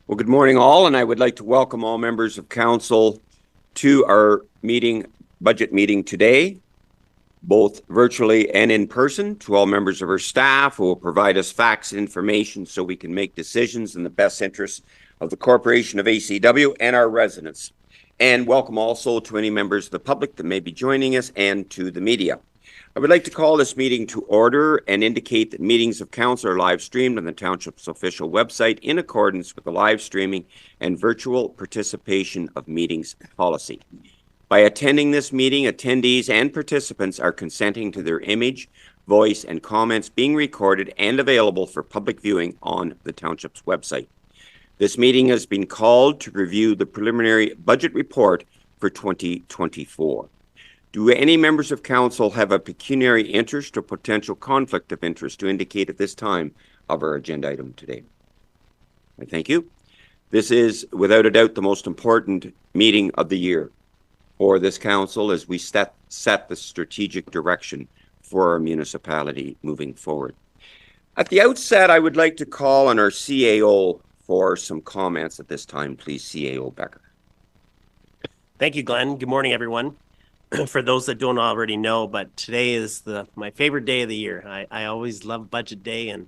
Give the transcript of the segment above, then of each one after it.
Well, good morning all, and I would like to welcome all members of council to our budget meeting today, both virtually and in person. To all members of our staff who will provide us facts and information so we can make decisions in the best interest of the Corporation of ACW and our residents. And welcome also to any members of the public that may be joining us and to the media. I would like to call this meeting to order and indicate that meetings of council are live streamed on the Township's official website in accordance with the live streaming and virtual participation of meetings policy. By attending this meeting, attendees and participants are consenting to their image, voice, and comments being recorded and available for public viewing on the Township's website. This meeting has been called to review the preliminary budget report for 2024. Do any members of council have a pecuniary interest or potential conflict of interest to indicate at this time of our agenda item today? I thank you. This is without a doubt the most important meeting of the year for this council as we set the strategic direction for our municipality moving forward. At the outset, I would like to call on our CAO for some comments at this time. Please, CAO Becker. Thank you, Glenn. Good morning, everyone. For those that don't already know, but today is my favorite day of the year. I always love budget day, and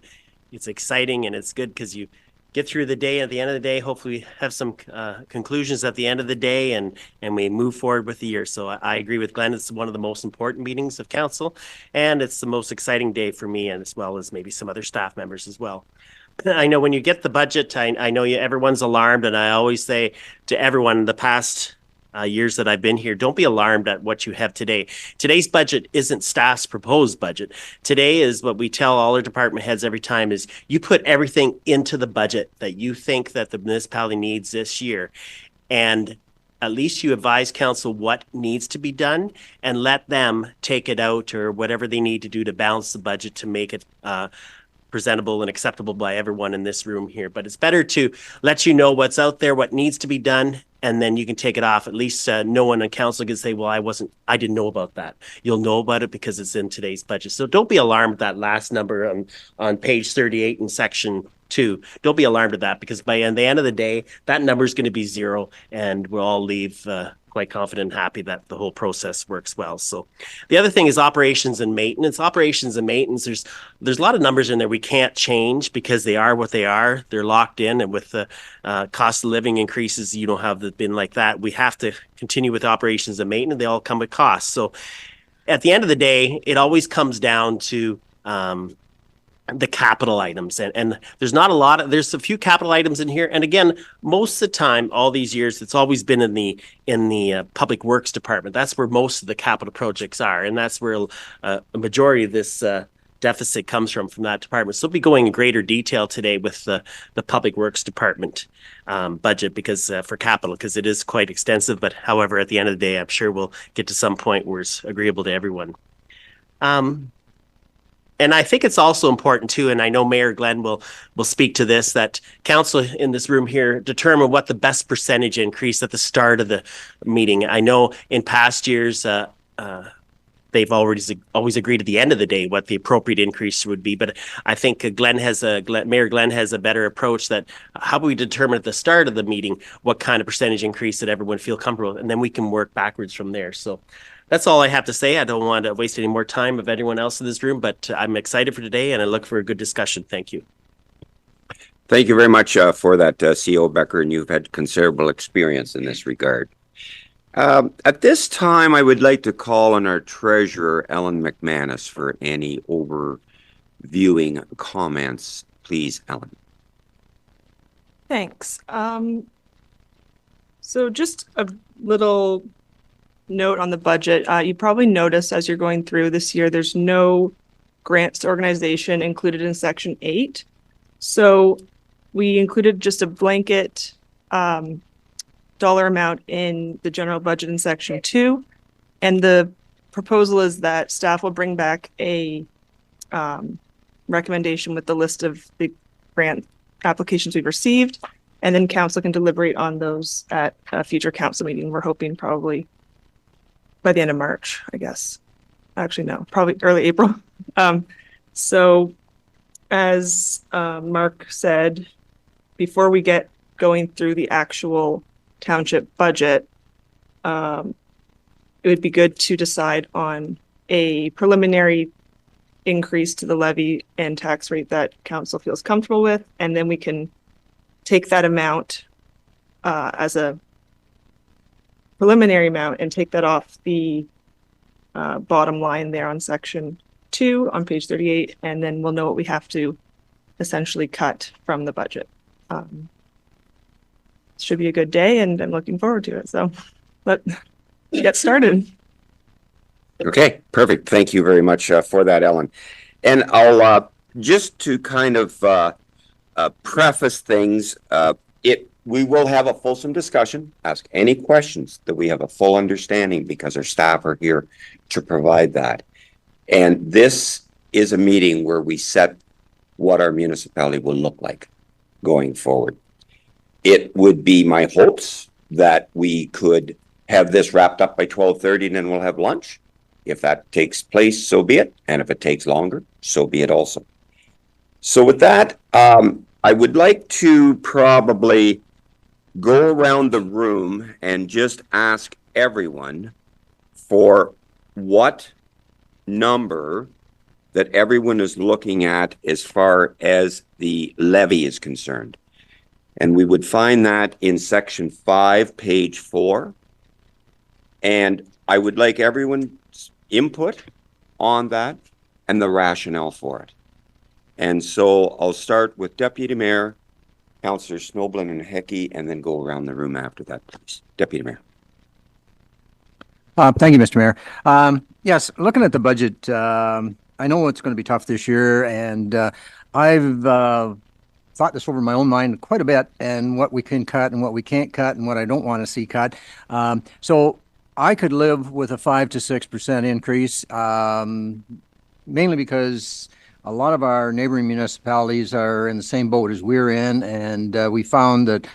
it's exciting and it's good because you get through the day. At the end of the day, hopefully we have some conclusions at the end of the day, and we move forward with the year. So I agree with Glenn. It's one of the most important meetings of council, and it's the most exciting day for me, and as well as maybe some other staff members as well. I know when you get the budget, I know everyone's alarmed, and I always say to everyone the past years that I've been here, don't be alarmed at what you have today. Today's budget isn't staff's proposed budget. Today is what we tell all our department heads every time is you put everything into the budget that you think that the municipality needs this year. And at least you advise council what needs to be done and let them take it out or whatever they need to do to balance the budget to make it presentable and acceptable by everyone in this room here. But it's better to let you know what's out there, what needs to be done, and then you can take it off. At least no one on council can say, well, I didn't know about that. You'll know about it because it's in today's budget. So don't be alarmed at that last number on page 38 in section 2. Don't be alarmed at that because by the end of the day, that number is going to be zero, and we'll all leave quite confident and happy that the whole process works well. So the other thing is operations and maintenance. Operations and maintenance, there's a lot of numbers in there we can't change because they are what they are. They're locked in, and with the cost of living increases, you don't have been like that. We have to continue with operations and maintenance. They all come with costs. So at the end of the day, it always comes down to the capital items, and there's not a lot of, there's a few capital items in here, and again, most of the time, all these years, it's always been in the public works department. That's where most of the capital projects are, and that's where a majority of this deficit comes from that department. So we'll be going in greater detail today with the public works department budget because for capital, because it is quite extensive. But however, at the end of the day, I'm sure we'll get to some point where it's agreeable to everyone. And I think it's also important too, and I know Mayor Glenn will speak to this, that council in this room here determine what the best percentage increase at the start of the meeting. I know in past years, they've always agreed at the end of the day what the appropriate increase would be. But I think Mayor Glenn has a better approach that how do we determine at the start of the meeting what kind of percentage increase that everyone feel comfortable with, and then we can work backwards from there. So that's all I have to say. I don't want to waste any more time of anyone else in this room, but I'm excited for today and I look for a good discussion. Thank you. Thank you very much for that, CAO Becker, and you've had considerable experience in this regard. At this time, I would like to call on our treasurer, Ellen McManus, for any overviewing comments. Please, Ellen. Thanks. So just a little note on the budget. You probably noticed as you're going through this year, there's no grants to organization included in section 8. So we included just a blanket dollar amount in the general budget in section 2. And the proposal is that staff will bring back a recommendation with the list of the grant applications we've received. And then council can deliberate on those at a future council meeting. We're hoping probably by the end of March, I guess. Actually, no, probably early April. So as Mark said, before we get going through the actual township budget, it would be good to decide on a preliminary increase to the levy and tax rate that council feels comfortable with, and then we can take that amount as a preliminary amount and take that off the bottom line there on section 2 on page 38, and then we'll know what we have to essentially cut from the budget. Should be a good day, and I'm looking forward to it. So let's get started. Okay, perfect. Thank you very much for that, Ellen. And I'll just to kind of preface things, we will have a fulsome discussion. Ask any questions that we have a full understanding, because our staff are here to provide that. And this is a meeting where we set what our municipality will look like going forward. It would be my hopes that we could have this wrapped up by 12:30, and then we'll have lunch. If that takes place, so be it. And if it takes longer, so be it also. So with that, I would like to probably go around the room and just ask everyone for what number that everyone is looking at as far as the levy is concerned. And we would find that in section 5, page 4. And I would like everyone's input on that and the rationale for it. And so I'll start with Deputy Mayor, Councillor Snoblin and Hecky, and then go around the room after that, please. Deputy Mayor. Thank you, Mr. Mayor. Yes, looking at the budget, I know it's going to be tough this year, and I've thought this over in my own mind quite a bit, and what we can cut and what we can't cut and what I don't want to see cut. So I could live with a 5 to 6% increase, mainly because a lot of our neighboring municipalities are in the same boat as we're in, and we found that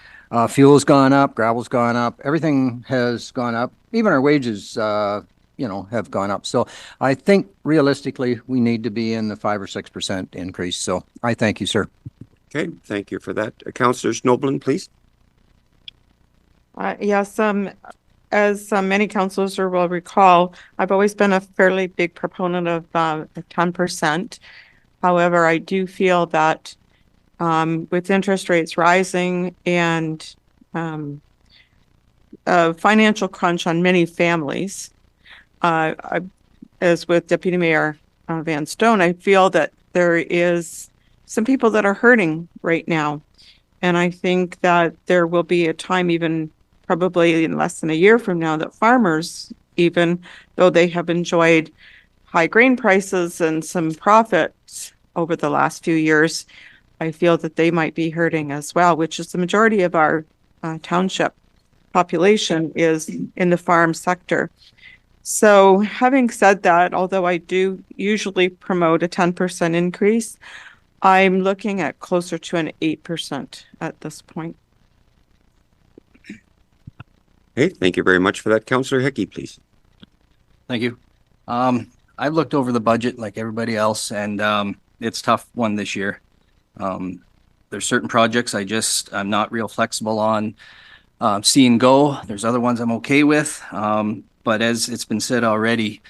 fuel's gone up, gravel's gone up, everything has gone up. Even our wages, have gone up. So I think realistically, we need to be in the 5 or 6% increase. So I thank you, sir. Okay, thank you for that. Councillor Snoblin, please. Yes, as many councillors will recall, I've always been a fairly big proponent of 10%. However, I do feel that with interest rates rising and financial crunch on many families, as with Deputy Mayor Van Stone, I feel that there is some people that are hurting right now. And I think that there will be a time, even probably in less than a year from now, that farmers, even though they have enjoyed high grain prices and some profits over the last few years, I feel that they might be hurting as well, which is the majority of our township population is in the farm sector. So having said that, although I do usually promote a 10% increase, I'm looking at closer to an 8% at this point. Okay, thank you very much for that. Councillor Hecky, please. Thank you. I've looked over the budget like everybody else, and it's a tough one this year. There's certain projects I'm not real flexible on seeing go. There's other ones I'm okay with. But as it's been said already,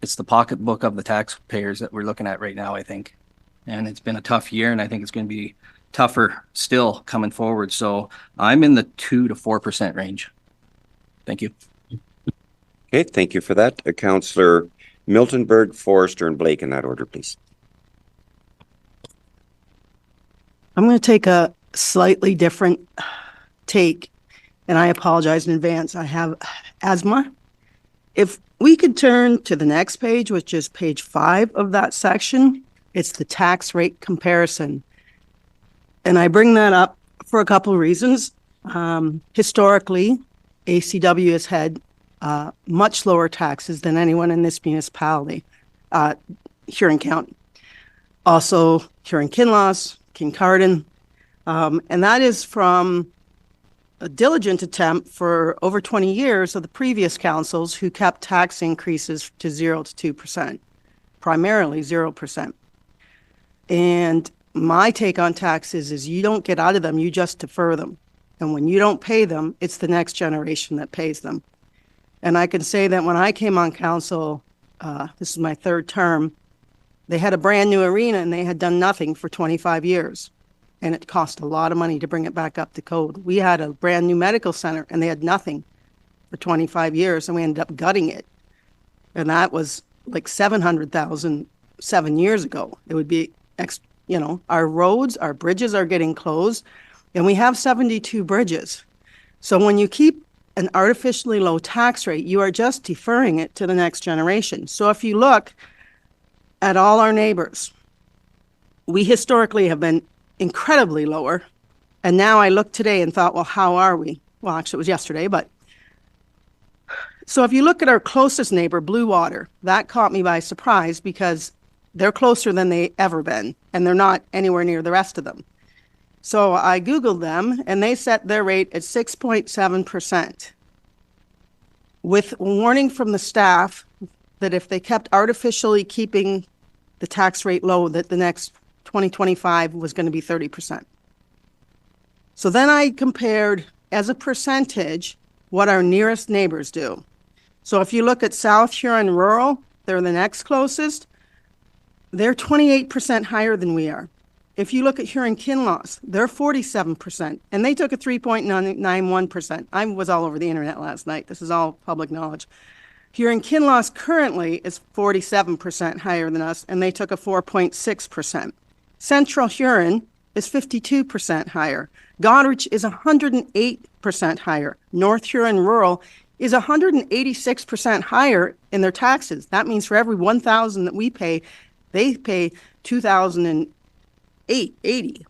it's the pocketbook of the taxpayers that we're looking at right now, I think. And it's been a tough year, and I think it's going to be tougher still coming forward. So I'm in the 2 to 4% range. Thank you. Okay, thank you for that. Councillor Miltenberg, Forrester, and Blake in that order, please. I'm going to take a slightly different take, and I apologize in advance. I have asthma. If we could turn to the next page, which is page 5 of that section, it's the tax rate comparison. And I bring that up for a couple of reasons. Historically, ACW has had much lower taxes than anyone in this municipality, Huron County. Also, Huron-Kinloss, Kincardine, and that is from a diligent attempt for over 20 years of the previous councils who kept tax increases to 0 to 2%, primarily 0%. And my take on taxes is you don't get out of them, you just defer them. And when you don't pay them, it's the next generation that pays them. And I can say that when I came on council, this is my third term, they had a brand new arena and they had done nothing for 25 years. And it cost a lot of money to bring it back up to code. We had a brand new medical center and they had nothing for 25 years and we ended up gutting it. And that was like 700,000 7 years ago. It would be, our roads, our bridges are getting closed and we have 72 bridges. So when you keep an artificially low tax rate, you are just deferring it to the next generation. So if you look at all our neighbors, we historically have been incredibly lower. And now I looked today and thought, well, how are we? Well, actually, it was yesterday, but. So if you look at our closest neighbor, Blue Water, that caught me by surprise because they're closer than they ever been, and they're not anywhere near the rest of them. So I Googled them, and they set their rate at 6.7%, with warning from the staff that if they kept artificially keeping the tax rate low, that the next 2025 was going to be 30%. So then I compared as a percentage what our nearest neighbors do. So if you look at South Huron Rural, they're the next closest. They're 28% higher than we are. If you look at Huron-Kinloss, they're 47%, and they took a 3.91%. I was all over the internet last night. This is all public knowledge. Huron-Kinloss currently is 47% higher than us, and they took a 4.6%. Central Huron is 52% higher. Goderich is 108% higher. North Huron Rural is 186% higher in their taxes. That means for every 1,000 that we pay, they pay 2,080.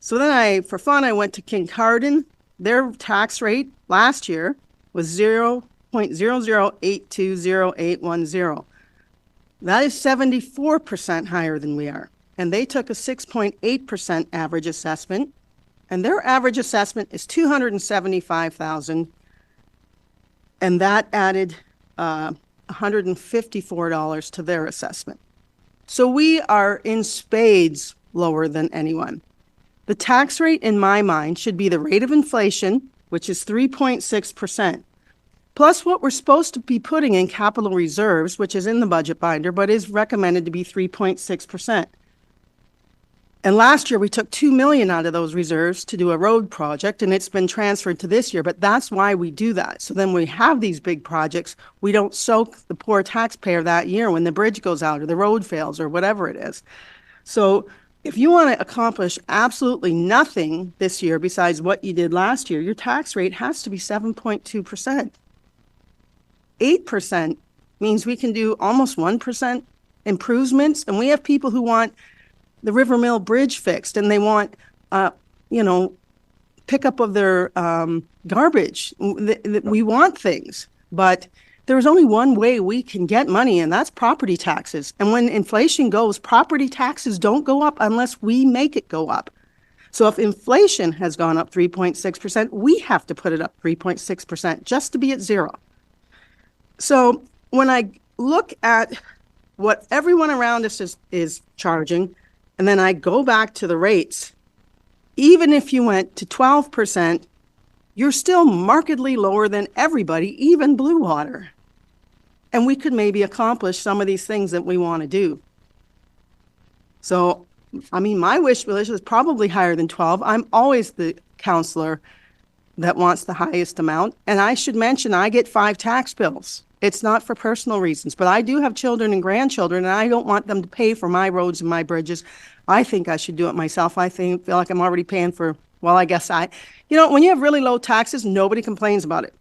So then for fun, I went to Kincardine. Their tax rate last year was 0.00820810. That is 74% higher than we are. And they took a 6.8% average assessment. And their average assessment is $275,000. And that added $154 to their assessment. So we are in spades lower than anyone. The tax rate, in my mind, should be the rate of inflation, which is 3.6%, plus what we're supposed to be putting in capital reserves, which is in the budget binder, but is recommended to be 3.6%. And last year we took $2 million out of those reserves to do a road project, and it's been transferred to this year, but that's why we do that. So then we have these big projects, we don't soak the poor taxpayer that year when the bridge goes out or the road fails or whatever it is. So if you want to accomplish absolutely nothing this year besides what you did last year, your tax rate has to be 7.2%. 8% means we can do almost 1% improvements, and we have people who want the River Mill Bridge fixed, and they want, pickup of their garbage. We want things, but there's only one way we can get money, and that's property taxes. And when inflation goes, property taxes don't go up unless we make it go up. So if inflation has gone up 3.6%, we have to put it up 3.6% just to be at zero. So when I look at what everyone around us is charging, and then I go back to the rates, even if you went to 12%, you're still markedly lower than everybody, even Blue Water. And we could maybe accomplish some of these things that we want to do. So, my wish list is probably higher than 12. I'm always the counselor that wants the highest amount. And I should mention, I get 5 tax bills. It's not for personal reasons, but I do have children and grandchildren, and I don't want them to pay for my roads and my bridges. I think I should do it myself. Feel like I'm already paying for, well, I guess when you have really low taxes, nobody complains about it.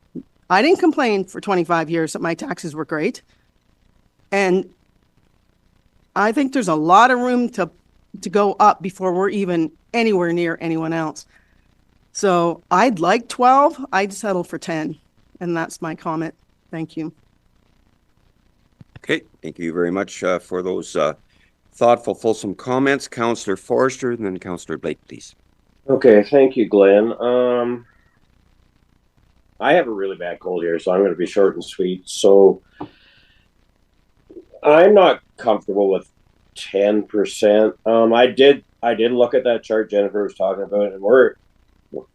I didn't complain for 25 years that my taxes were great. And I think there's a lot of room to go up before we're even anywhere near anyone else. So I'd like 12. I'd settle for 10. And that's my comment. Thank you. Okay, thank you very much for those thoughtful, fulsome comments. Councillor Forrester and then Councillor Blake, please. Okay, thank you, Glenn. I have a really bad cold here, so I'm going to be short and sweet. So I'm not comfortable with 10%. I did I did look at that chart Jennifer was talking about, and we're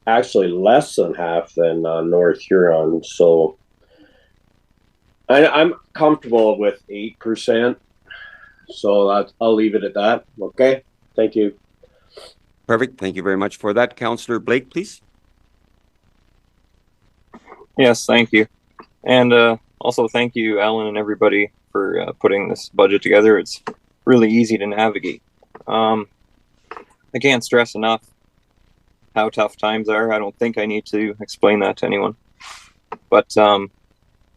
actually less than half than North Huron. So I'm comfortable with 8%. So I'll leave it at that. Okay. Thank you. Perfect. Thank you very much for that. Councillor Blake, please. Yes, thank you. And also thank you, Alan, and everybody for putting this budget together. It's really easy to navigate. I can't stress enough how tough times are. I don't think I need to explain that to anyone. But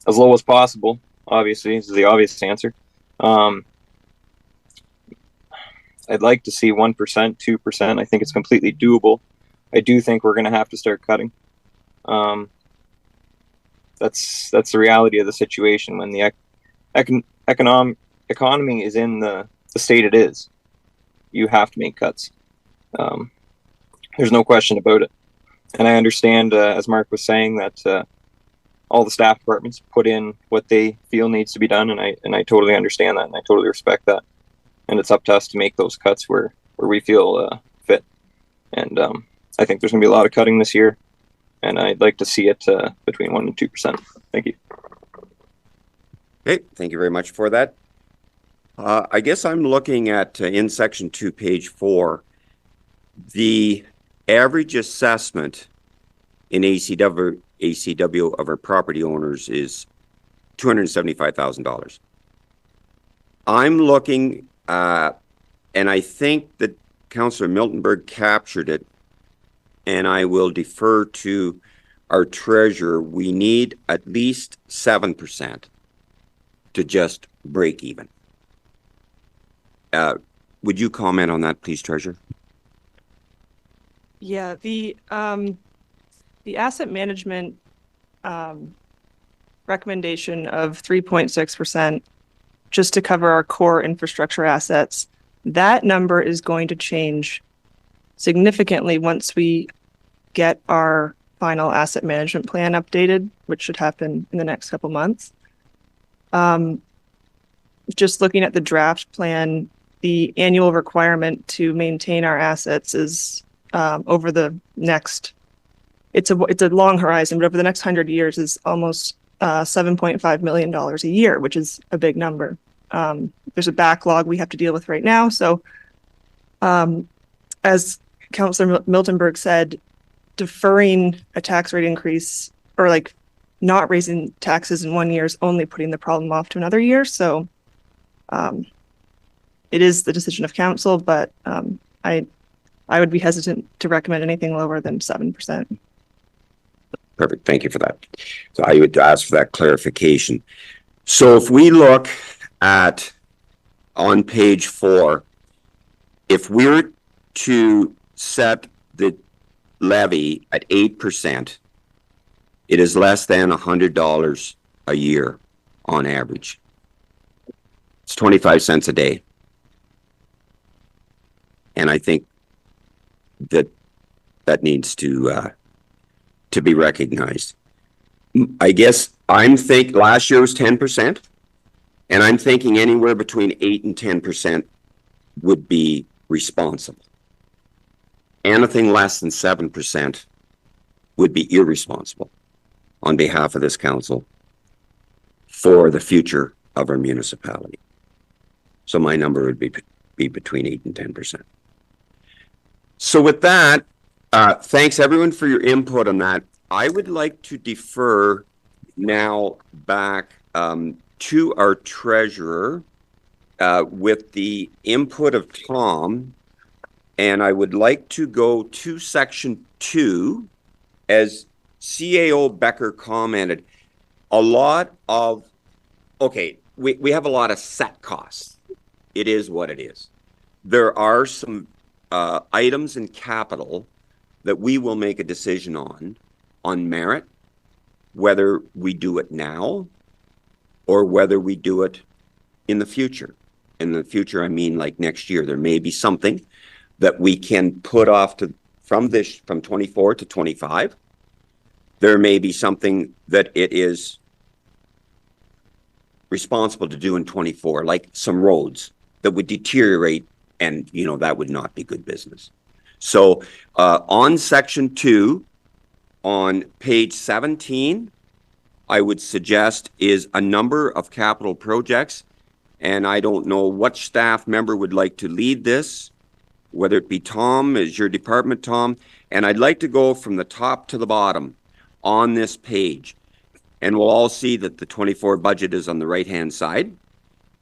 as low as possible, obviously, is the obvious answer. I'd like to see 1%, 2%. I think it's completely doable. I do think we're going to have to start cutting. That's the reality of the situation when the economy is in the state it is. You have to make cuts. There's no question about it. And I understand, as Mark was saying, that all the staff departments put in what they feel needs to be done, and I totally understand that, and I totally respect that. And it's up to us to make those cuts where we feel fit. And I think there's going to be a lot of cutting this year, and I'd like to see it between 1% and 2%. Thank you. Okay, thank you very much for that. I guess I'm looking at in section 2, page 4, the average assessment in ACW of our property owners is $275,000. I'm looking, and I think that Councillor Miltenberg captured it, and I will defer to our treasurer. We need at least 7% to just break even. Would you comment on that, please, treasurer? Yeah, the asset management recommendation of 3.6% just to cover our core infrastructure assets, that number is going to change significantly once we get our final asset management plan updated, which should happen in the next couple months. Just looking at the draft plan, the annual requirement to maintain our assets is over the next, it's a long horizon, but over the next 100 years is almost $7.5 million a year, which is a big number. There's a backlog we have to deal with right now. So as Councillor Miltenberg said, deferring a tax rate increase or like not raising taxes in 1 year is only putting the problem off to another year. So it is the decision of council, but I would be hesitant to recommend anything lower than 7%. Perfect. Thank you for that. So I would ask for that clarification. So if we look at on page 4, if we're to set the levy at 8%, it is less than $100 a year on average. It's 25 cents a day. And I think that needs to be recognized. I guess I'm think last year was 10%, and I'm thinking anywhere between 8 and 10% would be responsible. Anything less than 7% would be irresponsible on behalf of this council for the future of our municipality. So my number would be between 8 and 10%. So with that, thanks everyone for your input on that. I would like to defer now back to our treasurer with the input of Tom. And I would like to go to section 2, as CAO Becker commented, a lot of, okay, we have a lot of set costs. It is what it is. There are some items in capital that we will make a decision on merit, whether we do it now or whether we do it in the future. In the future, I mean like next year. There may be something that we can put off from 24 to 25. There may be something that it is responsible to do in 24, like some roads that would deteriorate And, that would not be good business. So, on section 2, on page 17, I would suggest is a number of capital projects. And I don't know what staff member would like to lead this, whether it be Tom, is your department, Tom. And I'd like to go from the top to the bottom on this page. And we'll all see that the 24 budget is on the right-hand side.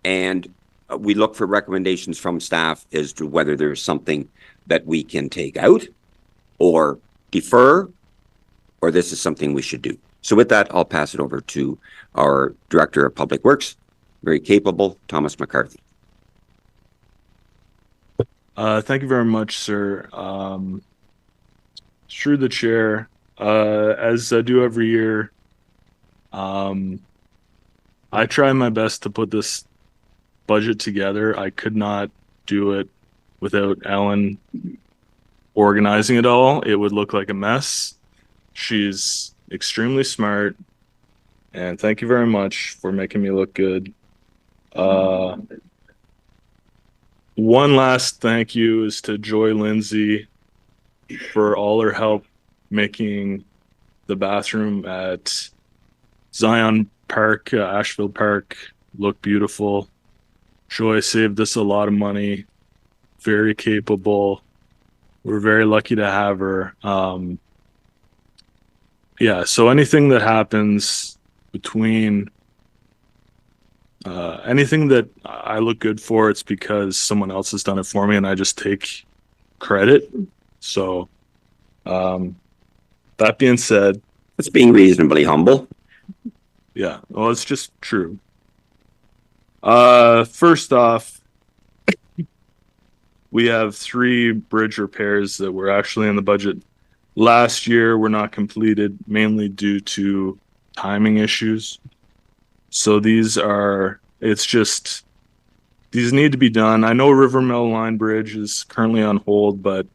And we look for recommendations from staff as to whether there's something that we can take out or defer, or this is something we should do. So with that, I'll pass it over to our Director of Public Works, very capable, Thomas McCarthy. Thank you very much, sir. Through the chair, as I do every year, I try my best to put this budget together. I could not do it without Ellen organizing it all. It would look like a mess. She's extremely smart, and thank you very much for making me look good. One last thank you is to Joy Lindsay for all her help making the bathroom at Zion Park, Ashfield Park, look beautiful. Joy saved us a lot of money, very capable. We're very lucky to have her. Yeah, so anything that happens between anything that I look good for, it's because someone else has done it for me and I just take credit. So that being said, It's being reasonably humble. yeah, well, it's just true. First off, we have 3 bridge repairs that were actually in the budget last year, were not completed, mainly due to timing issues. So these need to be done. I know River Mill Line Bridge is currently on hold, but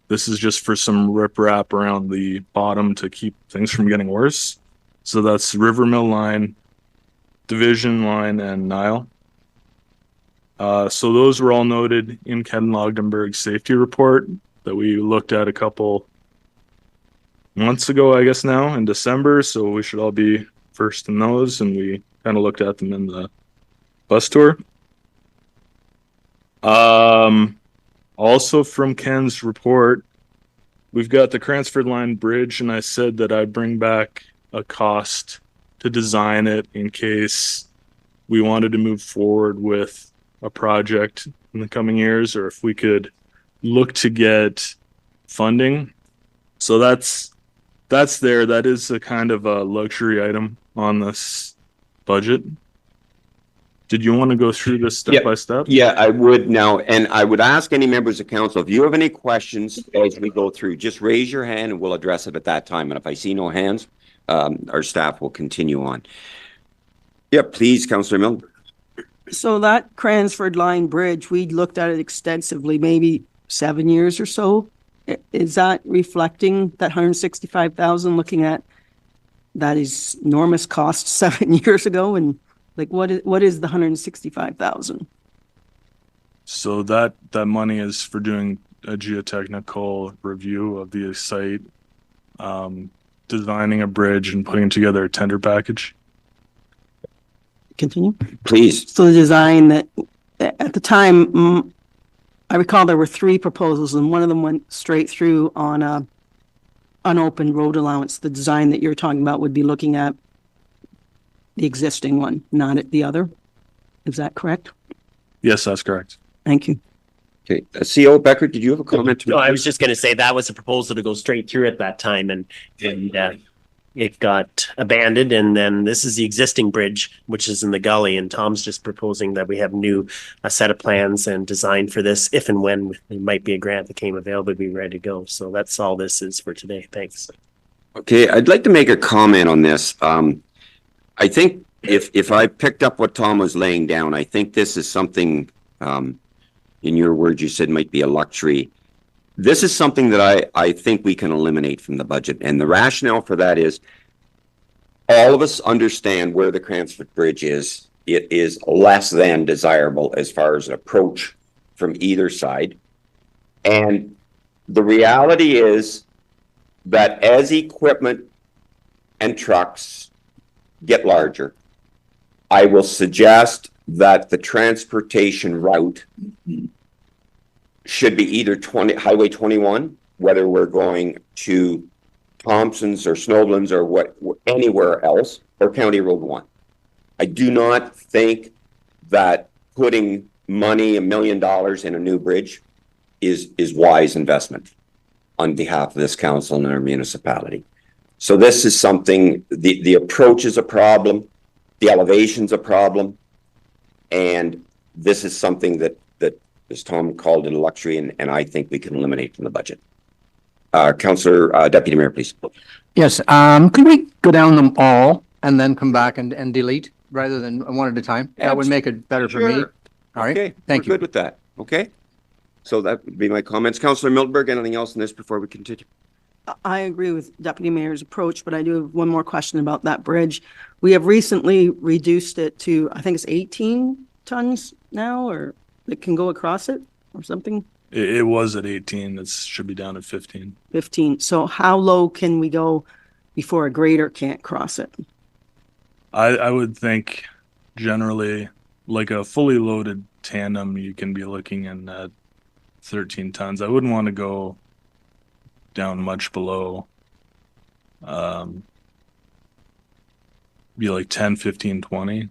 this is just for some riprap around the bottom to keep things from getting worse. So that's River Mill Line, Division Line, and Nile. So those were all noted in Ken Logdenberg's safety report that we looked at a couple months ago, I guess now, in December. So we should all be first in those, and we kind of looked at them in the bus tour. Also from Ken's report, we've got the Cransford Line Bridge, and I said that I'd bring back a cost to design it in case we wanted to move forward with a project in the coming years, or if we could look to get funding. So that's there. That is a kind of a luxury item on this budget. Did you want to go through this step by step? Yeah, I would now, and I would ask any members of council, if you have any questions as we go through, just raise your hand and we'll address it at that time. And if I see no hands, our staff will continue on. Yeah, please, Councillor Milne. So that Cransford Line Bridge, we looked at it extensively, maybe 7 years or so. Is that reflecting that 165,000, looking at that is enormous cost 7 years ago? And like, what is the 165,000? So that money is for doing a geotechnical review of the site, designing a bridge and putting together a tender package. Continue. Please. So the design that at the time, I recall there were 3 proposals and one of them went straight through on a unopened road allowance. The design that you're talking about would be looking at the existing one, not at the other. Is that correct? Yes, that's correct. Thank you. Okay, CO Becker, did you have a comment? No, I was just going to say that was a proposal to go straight through at that time, and it got abandoned. And then this is the existing bridge, which is in the gully. And Tom's just proposing that we have a set of plans and design for this. If and when there might be a grant that came available, be ready to go. So that's all this is for today. Thanks. Okay, I'd like to make a comment on this. I think if I picked up what Tom was laying down, I think this is something, in your words, you said might be a luxury. This is something that I think we can eliminate from the budget. And the rationale for that is all of us understand where the Cransford Bridge is. It is less than desirable as far as an approach from either side. And the reality is that as equipment and trucks get larger, I will suggest that the transportation route should be either Highway 21, whether we're going to Thompson's or Snowlands or anywhere else, or County Road 1. I do not think that putting money, $1 million in a new bridge is wise investment on behalf of this council and our municipality. So this is something, the approach is a problem, the elevation's a problem, and this is something that as Tom called it, a luxury, and I think we can eliminate from the budget. Councillor, Deputy Mayor, please. Yes, could we go down them all and then come back and delete rather than one at a time? That would make it better for me. Sure. All right, Okay, thank we're you. good with that, okay? So that would be my comments. Councillor Miltenberg, anything else in this before we continue? I agree with Deputy Mayor's approach, but I do have one more question about that bridge. We have recently reduced it to, I think it's 18 tons now, or it can go across it or something? It was at 18. It should be down at 15. 15. So how low can we go before a grader can't cross it? I would think generally like a fully loaded tandem, you can be looking in 13 tons. I wouldn't want to go down much below be like 10, 15, 20.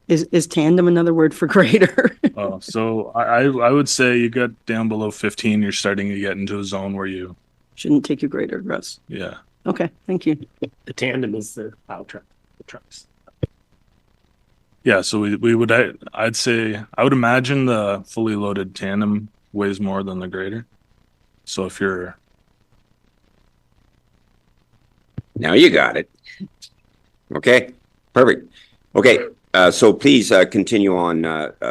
Is tandem another word for grader? Oh, so I would say you got down below 15, you're starting to get into a zone where you, Shouldn't take your grader, Russ. yeah. Okay, thank you. The tandem is the plow truck, the trucks. Yeah, so we would, I'd say, I would imagine the fully loaded tandem weighs more than the grader. So if you're, Now you got it. Okay, perfect. Okay, so please continue on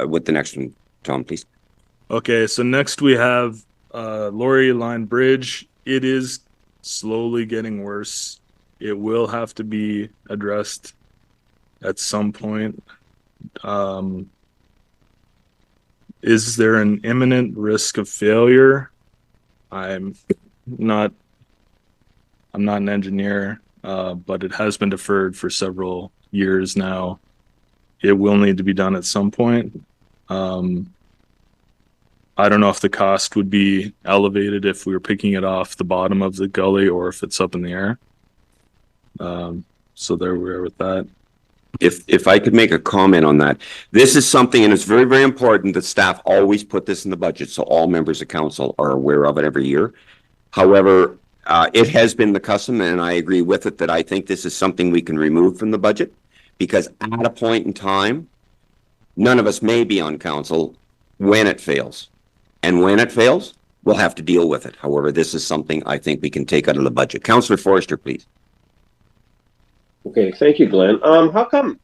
with the next one, Tom, please. okay, so next we have Lorry Line Bridge. It is slowly getting worse. It will have to be addressed at some point. Is there an imminent risk of failure? I'm not an engineer, but it has been deferred for several years now. It will need to be done at some point. I don't know if the cost would be elevated if we were picking it off the bottom of the gully or if it's up in the air. So there we are with that. If I could make a comment on that, this is something, and it's very, very important that staff always put this in the budget, so all members of council are aware of it every year. However, it has been the custom, and I agree with it, that I think this is something we can remove from the budget, because at a point in time, none of us may be on council when it fails. And when it fails, we'll have to deal with it. However, this is something I think we can take out of the budget. Councillor Forrester, please. Okay, thank you, Glenn. How come?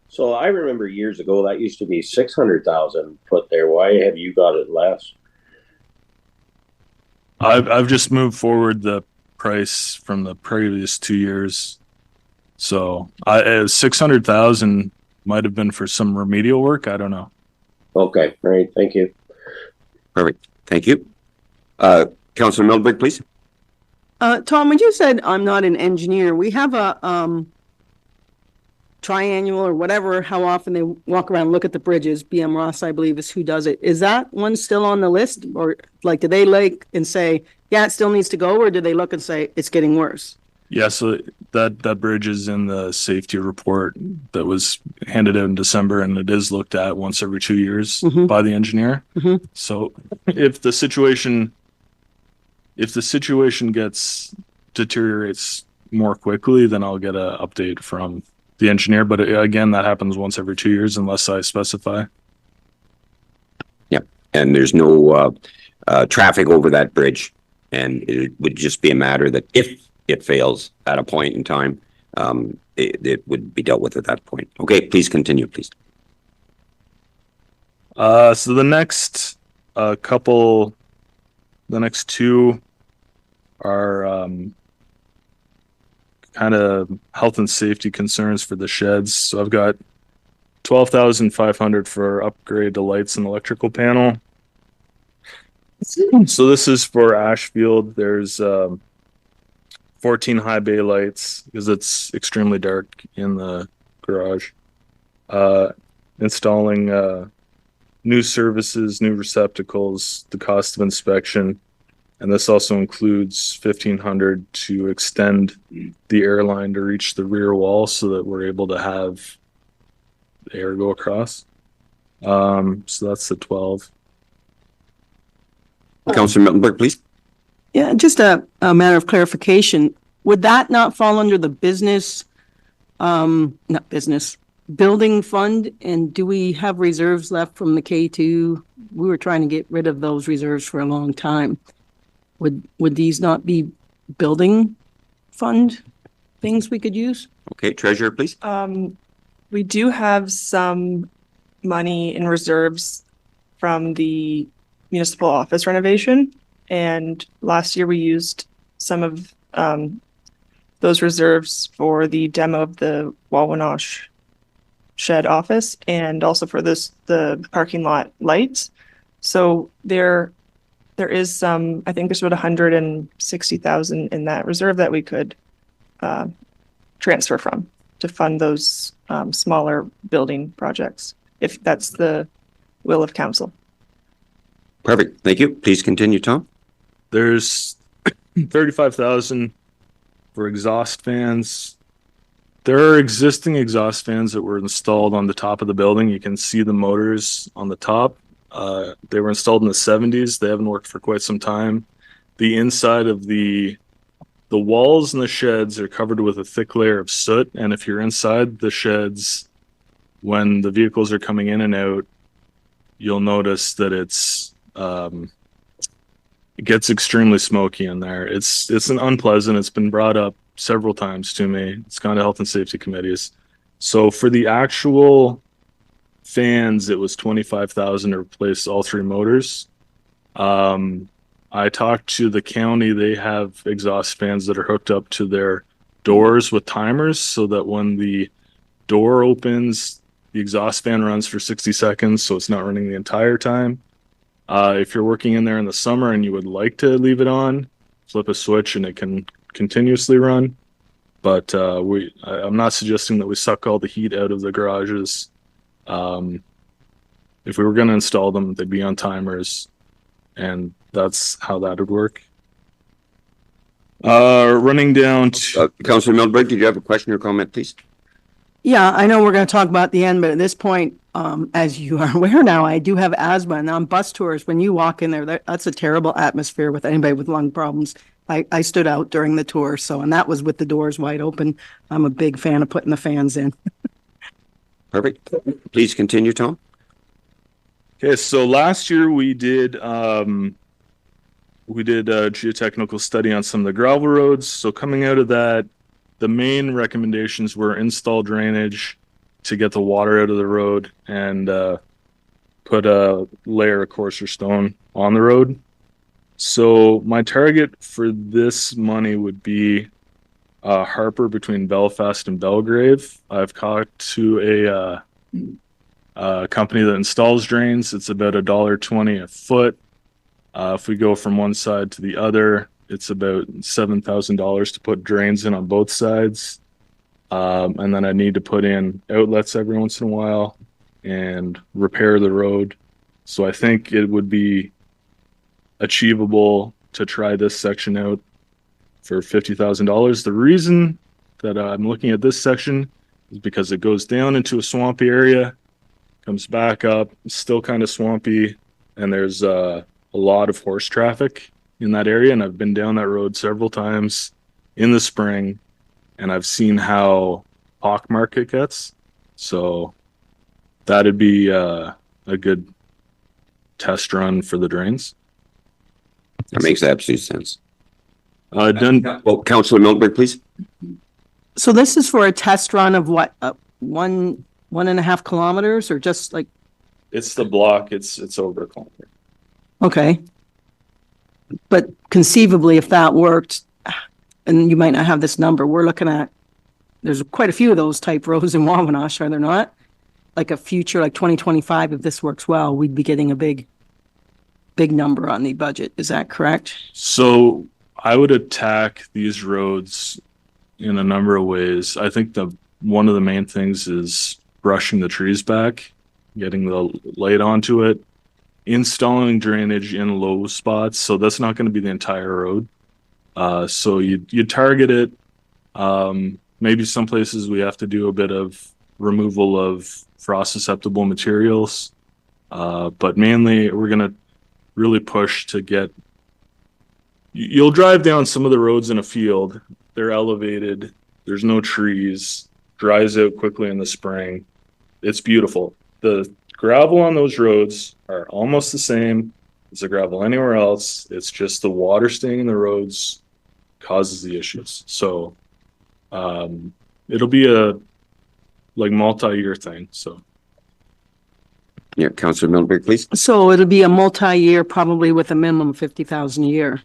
So I remember years ago that used to be 600,000 put there. Why have you got it less? I've just moved forward the price from the previous 2 years. So 600,000 might have been for some remedial work. I don't know. Okay, all right, thank you. Perfect. Thank you. Councillor Milberg, please. Tom, when you said I'm not an engineer, we have a triannual or whatever, how often they walk around and look at the bridges. BM Ross, I believe, is who does it. Is that one still on the list? Or like, do they like and say, yeah, it still needs to go? Or do they look and say, it's getting worse? Yeah, so that bridge is in the safety report that was handed out in December, and it is looked at once every 2 years by the engineer. So if the situation deteriorates more quickly, then I'll get an update from the engineer. But again, that happens once every 2 years unless I specify. Yeah, and there's no traffic over that bridge, and it would just be a matter that if it fails at a point in time, it would be dealt with at that point. Okay, please continue, please. So the next two are kind of health and safety concerns for the sheds. So I've got 12,500 for upgrade to lights and electrical panel. So this is for Ashfield. There's 14 high bay lights because it's extremely dark in the garage. Installing new services, new receptacles, the cost of inspection, and this also includes 1,500 to extend the air line to reach the rear wall so that we're able to have the air go across. So that's the 12. Councillor Miltenberg, please. Yeah, just a matter of clarification. Would that not fall under the business, not business, building fund? And do we have reserves left from the K2? We were trying to get rid of those reserves for a long time. Would these not be building fund things we could use? Okay, treasurer, please. We do have some money in reserves from the municipal office renovation. And last year we used some of those reserves for the demo of the Wawanosh shed office and also for the parking lot lights. So there is some, I think there's about 160,000 in that reserve that we could transfer from to fund those smaller building projects, if that's the will of council. Perfect. Thank you. Please continue, Tom. There's 35,000 for exhaust fans. There are existing exhaust fans that were installed on the top of the building. You can see the motors on the top. They were installed in the 70s. They haven't worked for quite some time. The inside of the walls and the sheds are covered with a thick layer of soot. And if you're inside the sheds, when the vehicles are coming in and out, you'll notice that it gets extremely smoky in there. It's an unpleasant. It's been brought up several times to me. It's gone to health and safety committees. So for the actual fans, it was 25,000 to replace all three motors. I talked to the county. They have exhaust fans that are hooked up to their doors with timers so that when the door opens, the exhaust fan runs for 60 seconds, so it's not running the entire time. If you're working in there in the summer and you would like to leave it on, flip a switch and it can continuously run. But I'm not suggesting that we suck all the heat out of the garages. If we were going to install them, they'd be on timers, and that's how that would work. Running down to Councillor Miltenberg, did you have a question or comment, please? Yeah, I know we're going to talk about the end, but at this point, as you are aware now, I do have asthma, and on bus tours, when you walk in there, that's a terrible atmosphere with anybody with lung problems. I stood out during the tour, and that was with the doors wide open. I'm a big fan of putting the fans in. Perfect. Please continue, Tom. Okay, so last year we did a geotechnical study on some of the gravel roads. So coming out of that, the main recommendations were install drainage to get the water out of the road and put a layer of coarser stone on the road. So my target for this money would be Harper between Belfast and Belgrave. I've talked to a company that installs drains. It's about $1.20 a foot. If we go from one side to the other, it's about $7,000 to put drains in on both sides. And then I need to put in outlets every once in a while and repair the road. So I think it would be achievable to try this section out for $50,000. The reason that I'm looking at this section is because it goes down into a swampy area, comes back up, it's still kind of swampy, and there's a lot of horse traffic in that area. And I've been down that road several times in the spring, and I've seen how pockmarked it gets. So that'd be a good test run for the drains. That makes absolute sense. Done. Well, Councillor Miltenberg, please. So this is for a test run of what, 1.5 kilometers, or just like, It's the block. It's over a kilometer. okay. But conceivably, if that worked, and you might not have this number, we're looking at, there's quite a few of those type roads in Wawanosh, are there not? Like a future, like 2025, if this works well, we'd be getting a big big number on the budget. Is that correct? So I would attack these roads in a number of ways. I think one of the main things is brushing the trees back, getting the light onto it, installing drainage in low spots. So that's not going to be the entire road. So you target it. Maybe some places we have to do a bit of removal of frost susceptible materials. But mainly we're going to really push to get, you'll drive down some of the roads in a field. They're elevated. There's no trees, dries out quickly in the spring. It's beautiful. The gravel on those roads are almost the same as the gravel anywhere else. It's just the water staying in the roads causes the issues. So it'll be a multi-year thing. So Yeah, Councillor Milberg, please. So it'll be a multi-year, probably with a minimum of 50,000 a year,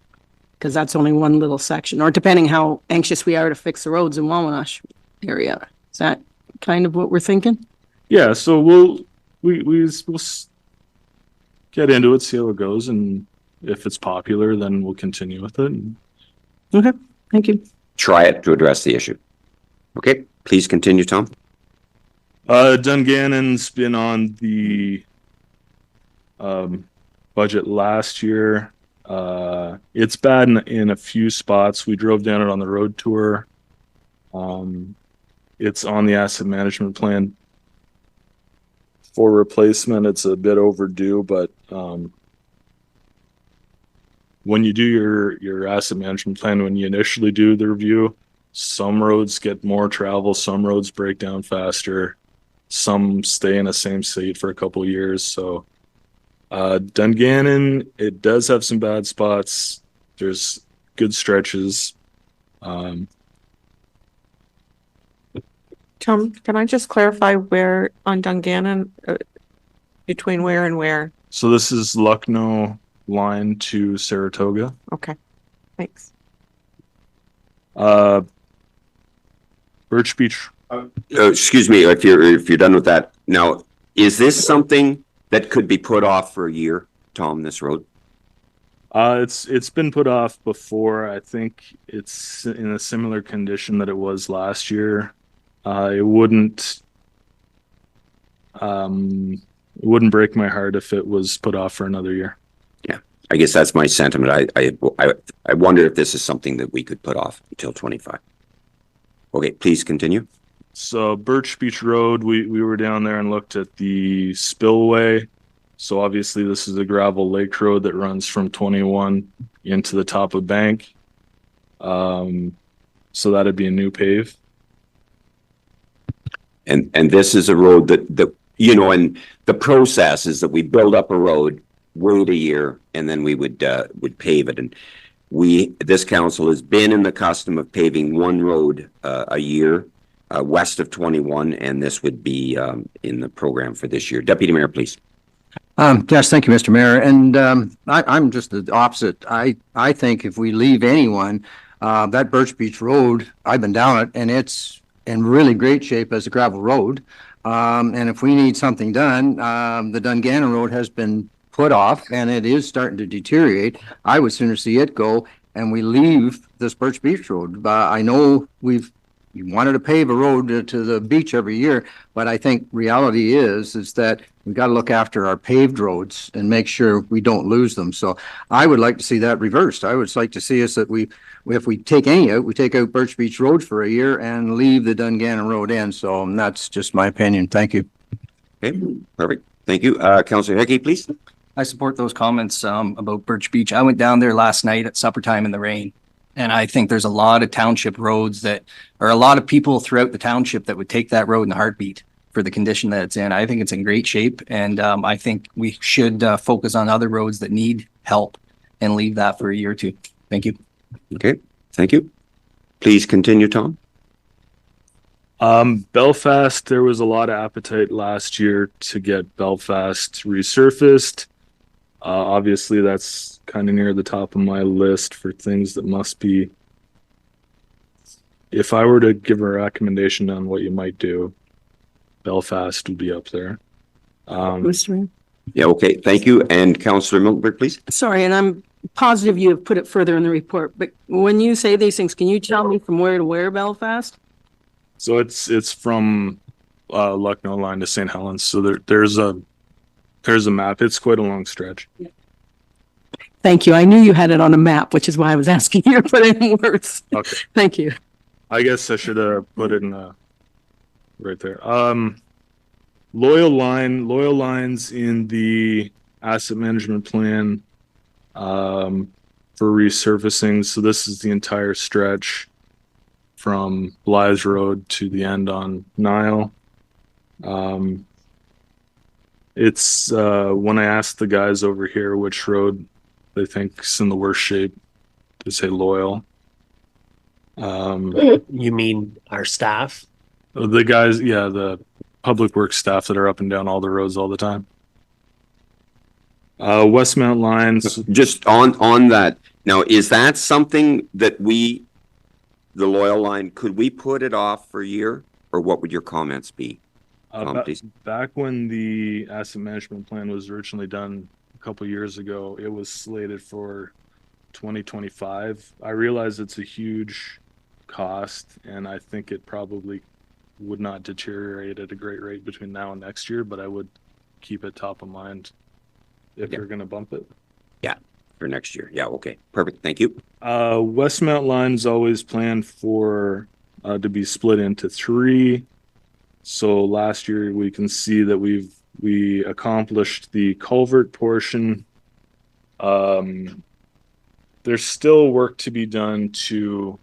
because that's only one little section, or depending how anxious we are to fix the roads in Wawanosh area. Is that kind of what we're thinking? yeah, so we'll get into it, see how it goes, and if it's popular, then we'll continue with it. Okay, thank you. Try it to address the issue. Okay, please continue, Tom. Dungannon's been on the budget last year. It's bad in a few spots. We drove down it on the road tour. It's on the asset management plan for replacement. It's a bit overdue, but when you do your asset management plan, when you initially do the review, some roads get more travel, some roads break down faster, some stay in the same state for a couple of years. So Dungannon, it does have some bad spots. There's good stretches. Tom, can I just clarify where on Dungannon, between where and where? So this is Lucknow line to Saratoga. Okay, thanks. Birch Beach. Excuse me, if you're done with that. Now, is this something that could be put off for a year, Tom, this road? It's been put off before. I think it's in a similar condition that it was last year. It wouldn't break my heart if it was put off for another year. Yeah, I guess that's my sentiment. I wonder if this is something that we could put off until 25. Okay, please continue. So Birch Beach Road, we were down there and looked at the spillway. So obviously this is a gravel lake road that runs from 21 into the top of Bank. So that'd be a new pave. And this is a road that and the process is that we build up a road, wait a year, and then we would pave it. And this council has been in the custom of paving one road a year west of 21, and this would be in the program for this year. Deputy Mayor, please. Yes, thank you, Mr. Mayor. And I'm just the opposite. I think if we leave anyone, that Birch Beach Road, I've been down it, and it's in really great shape as a gravel road. And if we need something done, the Dungannon Road has been put off and it is starting to deteriorate. I would sooner see it go and we leave this Birch Beach Road. I know you wanted to pave a road to the beach every year, but I think reality is that we got to look after our paved roads and make sure we don't lose them. So I would like to see that reversed. I would like to see us that if we take any out, we take out Birch Beach Road for a year and leave the Dungannon Road in. So that's just my opinion. Thank you. Okay, perfect. Thank you. Councillor Hickey, please. I support those comments about Birch Beach. I went down there last night at supper time in the rain. And I think there's a lot of township roads or a lot of people throughout the township that would take that road in a heartbeat for the condition that it's in. I think it's in great shape. And I think we should focus on other roads that need help and leave that for a year or two. Thank you. Okay, thank you. Please continue, Tom. Belfast, there was a lot of appetite last year to get Belfast resurfaced. Obviously, that's kind of near the top of my list for things that must be. If I were to give a recommendation on what you might do, Belfast would be up there. Mr. Mayor? Yeah, okay, thank you. And Councillor Miltenberg, please. Sorry, and I'm positive you have put it further in the report, but when you say these things, can you tell me from where to where Belfast? So it's from Lucknow line to St. Helens. So there's a map. It's quite a long stretch. Thank you. I knew you had it on a map, which is why I was asking you to put it in words. Okay. Thank you. I guess I should have put it in right there. Loyal lines in the asset management plan for resurfacing. So this is the entire stretch from Blythe Road to the end on Nile. It's when I asked the guys over here which road they think's in the worst shape, they say Loyal. You mean our staff? The guys, yeah, the public works staff that are up and down all the roads all the time. Westmount lines. Just on that, now, is that something that the Loyal line, could we put it off for a year? Or what would your comments be? Please. Back when the asset management plan was originally done a couple years ago, it was slated for 2025. I realize it's a huge cost, and I think it probably would not deteriorate at a great rate between now and next year, but I would keep it top of mind if you're going to bump it. Yeah, for next year. Yeah, okay, perfect. Thank you. Westmount line's always planned for to be split into 3. So last year we can see that we accomplished the culvert portion. There's still work to be done to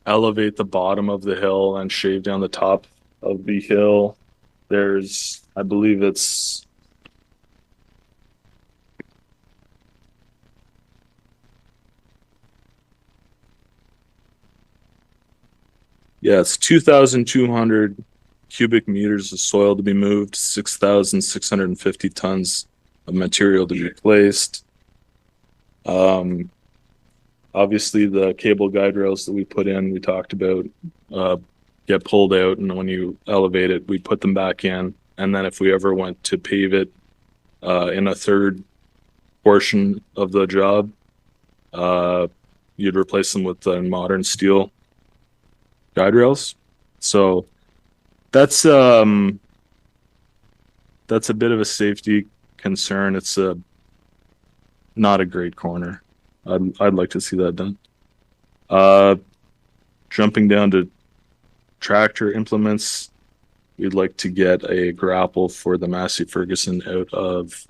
elevate the bottom of the hill and shave down the top of the hill. There's, I believe it's it's 2,200 cubic meters of soil to be moved, 6,650 tons of material to be placed. Obviously the cable guide rails that we put in, we talked about, get pulled out, and when you elevate it, we put them back in. And then if we ever went to pave it in a third portion of the job, you'd replace them with modern steel guide rails. So that's a bit of a safety concern. It's not a great corner. I'd like to see that done. Jumping down to tractor implements, we'd like to get a grapple for the Massey Ferguson out of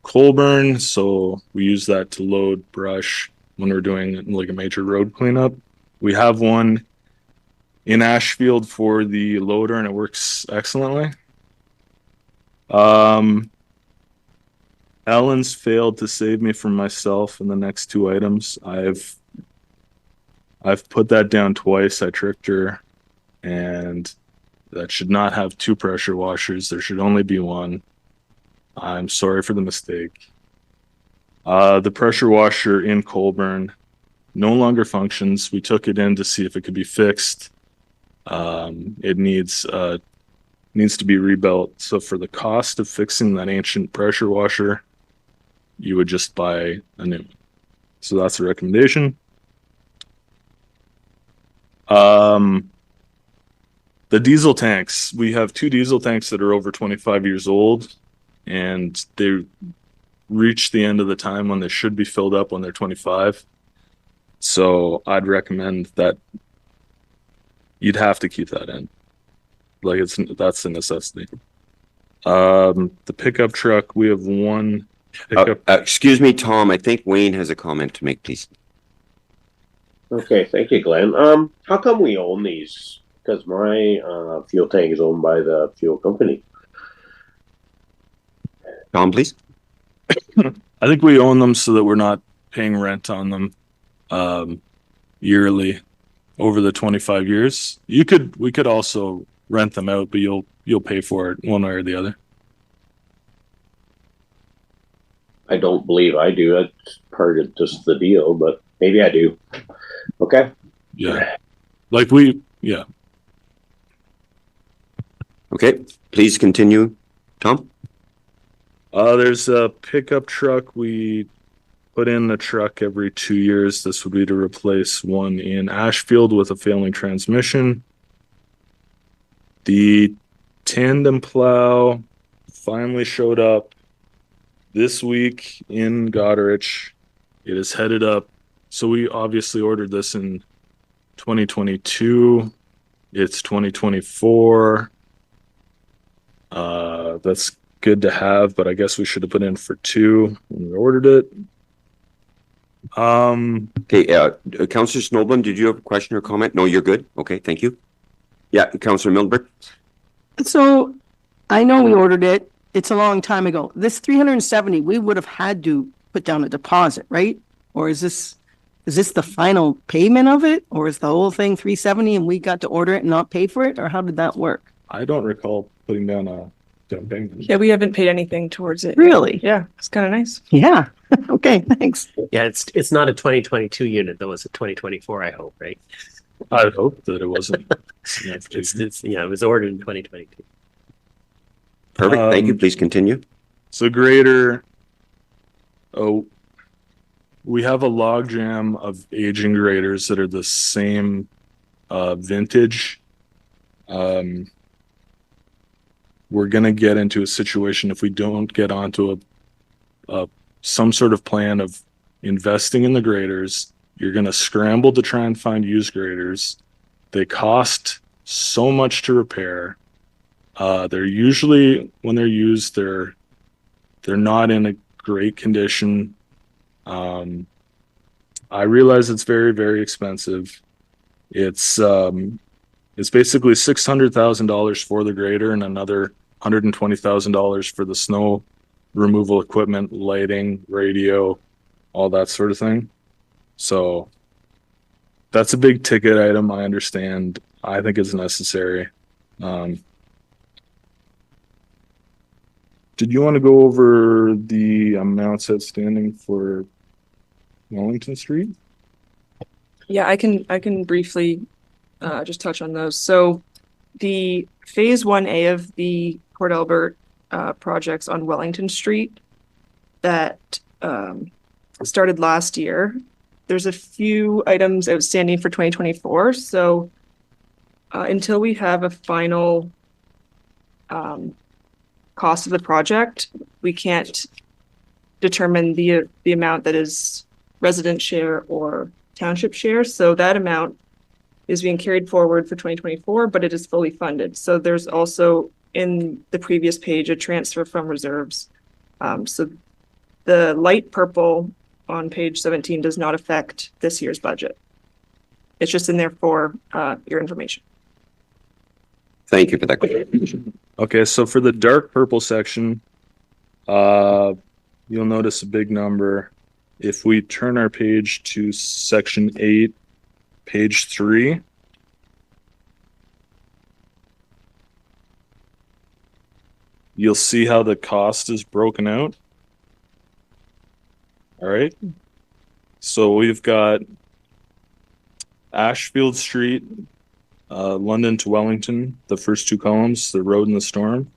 Colborne. So we use that to load brush when we're doing like a major road cleanup. We have one in Ashfield for the loader, and it works excellently. Ellen's failed to save me from myself in the next 2 items. I've put that down twice. I tricked her, and that should not have 2 pressure washers. There should only be 1. I'm sorry for the mistake. The pressure washer in Colborne no longer functions. We took it in to see if it could be fixed. It needs to be rebuilt. So for the cost of fixing that ancient pressure washer, you would just buy a new one. So that's a recommendation. The diesel tanks, we have 2 diesel tanks that are over 25 years old, and they reach the end of the time when they should be filled up when they're 25. So I'd recommend that you'd have to keep that in. Like that's a necessity. The pickup truck, we have 1 pickup. Excuse me, Tom, I think Wayne has a comment to make, please. Okay, thank you, Glenn. How come we own these? Because my fuel tank is owned by the fuel company. Tom, please. I think we own them so that we're not paying rent on them yearly over the 25 years. We could also rent them out, but you'll pay for it one way or the other. I don't believe I do. That's part of just the deal, but maybe I do. Okay. Yeah. Yeah. Okay, please continue, Tom. There's a pickup truck. We put in a truck every 2 years. This would be to replace one in Ashfield with a failing transmission. The tandem plow finally showed up this week in Goderich. It is headed up. So we obviously ordered this in 2022. It's 2024. That's good to have, but I guess we should have put in for 2 when we ordered it. Okay, Councillor Snowblen, did you have a question or comment? No, you're good. Okay, thank you. Yeah, Councillor Milberg. So I know we ordered it. It's a long time ago. This 370, we would have had to put down a deposit, right? Or is this the final payment of it? Or is the whole thing 370 and we got to order it and not pay for it? Or how did that work? I don't recall putting down a down payment. Yeah, we haven't paid anything towards it. Really? Yeah, it's kind of nice. Yeah. Okay, thanks. Yeah, it's not a 2022 unit though. It's a 2024. I hope, right? I would hope that it wasn't. It was ordered in 2022. Perfect, thank you. Um, Please continue. So grader, oh, we have a logjam of aging graders that are the same vintage. We're gonna get into a situation if we don't get onto some sort of plan of investing in the graders. You're gonna scramble to try and find used graders. They cost so much to repair. They're usually, when they're used, they're not in a great condition. I realize it's very, very expensive. It's basically $600,000 for the grader and another $120,000 for the snow removal equipment, lighting, radio, all that sort of thing. So that's a big ticket item. I understand. I think it's necessary. Did you want to go over the amounts outstanding for Wellington Street? Yeah, I can briefly just touch on those. So the phase 1A of the Port Albert projects on Wellington Street that started last year, there's a few items outstanding for 2024. So until we have a final cost of the project, we can't determine the amount that is resident share or township share. So that amount is being carried forward for 2024, but it is fully funded. So there's also in the previous page a transfer from reserves. So the light purple on page 17 does not affect this year's budget. It's just in there for your information. Thank you for that clarification. Okay, so for the dark purple section, you'll notice a big number. If we turn our page to section 8, page 3, you'll see how the cost is broken out. All right. So we've got Ashfield Street, London to Wellington, the first 2 columns, the road and the storm.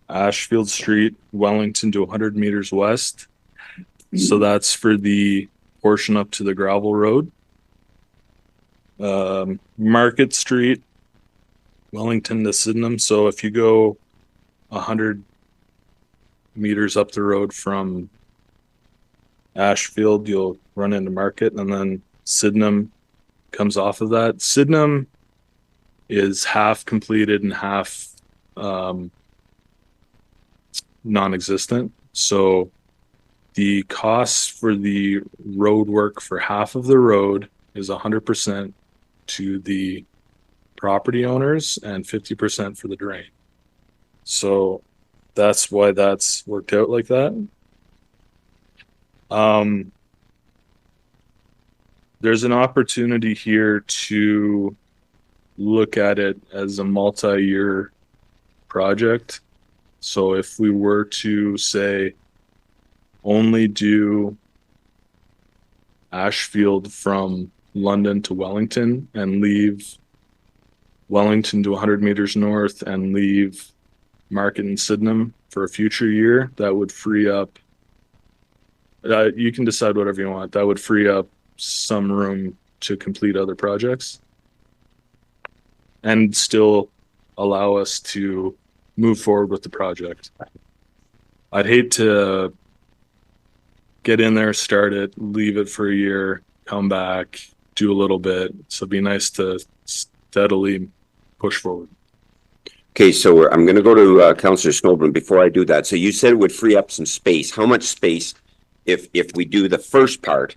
Ashfield Street, Wellington to 100 meters west. So that's for the portion up to the gravel road. Market Street, Wellington to Sydenham. So if you go 100 meters up the road from Ashfield, you'll run into Market, and then Sydenham comes off of that. Sydenham is half completed and half non-existent. So the cost for the road work for half of the road is 100% to the property owners and 50% for the drain. So that's why that's worked out like that. There's an opportunity here to look at it as a multi-year project. So if we were to say only do Ashfield from London to Wellington and leave Wellington to 100 meters north and leave Market and Sydenham for a future year, that would free up. You can decide whatever you want. That would free up some room to complete other projects and still allow us to move forward with the project. I'd hate to get in there, start it, leave it for a year, come back, do a little bit. So it'd be nice to steadily push forward. Okay, so I'm going to go to Councillor Snowburn before I do that. So you said it would free up some space. How much space if we do the first part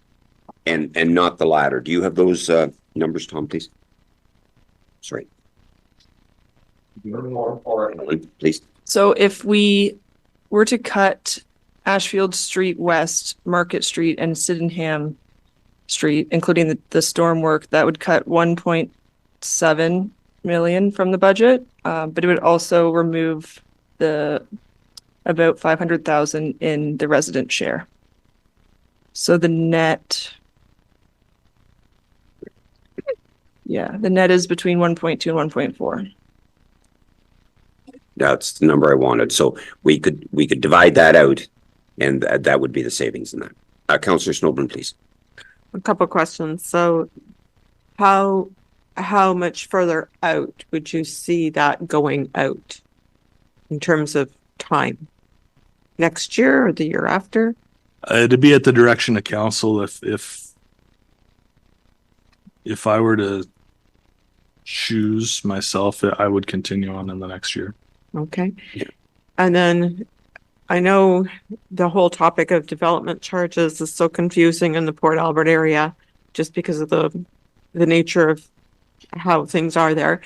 and not the latter? Do you have those numbers, Tom, please? Sorry. Please. So if we were to cut Ashfield Street West, Market Street, and Sydenham Street, including the storm work, that would cut 1.7 million from the budget, but it would also remove the about 500,000 in the resident share. So the net, the net is between 1.2 and 1.4. That's the number I wanted. So we could divide that out, and that would be the savings in that. Councillor Snowburn, please. A couple of questions. So how much further out would you see that going out in terms of time? Next year or the year after? It'd be at the direction of council. If I were to choose myself, I would continue on in the next year. Okay. And then I know the whole topic of development charges is so confusing in the Port Albert area just because of the nature of how things are there.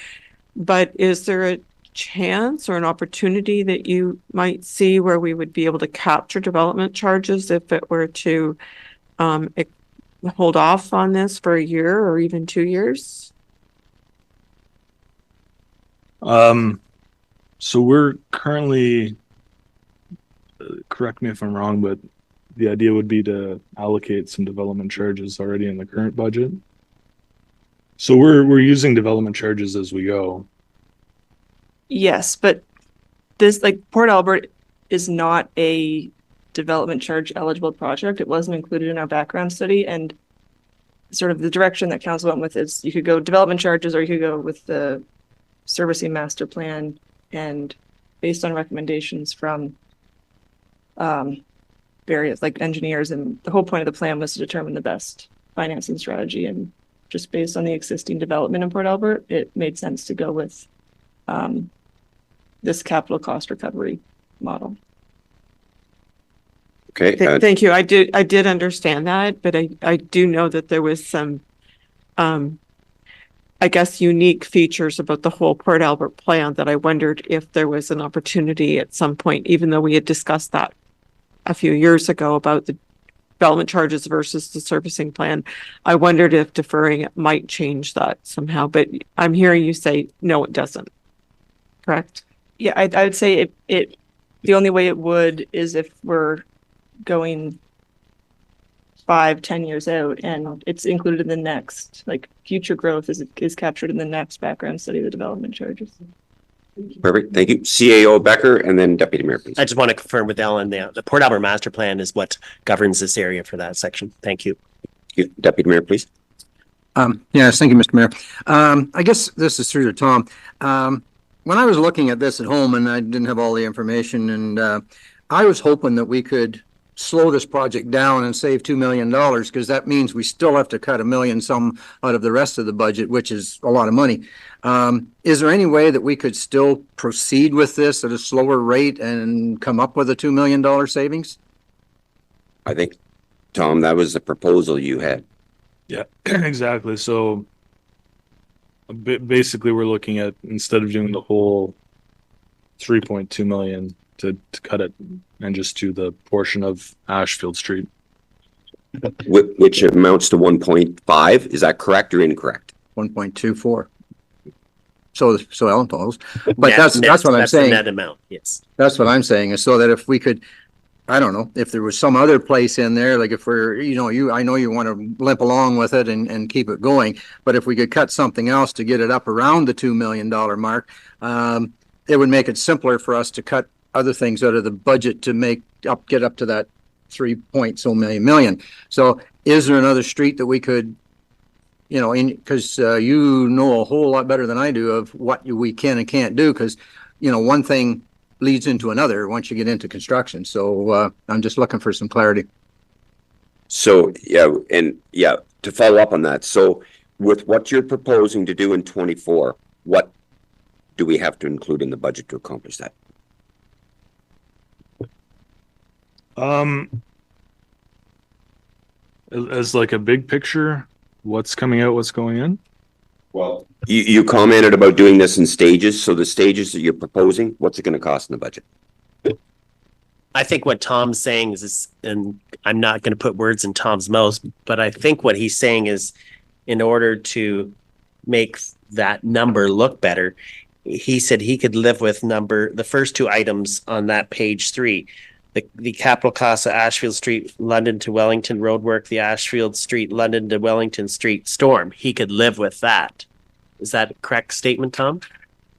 But is there a chance or an opportunity that you might see where we would be able to capture development charges if it were to hold off on this for a year or even 2 years? So we're currently, correct me if I'm wrong, but the idea would be to allocate some development charges already in the current budget. So we're using development charges as we go. Yes, but this, like, Port Albert is not a development charge eligible project. It wasn't included in our background study, and sort of the direction that council went with is you could go development charges or you could go with the servicing master plan, and based on recommendations from various like engineers, and the whole point of the plan was to determine the best financing strategy, and just based on the existing development in Port Albert, it made sense to go with this capital cost recovery model. Okay. Thank you. I did understand that, but I do know that there was some I guess, unique features about the whole Port Albert plan that I wondered if there was an opportunity at some point, even though we had discussed that a few years ago about the development charges versus the servicing plan. I wondered if deferring it might change that somehow, but I'm hearing you say, no, it doesn't. Correct? Yeah, I would say it the only way it would is if we're going 5-10 years out, and it's included in the next, like, future growth is captured in the next background study of the development charges. Perfect. Thank you. CAO Becker, and then Deputy Mayor, please. I just want to confirm with Ellen, the Port Albert Master Plan is what governs this area for that section. Thank you. Thank you. Deputy Mayor, please. Yes, thank you, Mr. Mayor. I guess this is through to Tom. When I was looking at this at home, and I didn't have all the information, and I was hoping that we could slow this project down and save $2 million, because that means we still have to cut $1 million some out of the rest of the budget, which is a lot of money. Is there any way that we could still proceed with this at a slower rate and come up with a $2 million savings? I think, Tom, that was the proposal you had. Yeah, exactly. So basically we're looking at, instead of doing the whole 3.2 million, to cut it and just do the portion of Ashfield Street. Which amounts to 1.5. Is that correct or incorrect? 1.24. So Ellen follows, but that's what I'm saying. The net amount, yes. That's what I'm saying, is so that if we could, I don't know, if there was some other place in there, like if we're, I know you want to limp along with it and keep it going, but if we could cut something else to get it up around the $2 million mark, it would make it simpler for us to cut other things out of the budget to get up to that 3 million. So is there another street that we could, because you know a whole lot better than I do of what we can and can't do, because, one thing leads into another once you get into construction. So I'm just looking for some clarity. So, to follow up on that, so with what you're proposing to do in 24, what do we have to include in the budget to accomplish that? As like a big picture, what's coming out, what's going in? Well, you commented about doing this in stages. So the stages that you're proposing, what's it going to cost in the budget? I think what Tom's saying is, and I'm not going to put words in Tom's mouth, but I think what he's saying is, in order to make that number look better, he said he could live with the first two items on that page 3. The capital cost of Ashfield Street, London to Wellington roadwork, the Ashfield Street, London to Wellington Street storm. He could live with that. Is that a correct statement, Tom?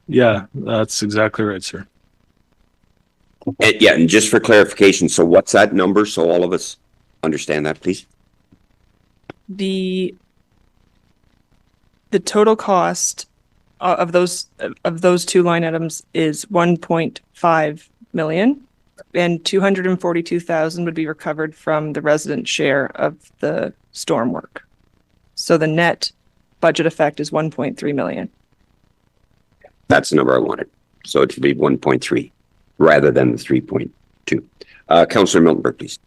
Yeah, that's exactly right, sir. And just for clarification, so what's that number? So all of us understand that, please. The total cost of those two line items is 1.5 million, and 242,000 would be recovered from the resident share of the storm work. So the net budget effect is 1.3 million. That's the number I wanted. So it should be 1.3 rather than the 3.2. Councillor Miltenberg, please.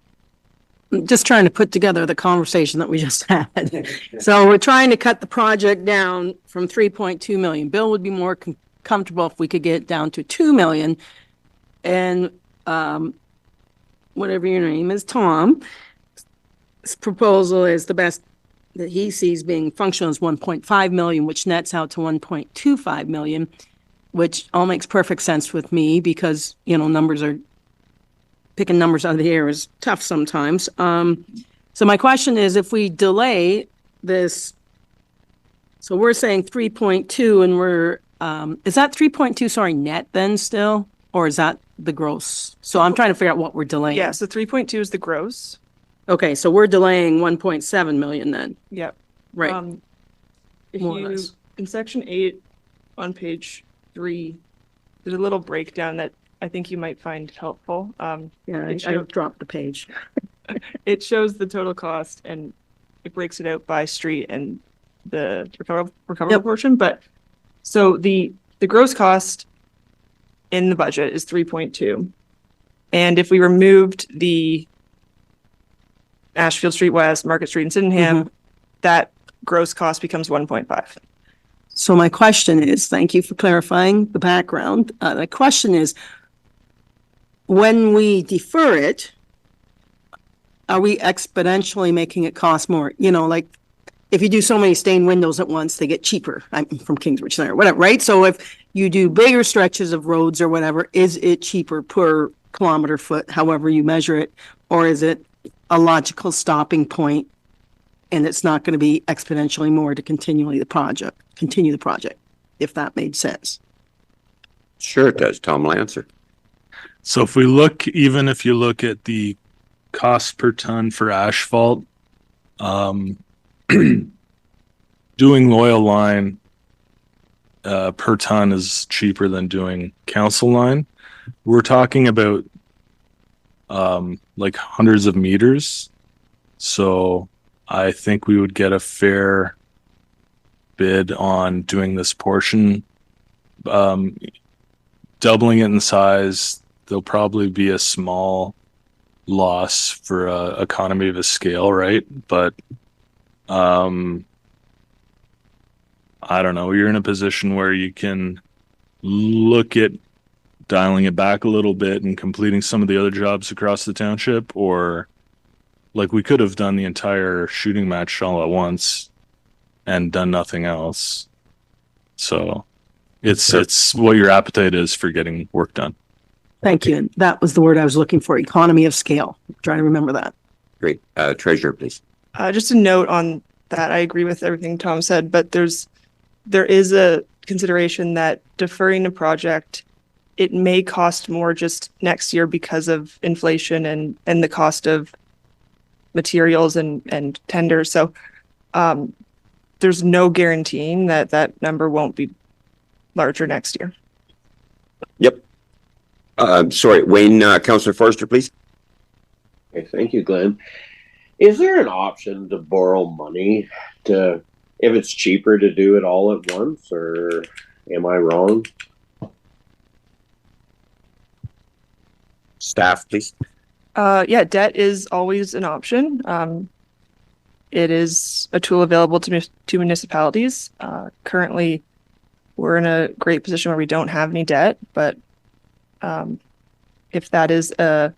Just trying to put together the conversation that we just had. So we're trying to cut the project down from 3.2 million. Bill would be more comfortable if we could get it down to 2 million. And whatever your name is, Tom, his proposal is the best that he sees being functional is 1.5 million, which nets out to 1.25 million, which all makes perfect sense with me because, picking numbers out of the air is tough sometimes. So my question is, if we delay this, so we're saying 3.2 and we're, is that 3.2, sorry, net then still? Or is that the gross? So I'm trying to figure out what we're delaying. Yeah, so 3.2 is the gross. Okay, so we're delaying 1.7 million then. Yep. Right. If More or you, less. in section 8 on page 3, there's a little breakdown that I think you might find helpful. Yeah, it I shows- dropped the page. It shows the total cost and it breaks it out by street and the recoverable Yep. portion. But so the gross cost in the budget is 3.2. And if we removed the Ashfield Street West, Market Street and Sydenham, that gross cost becomes 1.5. So my question is, thank you for clarifying the background. The question is, when we defer it, are we exponentially making it cost more? Like if you do so many stained windows at once, they get cheaper. I'm from Kingsbridge Center, whatever, right? So if you do bigger stretches of roads or whatever, is it cheaper per kilometer foot, however you measure it? Or is it a logical stopping point and it's not going to be exponentially more to continue the project, if that made sense? Sure it does. Tom will answer. So if you look at the cost per ton for asphalt, doing Loyal line per ton is cheaper than doing council line. We're talking about like hundreds of meters. So I think we would get a fair bid on doing this portion. Doubling it in size, there'll probably be a small loss for economy of a scale, right? But I don't know, you're in a position where you can look at dialing it back a little bit and completing some of the other jobs across the township, or like we could have done the entire shooting match all at once and done nothing else. So it's what your appetite is for getting work done. Thank you. And that was the word I was looking for, economy of scale. I'm trying to remember that. Great. Treasurer, please. Just a note on that. I agree with everything Tom said, but there is a consideration that deferring a project it may cost more just next year because of inflation and the cost of materials and tenders. So there's no guaranteeing that that number won't be larger next year. Yep. Sorry, Wayne, Councillor Forster, please. Okay, thank you, Glenn. Is there an option to borrow money to, if it's cheaper to do it all at once, or am I wrong? Staff, please. Yeah, debt is always an option. It is a tool available to municipalities. Currently, we're in a great position where we don't have any debt, but if that is if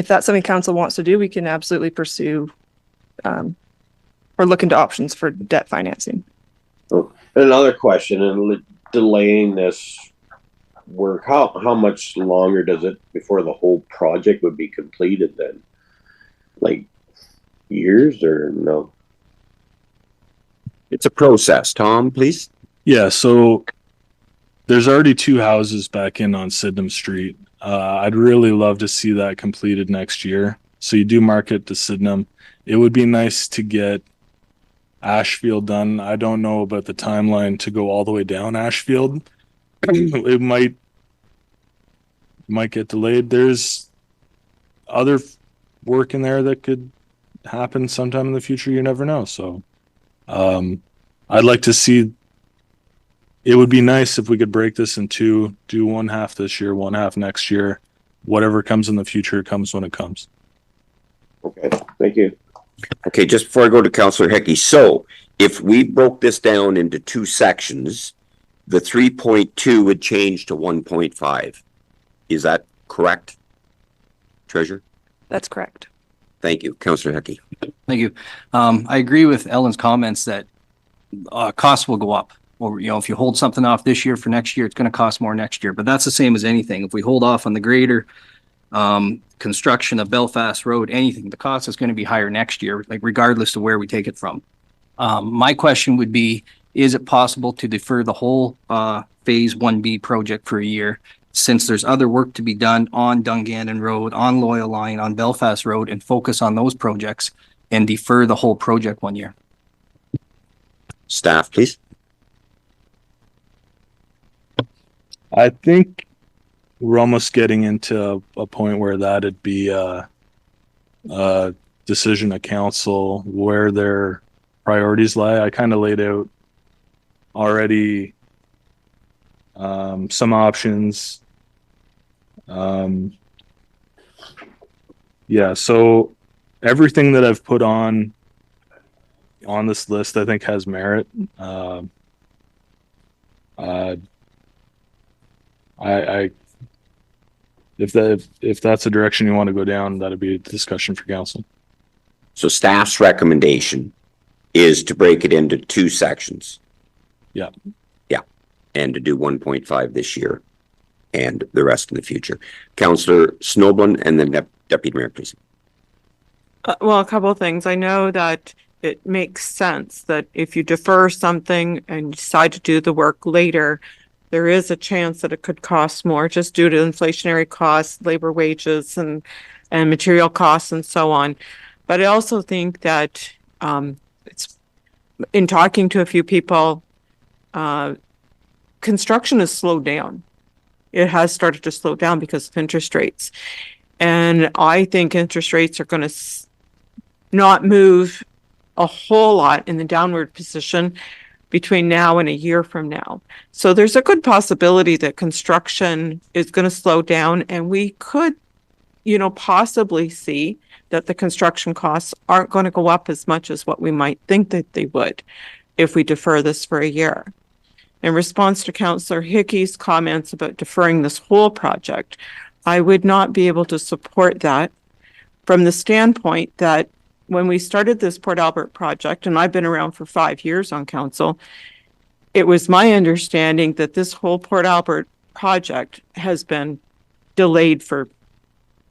that's something council wants to do, we can absolutely pursue or look into options for debt financing. Oh, another question, and delaying this work, how much longer does it before the whole project would be completed then? Like years or no? It's a process. Tom, please. Yeah, so there's already 2 houses back in on Sydenham Street. I'd really love to see that completed next year. So you do market to Sydenham. It would be nice to get Ashfield done. I don't know about the timeline to go all the way down Ashfield. It might get delayed. There's other work in there that could happen sometime in the future. You never know. So I'd like to see, it would be nice if we could break this in 2, do one half this year, one half next year. Whatever comes in the future comes when it comes. Okay, thank you. Okay, just before I go to Councillor Hickey, so if we broke this down into 2 sections, the 3.2 would change to 1.5. Is that correct, Treasurer? That's correct. Thank you. Councillor Hickey. Thank you. I agree with Ellen's comments that costs will go up. Or, if you hold something off this year for next year, it's going to cost more next year. But that's the same as anything. If we hold off on the greater construction of Belfast Road, anything, the cost is going to be higher next year, like regardless of where we take it from. My question would be, is it possible to defer the whole Phase 1B project for a year, since there's other work to be done on Dungannon Road, on Loyal Line, on Belfast Road, and focus on those projects and defer the whole project 1 year? Staff, please. I think we're almost getting into a point where that'd be a decision of council where their priorities lie. I kind of laid out already some options. Yeah, so everything that I've put on this list, I think has merit. If that's the direction you want to go down, that'd be a discussion for council. So staff's recommendation is to break it into 2 sections. Yeah. Yeah. And to do 1.5 this year and the rest in the future. Councillor Snowblin and then Deputy Mayor, please. Well, a couple of things. I know that it makes sense that if you defer something and decide to do the work later, there is a chance that it could cost more just due to inflationary costs, labor wages, and material costs and so on. But I also think that it's, in talking to a few people, construction has slowed down. It has started to slow down because of interest rates. And I think interest rates are going to not move a whole lot in the downward position between now and a year from now. So there's a good possibility that construction is going to slow down, and we could, possibly see that the construction costs aren't going to go up as much as what we might think that they would if we defer this for a year. In response to Councillor Hickey's comments about deferring this whole project, I would not be able to support that from the standpoint that when we started this Port Albert project, and I've been around for 5 years on council, it was my understanding that this whole Port Albert project has been delayed for,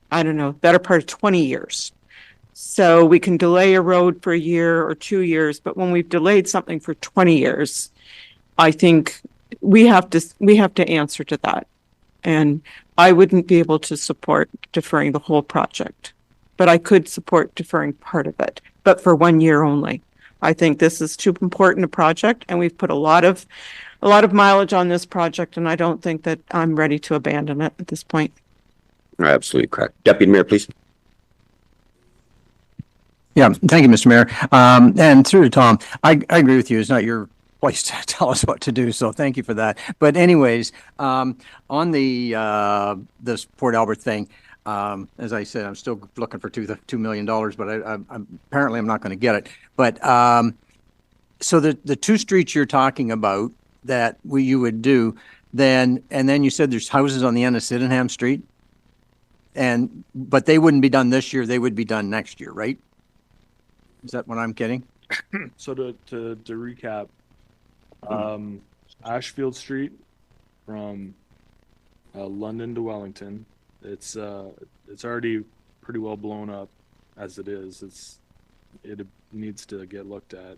better part of 20 years. So we can delay a road for a year or 2 years, but when we've delayed something for 20 years, I think we have to answer to that. And I wouldn't be able to support deferring the whole project, but I could support deferring part of it, but for 1 year only. I think this is too important a project, and we've put a lot of mileage on this project, and I don't think that I'm ready to abandon it at this point. Absolutely correct. Deputy Mayor, please. Yeah, thank you, Mr. Mayor. And through to Tom, I agree with you. It's not your place to tell us what to do, so thank you for that. But anyways, on the this Port Albert thing, as I said, I'm still looking for $2 million, but I'm apparently I'm not going to get it. But so the two streets you're talking about that you would do, and then you said there's houses on the end of Sydenham Street, but they wouldn't be done this year. They would be done next year, right? Is that what I'm getting? So to recap, Ashfield Street from London to Wellington, it's already pretty well blown up as it is. It needs to get looked at.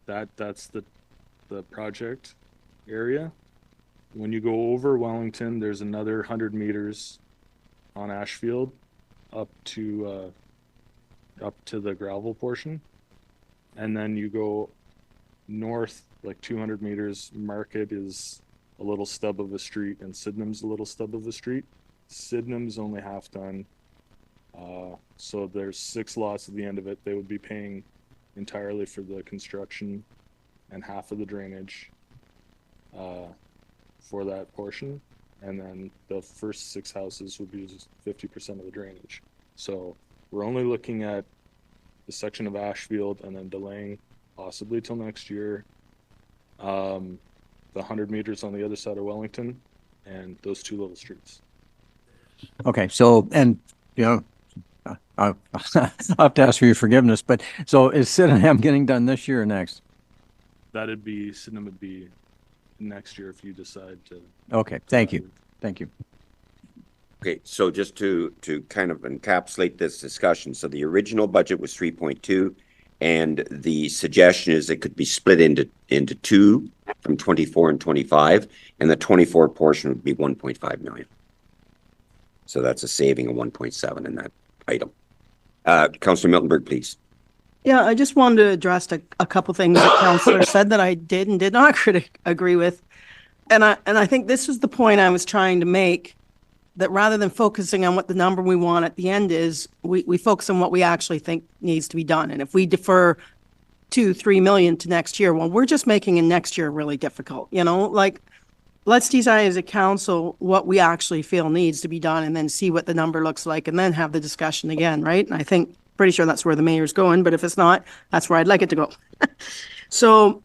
That's the project area. When you go over Wellington, there's another 100 meters on Ashfield up to the gravel portion, and then you go north like 200 meters. Market is a little stub of a street, and Sydenham's a little stub of a street. Sydenham's only half done, so there's 6 lots at the end of it. They would be paying entirely for the construction and half of the drainage for that portion, and then the first 6 houses would be just 50% of the drainage. So we're only looking at the section of Ashfield and then delaying possibly till next year. The 100 meters on the other side of Wellington and those 2 little streets. Okay, so, and, you know, I'll have to ask for your forgiveness, but so is Sydenham getting done this year or next? Sydenham would be next year if you decide to. Okay, thank you. Thank you. Okay, so just to kind of encapsulate this discussion, so the original budget was 3.2, and the suggestion is it could be split into 2 from 24 and 25, and the 24 portion would be 1.5 million. So that's a saving of 1.7 in that item. Councillor Miltenberg, please. Yeah, I just wanted to address a couple things that Councillor said that I did and did not agree with. And I think this is the point I was trying to make, that rather than focusing on what the number we want at the end is, we focus on what we actually think needs to be done. And if we defer 2-3 million to next year, well, we're just making it next year really difficult. You know, like, let's decide as a council what we actually feel needs to be done, and then see what the number looks like, and then have the discussion again, right? And I think, pretty sure that's where the mayor's going, but if it's not, that's where I'd like it to go. So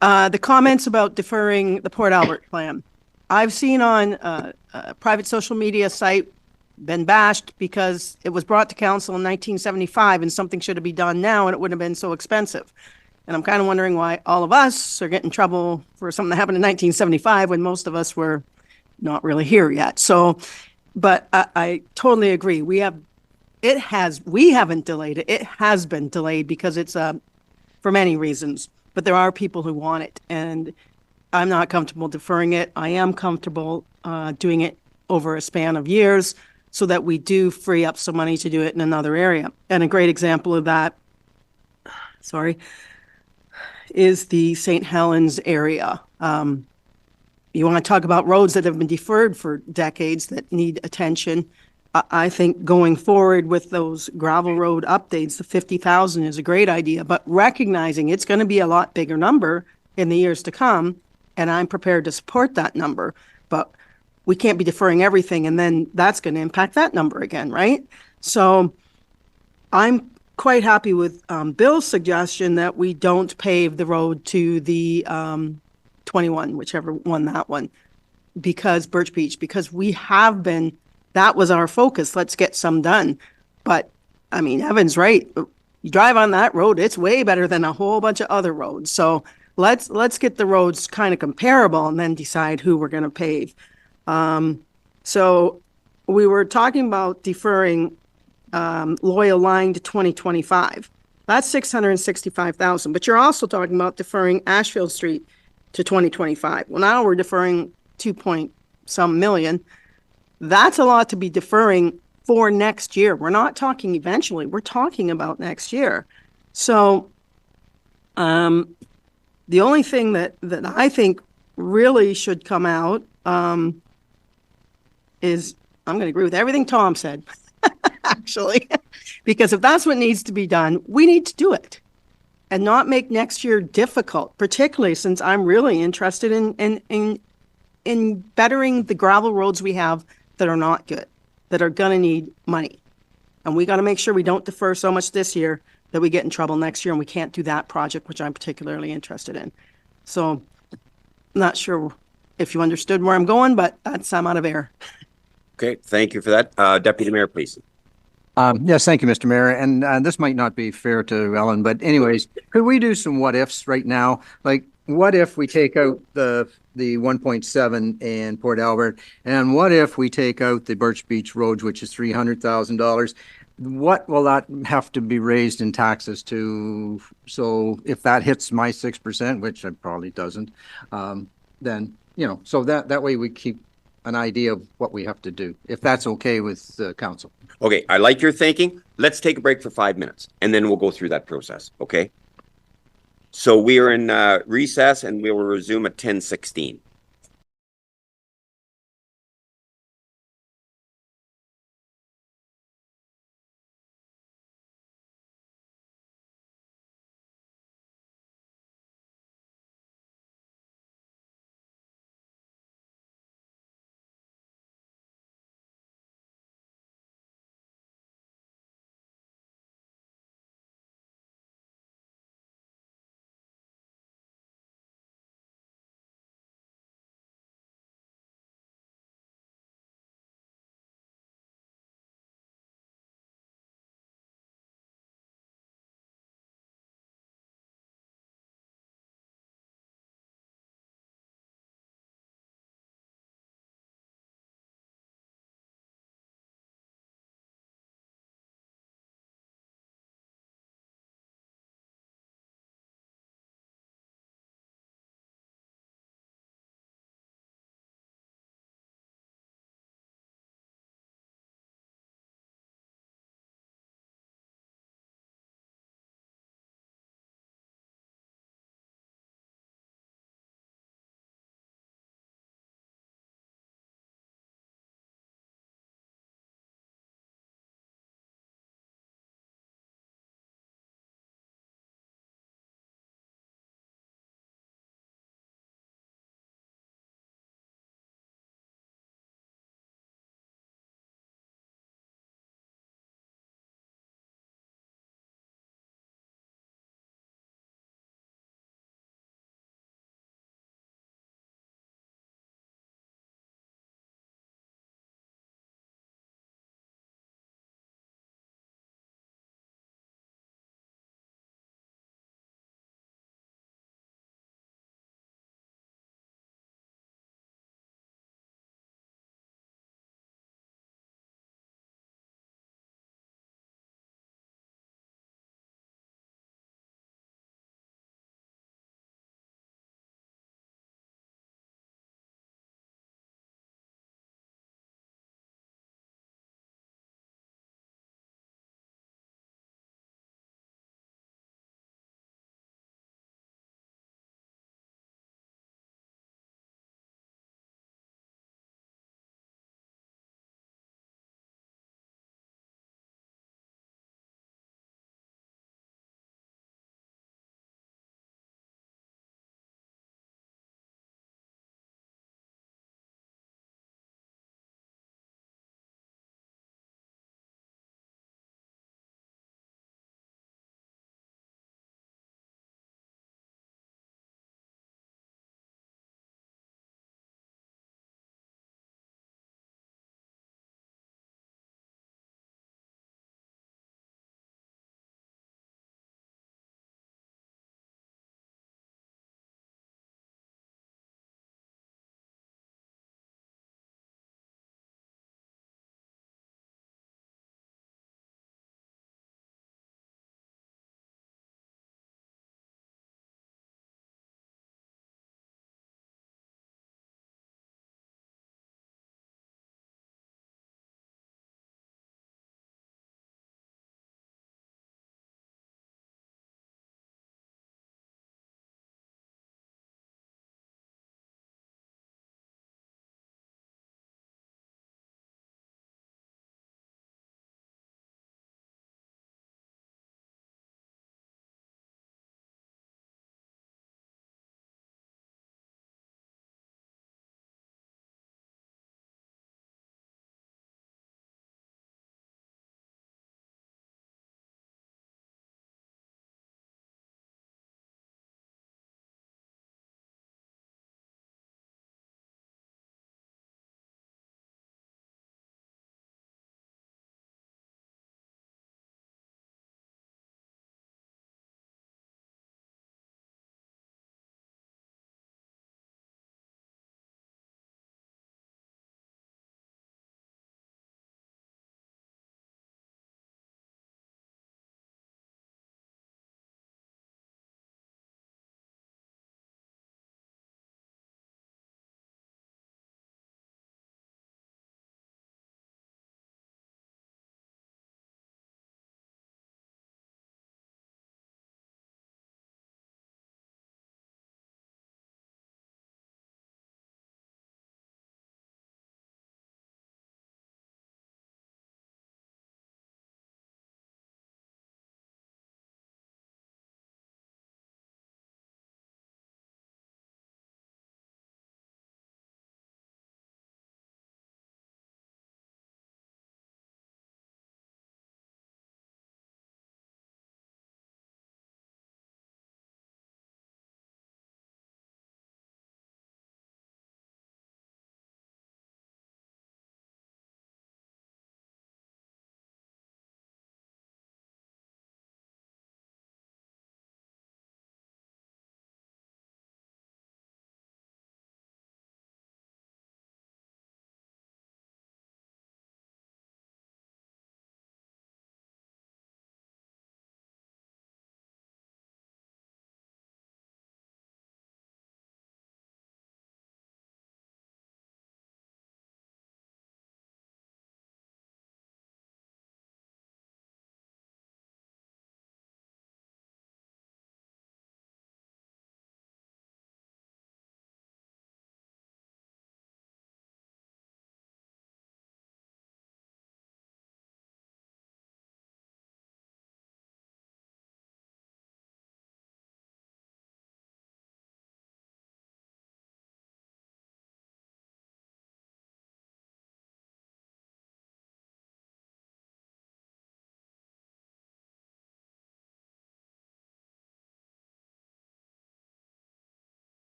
the comments about deferring the Port Albert plan, I've seen on a private social media site, been bashed because it was brought to council in 1975 and something should have been done now and it wouldn't have been so expensive. And I'm kind of wondering why all of us are getting in trouble for something that happened in 1975 when most of us were not really here yet. So, but I totally agree. We haven't delayed it. It has been delayed because it's for many reasons, but there are people who want it, and I'm not comfortable deferring it. I am comfortable doing it over a span of years so that we do free up some money to do it in another area. And a great example of that, is the St. Helens area. You want to talk about roads that have been deferred for decades that need attention. I think going forward with those gravel road updates, the 50,000 is a great idea, but recognizing it's going to be a lot bigger number in the years to come, and I'm prepared to support that number, but we can't be deferring everything, and then that's going to impact that number again, right? So I'm quite happy with Bill's suggestion that we don't pave the road to the 21, whichever one that one, because Birch Beach, because we have been, that was our focus. Let's get some done. But I mean, Evan's right. You drive on that road, it's way better than a whole bunch of other roads. So let's get the roads kind of comparable and then decide who we're going to pave. So we were talking about deferring Loyal Line to 2025. That's 665,000. But you're also talking about deferring Ashfield Street to 2025. Well, now we're deferring 2 point some million. That's a lot to be deferring for next year. We're not talking eventually. We're talking about next year. So, the only thing that I think really should come out, is, I'm going to agree with everything Tom said, actually, because if that's what needs to be done, we need to do it and not make next year difficult, particularly since I'm really interested in bettering the gravel roads we have that are not good, that are going to need money. And we got to make sure we don't defer so much this year that we get in trouble next year and we can't do that project, which I'm particularly interested in. So, not sure if you understood where I'm going, but that's, I'm out of air. Okay, thank you for that. Deputy Mayor, please. Yes, thank you, Mr. Mayor. And this might not be fair to Ellen, but anyways, could we do some what ifs right now? Like, what if we take out the 1.7 in Port Albert? And what if we take out the Birch Beach Road, which is $300,000? What will that have to be raised in taxes to? So if that hits my 6%, which it probably doesn't, then, you know, so that way we keep an idea of what we have to do, if that's okay with council. Okay, I like your thinking. Let's take a break for 5 minutes and then we'll go through that process, okay? So we are in recess and we will resume at 10:16.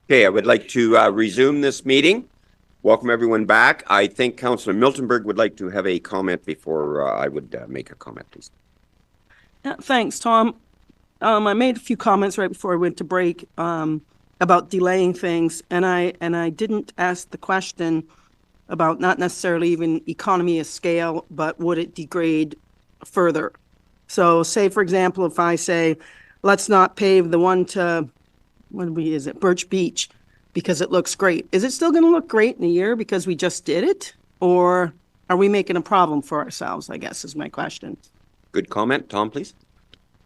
Okay, I would like to resume this meeting. Welcome everyone back. I think Councillor Miltenberg would like to have a comment before I would make a comment, please. Yeah, thanks, Tom. I made a few comments right before I went to break about delaying things, and I didn't ask the question about not necessarily even economy of scale, but would it degrade further? So say, for example, if I say, let's not pave the one to, is it, Birch Beach, because it looks great. Is it still going to look great in a year because we just did it? Or are we making a problem for ourselves, I guess is my question. Good comment. Tom, please.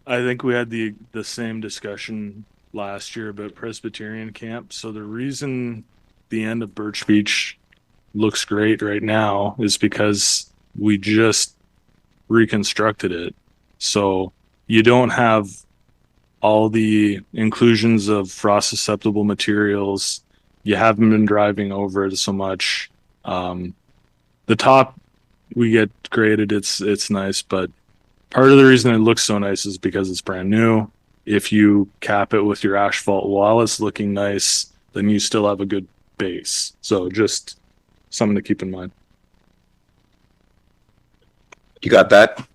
I think we had the same discussion last year about Presbyterian Camp. So the reason the end of Birch Beach looks great right now is because we just reconstructed it. So you don't have all the inclusions of frost susceptible materials. You haven't been driving over it so much. The top we get graded, it's nice, but part of the reason it looks so nice is because it's brand new. If you cap it with your asphalt while it's looking nice, then you still have a good base. So just something to keep in mind. You got that?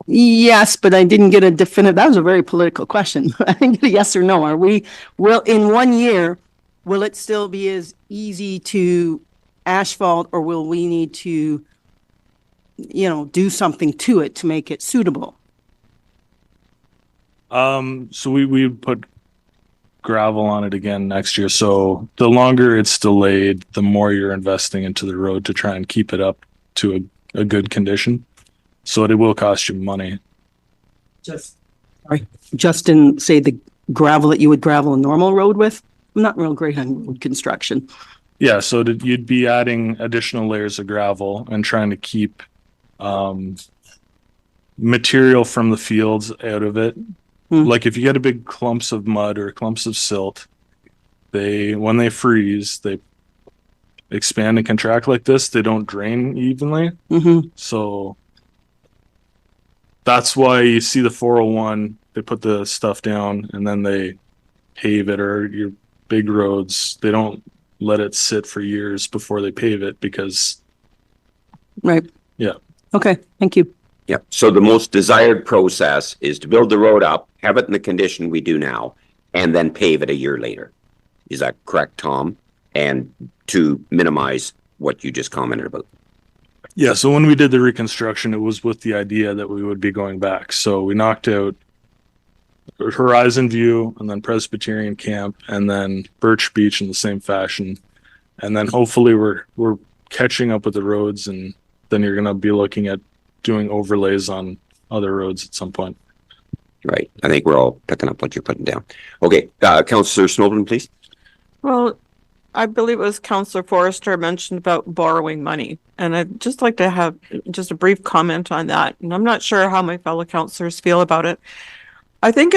Yes, but I didn't get a definite, that was a very political question. I didn't get a yes or no. In 1 year, will it still be as easy to asphalt, or will we need to, do something to it to make it suitable? So we put gravel on it again next year. So the longer it's delayed, the more you're investing into the road to try and keep it up to a good condition. So it will cost you money. Just in, say, the gravel that you would gravel a normal road with? I'm not real great on road construction. Yeah, so you'd be adding additional layers of gravel and trying to keep material from the fields out of it. Like if you get a big clumps of mud or clumps of silt, when they freeze, they expand and contract like this. They don't drain evenly. So that's why you see the 401, they put the stuff down and then they pave it, or your big roads, they don't let it sit for years before they pave it because. Right. Yeah. Okay. Thank you. Yeah. So the most desired process is to build the road up, have it in the condition we do now, and then pave it a year later. Is that correct, Tom? And to minimize what you just commented about. Yeah, so when we did the reconstruction, it was with the idea that we would be going back. So we knocked out Horizon View and then Presbyterian Camp and then Birch Beach in the same fashion. And then hopefully we're catching up with the roads, and then you're going to be looking at doing overlays on other roads at some point. Right. I think we're all picking up what you're putting down. Okay. Councillor Snowden, please. Well, I believe it was Councillor Forrester mentioned about borrowing money, and I'd just like to have just a brief comment on that. And I'm not sure how my fellow councillors feel about it. I think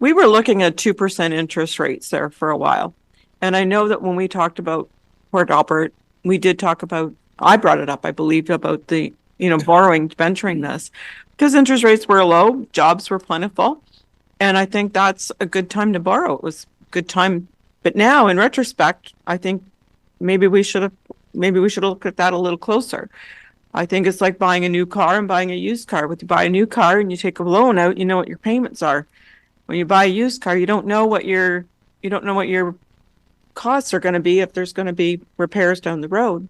we were looking at 2% interest rates there for a while. And I know that when we talked about Port Albert, we did talk about, I brought it up, I believe, about the, borrowing, venturing this, because interest rates were low, jobs were plentiful. And I think that's a good time to borrow. It was a good time. But now in retrospect, I think maybe we should look at that a little closer. I think it's like buying a new car and buying a used car. When you buy a new car and you take a loan out, you know what your payments are. When you buy a used car, you don't know what your costs are going to be if there's going to be repairs down the road.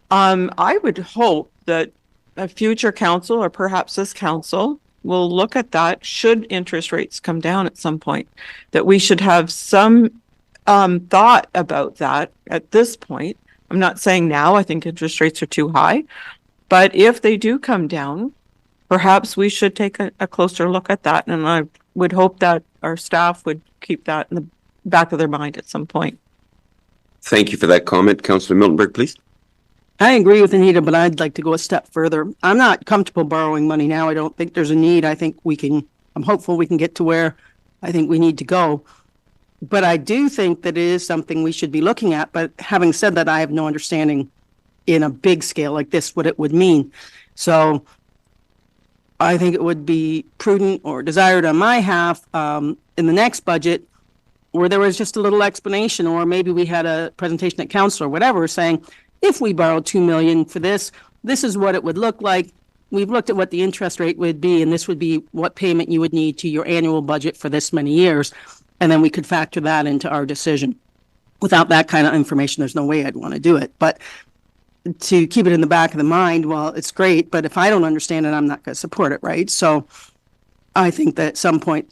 I would hope that a future council, or perhaps this council, will look at that should interest rates come down at some point, that we should have some thought about that at this point. I'm not saying now, I think interest rates are too high, but if they do come down, perhaps we should take a closer look at that. And I would hope that our staff would keep that in the back of their mind at some point. Thank you for that comment. Councillor Miltenberg, please. I agree with Anita, but I'd like to go a step further. I'm not comfortable borrowing money now. I don't think there's a need. I'm hopeful we can get to where I think we need to go. But I do think that it is something we should be looking at. But having said that, I have no understanding in a big scale like this what it would mean. So I think it would be prudent or desired on my half in the next budget where there was just a little explanation, or maybe we had a presentation at council or whatever saying, if we borrowed 2 million for this, this is what it would look like. We've looked at what the interest rate would be, and this would be what payment you would need to your annual budget for this many years. And then we could factor that into our decision. Without that kind of information, there's no way I'd want to do it. But to keep it in the back of the mind, well, it's great, but if I don't understand it, I'm not going to support it, right? So I think that at some point,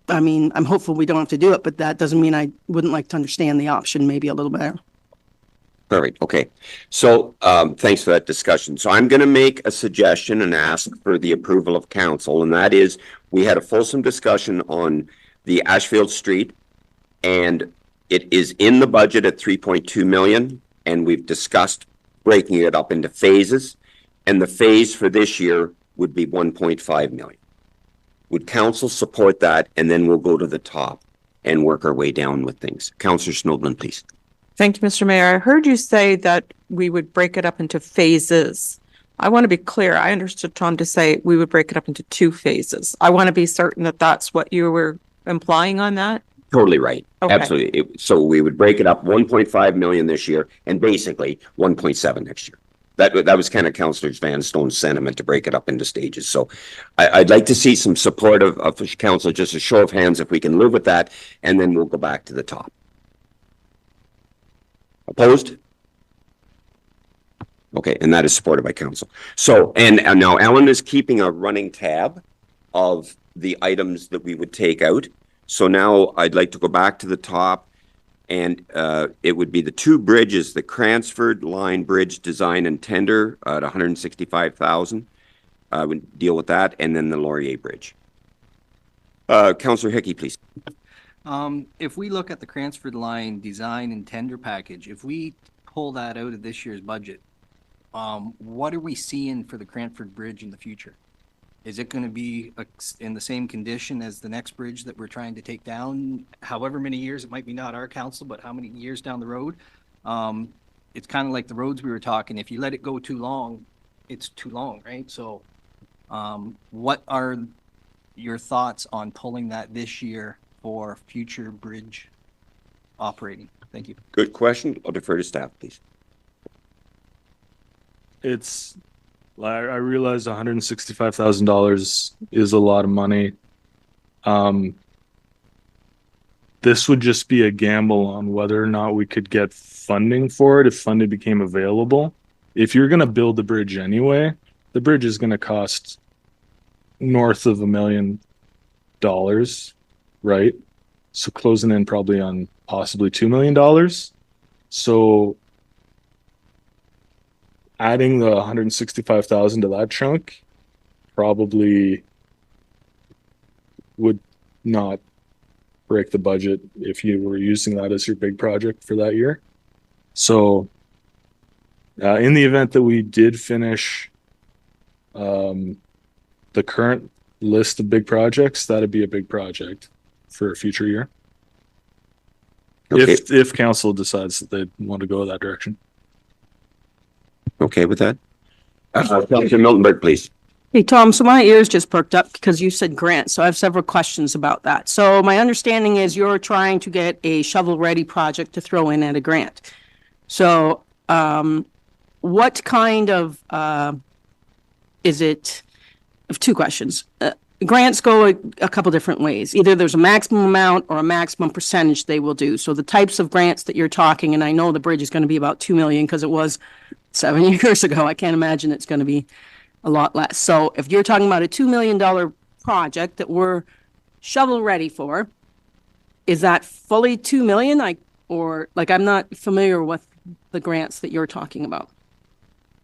I mean, I'm hopeful we don't have to do it, but that doesn't mean I wouldn't like to understand the option maybe a little better. Perfect. Okay. So, thanks for that discussion. So I'm going to make a suggestion and ask for the approval of council. And that is, we had a fulsome discussion on the Ashfield Street, and it is in the budget at 3.2 million. And we've discussed breaking it up into phases. And the phase for this year would be 1.5 million. Would council support that? And then we'll go to the top and work our way down with things. Councillor Snowden, please. Thank you, Mr. Mayor. I heard you say that we would break it up into phases. I want to be clear. I understood Tom to say we would break it up into 2 phases. I want to be certain that that's what you were implying on that. Totally right. Okay. Absolutely. So we would break it up 1.5 million this year and basically 1.7 next year. That was kind of Councillor Van Stone's sentiment to break it up into stages. So I'd like to see some support of council, just a show of hands if we can live with that, and then we'll go back to the top. Opposed? Okay, and that is supported by council. So, and now Ellen is keeping a running tab of the items that we would take out. So now I'd like to go back to the top, and it would be the 2 bridges, the Cransford Line Bridge design and tender at 165,000. I would deal with that, and then the Laurier Bridge. Councillor Hickey, please. If we look at the Cransford Line design and tender package, if we pull that out of this year's budget, what are we seeing for the Cransford Bridge in the future? Is it going to be in the same condition as the next bridge that we're trying to take down? However many years, it might be not our council, but how many years down the road? It's kind of like the roads we were talking. If you let it go too long, it's too long, right? So what are your thoughts on pulling that this year for future bridge operating? Thank you. Good question. I'll defer to staff, please. It's, I realize $165,000 is a lot of money. This would just be a gamble on whether or not we could get funding for it if funding became available. If you're going to build the bridge anyway, the bridge is going to cost north of $1 million, right? So closing in probably on possibly $2 million. So adding the 165,000 to that chunk probably would not break the budget if you were using that as your big project for that year. So in the event that we did finish the current list of big projects, that'd be a big project for a future year. Okay. If council decides that they want to go that direction. Okay with that? Councillor Miltenberg, please. Hey, Tom, so my ears just perked up because you said grant, so I have several questions about that. So my understanding is you're trying to get a shovel-ready project to throw in at a grant. So what kind of, is it, I have 2 questions. Grants go a couple different ways. Either there's a maximum amount or a maximum percentage they will do. So the types of grants that you're talking, and I know the bridge is going to be about 2 million because it was 7 years ago. I can't imagine it's going to be a lot less. So if you're talking about a $2 million project that we're shovel ready for, is that fully 2 million? I'm not familiar with the grants that you're talking about.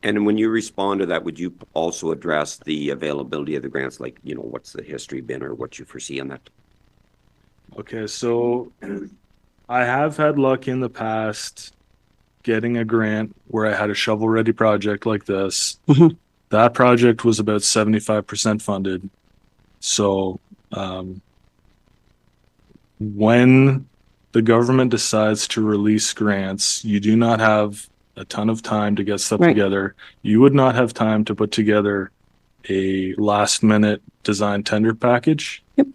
And when you respond to that, would you also address the availability of the grants? Like, you know, what's the history been or what you foresee on that? Okay, so I have had luck in the past getting a grant where I had a shovel-ready project like this. Mhm. That project was about 75% funded. So when the government decides to release grants, you do not have a ton of time to get stuff Right. together. You would not have time to put together a last-minute design tender package. Yep.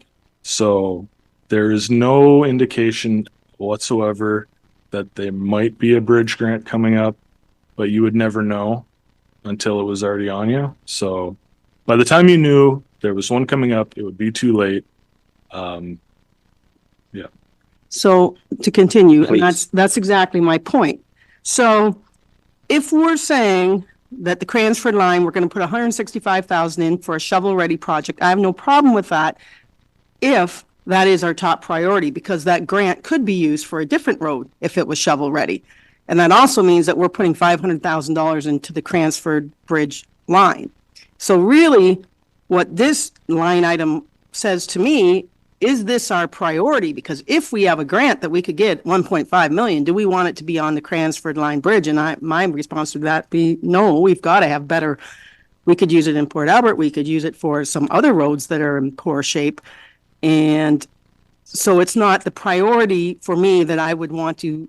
So There is no indication whatsoever that there might be a bridge grant coming up, but you would never know until it was already on you. So by the time you knew there was one coming up, it would be too late. So to continue, and Please. that's exactly my point. So if we're saying that the Cransford line, we're going to put 165,000 in for a shovel-ready project, I have no problem with that if that is our top priority, because that grant could be used for a different road if it was shovel-ready. And that also means that we're putting $500,000 into the Cransford Bridge line. So really, what this line item says to me, is this our priority? Because if we have a grant that we could get 1.5 million, do we want it to be on the Cransford Line Bridge? And my response to that be, no, we've got to have better. We could use it in Port Albert. We could use it for some other roads that are in poor shape. And so it's not the priority for me that I would want to,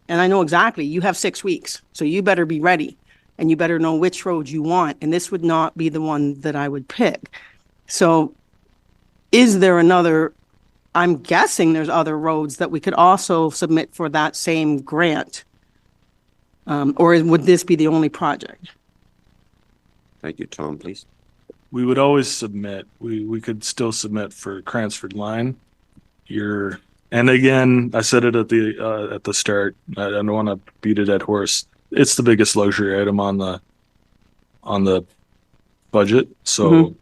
and I know exactly, you have 6 weeks, so you better be ready and you better know which road you want. And this would not be the one that I would pick. So is there another, I'm guessing there's other roads that we could also submit for that same grant? Or would this be the only project? Thank you, Tom, please. We would always submit. We could still submit for Cransford Line. And again, I said it at the start. I don't want to beat a dead horse. It's the biggest luxury item on the budget. So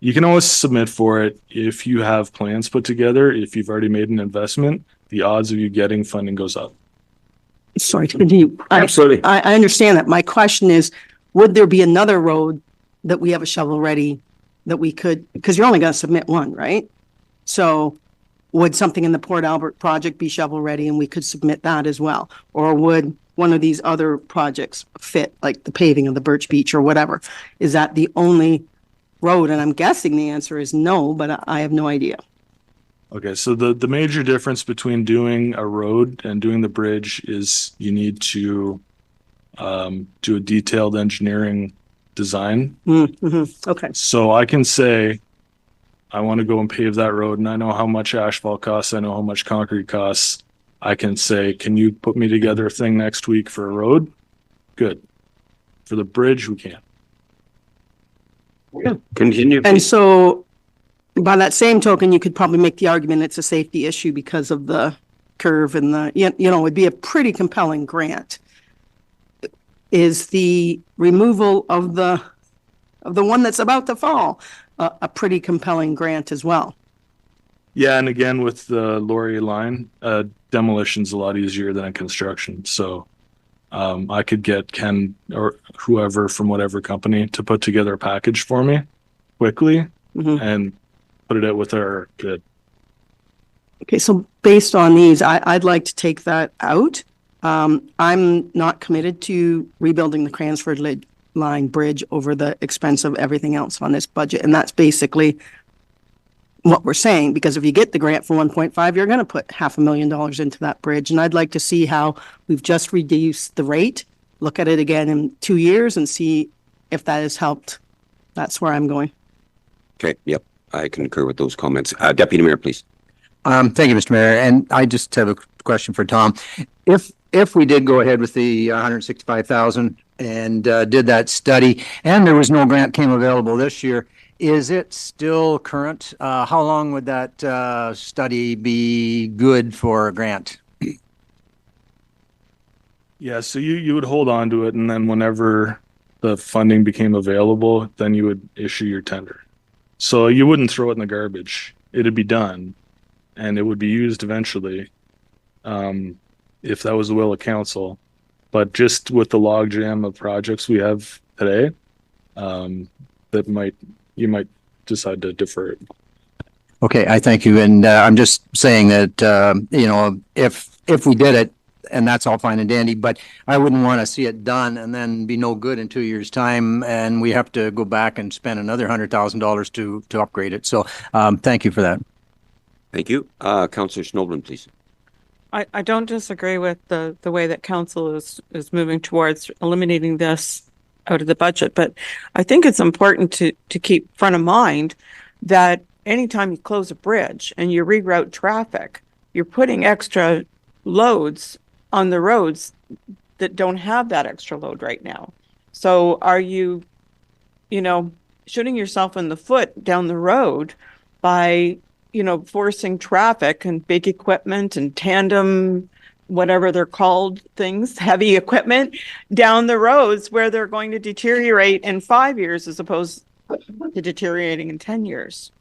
you can always submit for it if you have plans put together. If you've already made an investment, the odds of you getting funding goes up. Sorry to continue. Absolutely. I understand that. My question is, would there be another road that we have a shovel ready that we could, because you're only going to submit one, right? So would something in the Port Albert project be shovel ready and we could submit that as well? Or would one of these other projects fit, like the paving of the Birch Beach or whatever? Is that the only road? And I'm guessing the answer is no, but I have no idea. Okay, so the major difference between doing a road and doing the bridge is you need to do a detailed engineering design. Okay. So I can say, I want to go and pave that road, and I know how much asphalt costs, I know how much concrete costs. I can say, can you put me together a thing next week for a road? Good. For the bridge, we can't. Continue. And so by that same token, you could probably make the argument it's a safety issue because of the curve and the, you know, it'd be a pretty compelling grant. Is the removal of the one that's about to fall a pretty compelling grant as well? Yeah, and again, with the Laurier line, demolition's a lot easier than a construction. So I could get Ken or whoever from whatever company to put together a package for me quickly and put it out with our bid. Okay, so based on these, I'd like to take that out. I'm not committed to rebuilding the Cransford Line Bridge over the expense of everything else on this budget. And that's basically what we're saying, because if you get the grant for 1.5, you're going to put $500,000 into that bridge. And I'd like to see how we've just reduced the rate, look at it again in 2 years and see if that has helped. That's where I'm going. Okay, yep, I concur with those comments. Deputy Mayor, please. Thank you, Mr. Mayor. And I just have a question for Tom. If we did go ahead with the 165,000 and did that study and there was no grant came available this year, is it still current? How long would that study be good for a grant? Yeah, so you would hold on to it, and then whenever the funding became available, then you would issue your tender. So you wouldn't throw it in the garbage. It'd be done, and it would be used eventually, if that was the will of council. But just with the logjam of projects we have today, you might decide to defer it. Okay, I thank you. And I'm just saying that, if we did it, and that's all fine and dandy, but I wouldn't want to see it done and then be no good in 2 years' time, and we have to go back and spend another $100,000 to upgrade it. So thank you for that. Thank you. Councillor Snowden, please. I don't disagree with the way that council is moving towards eliminating this out of the budget, but I think it's important to keep front of mind that anytime you close a bridge and you reroute traffic, you're putting extra loads on the roads that don't have that extra load right now. So are you, shooting yourself in the foot down the road by, forcing traffic and big equipment and tandem, whatever they're called, things, heavy equipment down the roads where they're going to deteriorate in 5 years as opposed to deteriorating in 10 years.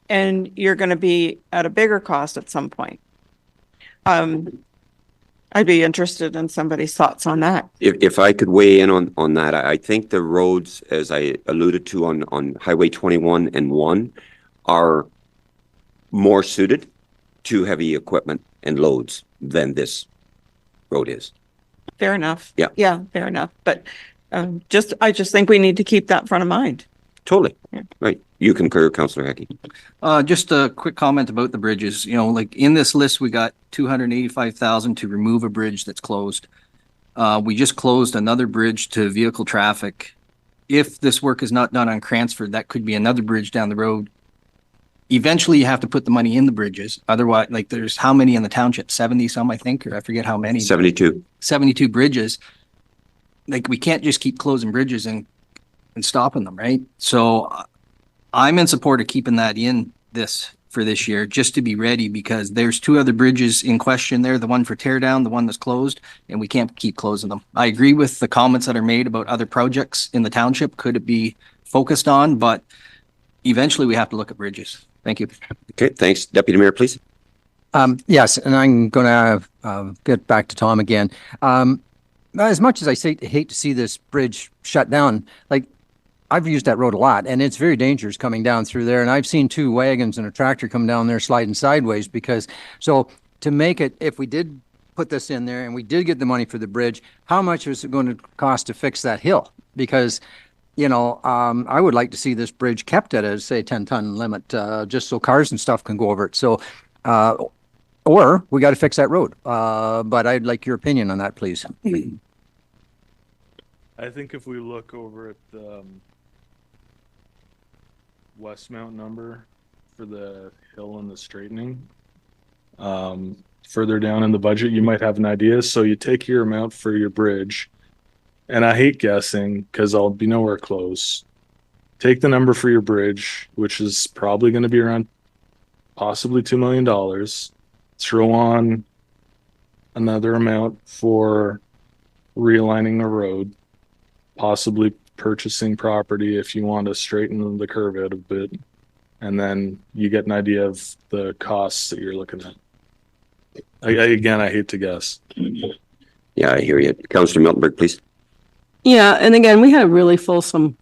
And you're going to be at a bigger cost at some point. I'd be interested in somebody's thoughts on that. If I could weigh in on that, I think the roads, as I alluded to on Highway 21 and 1, are more suited to heavy equipment and loads than this road is. Fair enough. Yeah. Yeah, fair enough. But I just think we need to keep that front of mind. Totally. Yeah. Right. You concur, Councillor Hecky. Just a quick comment about the bridges. Like in this list, we got 285,000 to remove a bridge that's closed. We just closed another bridge to vehicle traffic. If this work is not done on Cransford, that could be another bridge down the road. Eventually, you have to put the money in the bridges. Otherwise, like there's how many in the township? 70 some, I think, or I forget how many. 72. 72 bridges. Like we can't just keep closing bridges and stopping them, right? So I'm in support of keeping that in for this year, just to be ready, because there's 2 other bridges in question there, the one for tear down, the one that's closed, and we can't keep closing them. I agree with the comments that are made about other projects in the township. Could it be focused on? But eventually we have to look at bridges. Thank you. Okay, thanks. Deputy Mayor, please. Yes, and I'm going to get back to Tom again. As much as I hate to see this bridge shut down, like I've used that road a lot, and it's very dangerous coming down through there. And I've seen 2 wagons and a tractor come down there sliding sideways so to make it, if we did put this in there and we did get the money for the bridge, how much is it going to cost to fix that hill? Because I would like to see this bridge kept at a, say, 10-ton limit, just so cars and stuff can go over it. So, or we got to fix that road. But I'd like your opinion on that, please. I think if we look over at the Westmount number for the hill and the straightening, further down in the budget, you might have an idea. So you take your amount for your bridge, and I hate guessing because I'll be nowhere close. Take the number for your bridge, which is probably going to be around possibly $2 million. Throw on another amount for realigning the road, possibly purchasing property if you want to straighten the curve out a bit, and then you get an idea of the costs that you're looking at. Again, I hate to guess. Yeah, I hear you. Councillor Miltenberg, please. Yeah, and again, we had a really fulsome,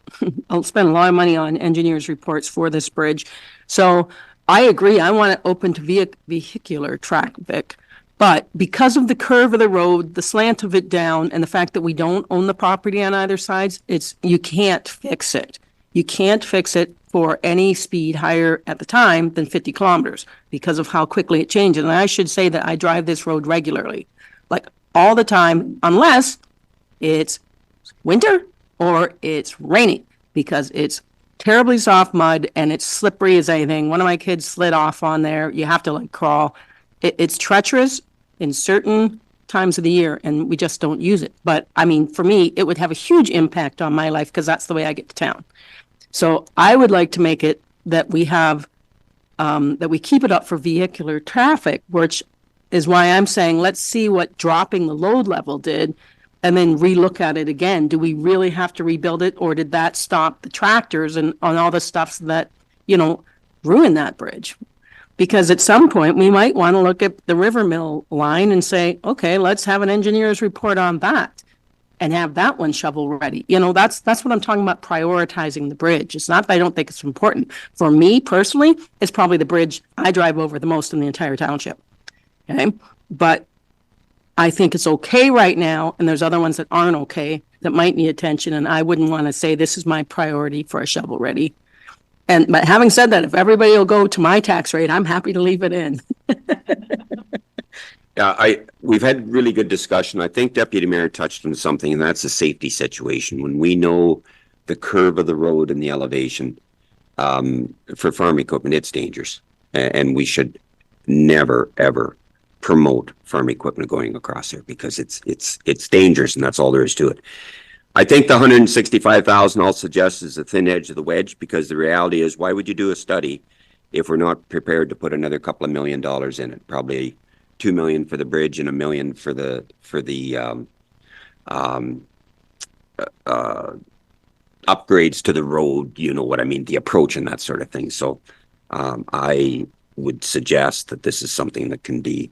I'll spend a lot of money on engineers' reports for this bridge. So I agree, I want it open to vehicular traffic. But because of the curve of the road, the slant of it down, and the fact that we don't own the property on either sides, you can't fix it. You can't fix it for any speed higher at the time than 50 kilometers because of how quickly it changes. And I should say that I drive this road regularly, like all the time, unless it's winter or it's raining, because it's terribly soft mud and it's slippery as anything. One of my kids slid off on there. You have to crawl. It's treacherous in certain times of the year, and we just don't use it. But I mean, for me, it would have a huge impact on my life because that's the way I get to town. So I would like to make it that we have, that we keep it up for vehicular traffic, which is why I'm saying, let's see what dropping the load level did and then relook at it again. Do we really have to rebuild it, or did that stop the tractors and on all the stuff that, ruin that bridge? Because at some point we might want to look at the river mill line and say, okay, let's have an engineer's report on that and have that one shovel ready. That's what I'm talking about, prioritizing the bridge. It's not that I don't think it's important. For me personally, it's probably the bridge I drive over the most in the entire township. Okay. But I think it's okay right now, and there's other ones that aren't okay that might need attention, and I wouldn't want to say this is my priority for a shovel ready. But having said that, if everybody will go to my tax rate, I'm happy to leave it in. Yeah, we've had really good discussion. I think Deputy Mayor touched on something, and that's the safety situation. When we know the curve of the road and the elevation, for farm equipment, it's dangerous. And we should never, ever promote farm equipment going across there because it's dangerous and that's all there is to it. I think the 165,000 I'll suggest is the thin edge of the wedge because the reality is why would you do a study if we're not prepared to put another couple of $1 million in it? Probably 2 million for the bridge and $1 million for the upgrades to the road, you know what I mean, the approach and that sort of thing. So I would suggest that this is something that can be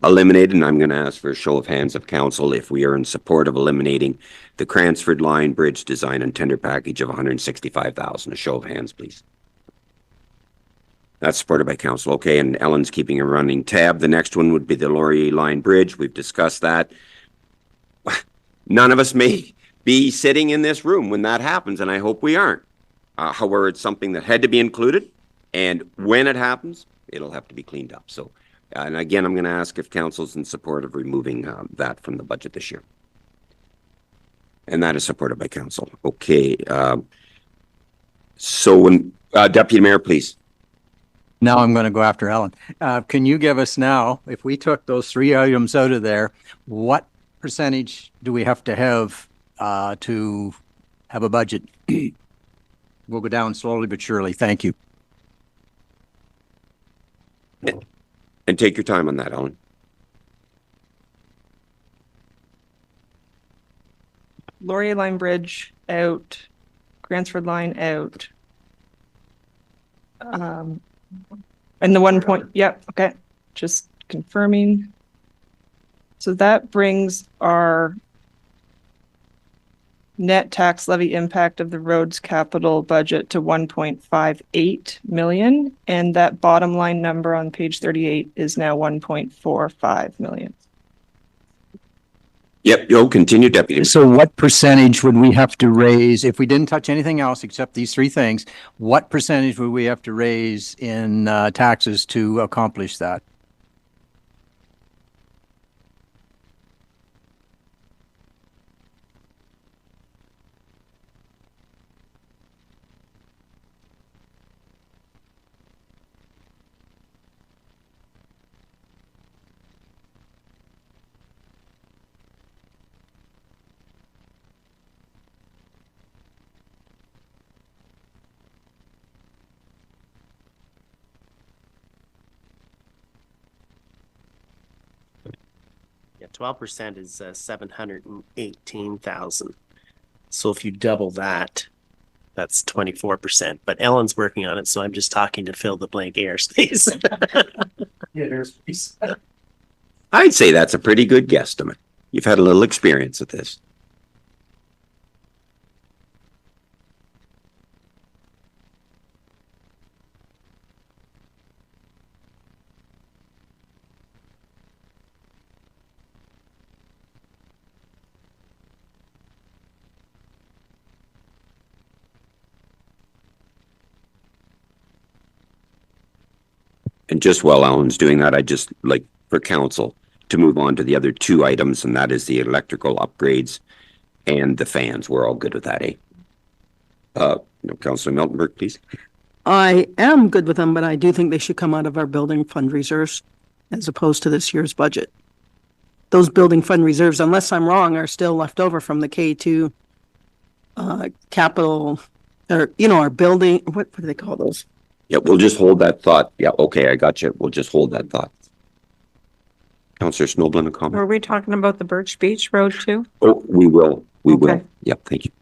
eliminated, and I'm going to ask for a show of hands of council if we are in support of eliminating the Cransford Line Bridge design and tender package of 165,000. A show of hands, please. That's supported by council. Okay, and Ellen's keeping a running tab. The next one would be the Laurier Line Bridge. We've discussed that. None of us may be sitting in this room when that happens, and I hope we aren't. However, it's something that had to be included, and when it happens, it'll have to be cleaned up. So, and again, I'm going to ask if council's in support of removing that from the budget this year. And that is supported by council. Okay. So when, Deputy Mayor, please. Now I'm going to go after Ellen. Can you give us now, if we took those 3 items out of there, what percentage do we have to have a budget? We'll go down slowly but surely. Thank you. And take your time on that, Ellen. Laurier Line Bridge out, Cransford Line out. And the 1 point, yep, okay, just confirming. So that brings our net tax levy impact of the roads capital budget to 1.58 million. And that bottom line number on page 38 is now 1.45 million. Yep, you'll continue, Deputy. So what percentage would we have to raise if we didn't touch anything else except these 3 things? What percentage would we have to raise in taxes to accomplish that? Yeah, 12% is 718,000. So if you double that, that's 24%. But Ellen's working on it, so I'm just talking to fill the blank airspace. Yeah, there's peace. I'd say that's a pretty good guesstimate. You've had a little experience with this. And just while Alan's doing that, I just like for council to move on to the other 2 items, and that is the electrical upgrades and the fans. We're all good with that, eh? Councilor Miltenberg, please. I am good with them, but I do think they should come out of our building fund reserves as opposed to this year's budget. Those building fund reserves, unless I'm wrong, are still left over from the K2 capital, or, our building, what do they call those? Yeah, we'll just hold that thought. Yeah, okay, I got you. We'll just hold that thought. Councillor Snowblin, a comment? Were we talking about the Birch Beach Road too? Oh, we will. We will. Okay. Yep, thank you.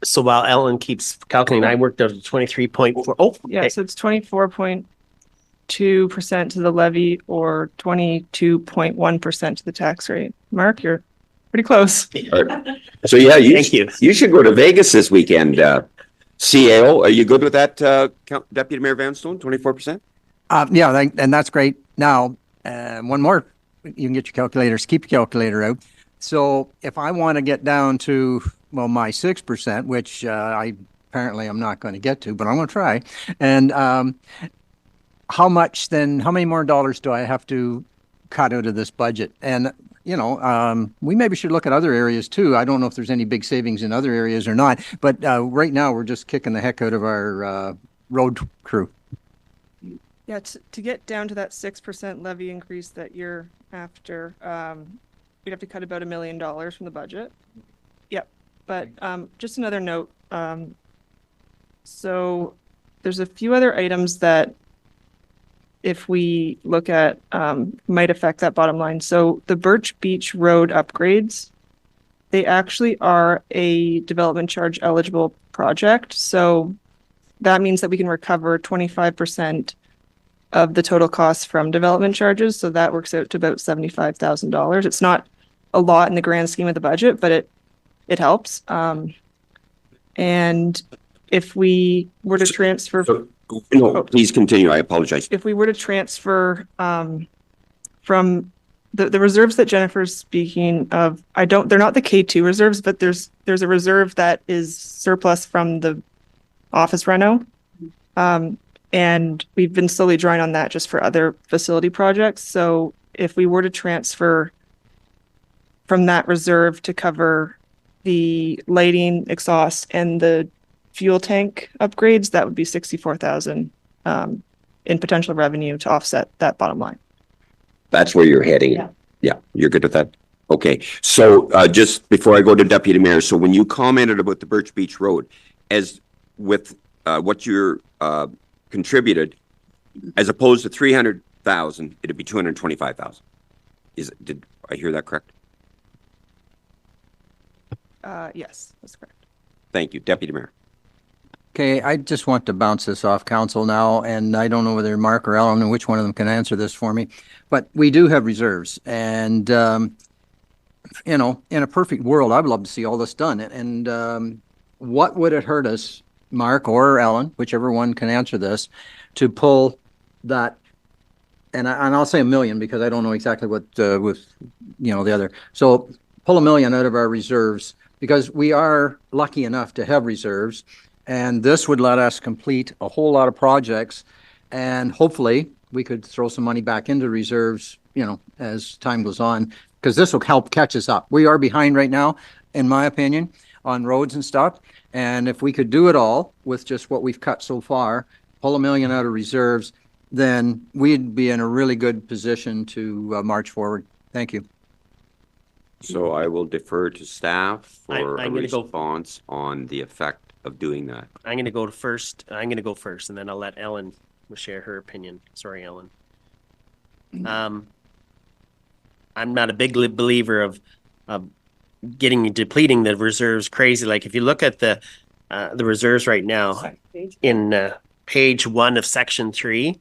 So while Ellen keeps calculating, I worked out a 23.4. Oh, Yeah, okay. so it's 24.2% to the levy or 22.1% to the tax rate. Mark, you're pretty close. All right. So yeah, Thank you. You should go to Vegas this weekend. CAO, are you good with that, Deputy Mayor Vanstone, 24%? Yeah, and that's great. Now, one more, you can get your calculators, keep your calculator out. So if I want to get down to, well, my 6%, which apparently I'm not going to get to, but I'm going to try. And how many more dollars do I have to cut out of this budget? And we maybe should look at other areas too. I don't know if there's any big savings in other areas or not, but right now we're just kicking the heck out of our road crew. Yeah, to get down to that 6% levy increase that you're after, we'd have to cut about $1 million from the budget. Yep, but just another note. So there's a few other items that if we look at might affect that bottom line. So the Birch Beach Road upgrades, they actually are a development charge eligible project. So that means that we can recover 25% of the total cost from development charges. So that works out to about $75,000. It's not a lot in the grand scheme of the budget, but it helps. And if we were to transfer, No, please continue. I apologize. if we were to transfer from the reserves that Jennifer's speaking of, they're not the K2 reserves, but there's a reserve that is surplus from the office reno. And we've been slowly drawing on that just for other facility projects. So if we were to transfer from that reserve to cover the lighting, exhaust, and the fuel tank upgrades, that would be $64,000 in potential revenue to offset that bottom line. That's where you're heading. Yeah. Yeah, you're good with that? Okay, so just before I go to Deputy Mayor, so when you commented about the Birch Beach Road, as with what you're contributed, as opposed to 300,000, it'd be 225,000. Did I hear that correct? Yes, that's correct. Thank you, Deputy Mayor. Okay, I just want to bounce this off council now, and I don't know whether Mark or Alan, which one of them can answer this for me, but we do have reserves, and in a perfect world, I would love to see all this done. And what would it hurt us, Mark or Alan, whichever one can answer this, to pull that? And I'll say $1 million because I don't know exactly what with the other. So pull $1 million out of our reserves because we are lucky enough to have reserves. And this would let us complete a whole lot of projects, and hopefully we could throw some money back into reserves, as time goes on, because this will help catch us up. We are behind right now, in my opinion, on roads and stuff. And if we could do it all with just what we've cut so far, pull $1 million out of reserves, then we'd be in a really good position to march forward. Thank you. So I will defer to staff for a I'm gonna go- response on the effect of doing that. I'm going to go first. I'm going to go first, and then I'll let Ellen share her opinion. Sorry, Ellen. I'm not a big believer of depleting the reserves crazy. Like if you look at the reserves right now in page 1 of section 3,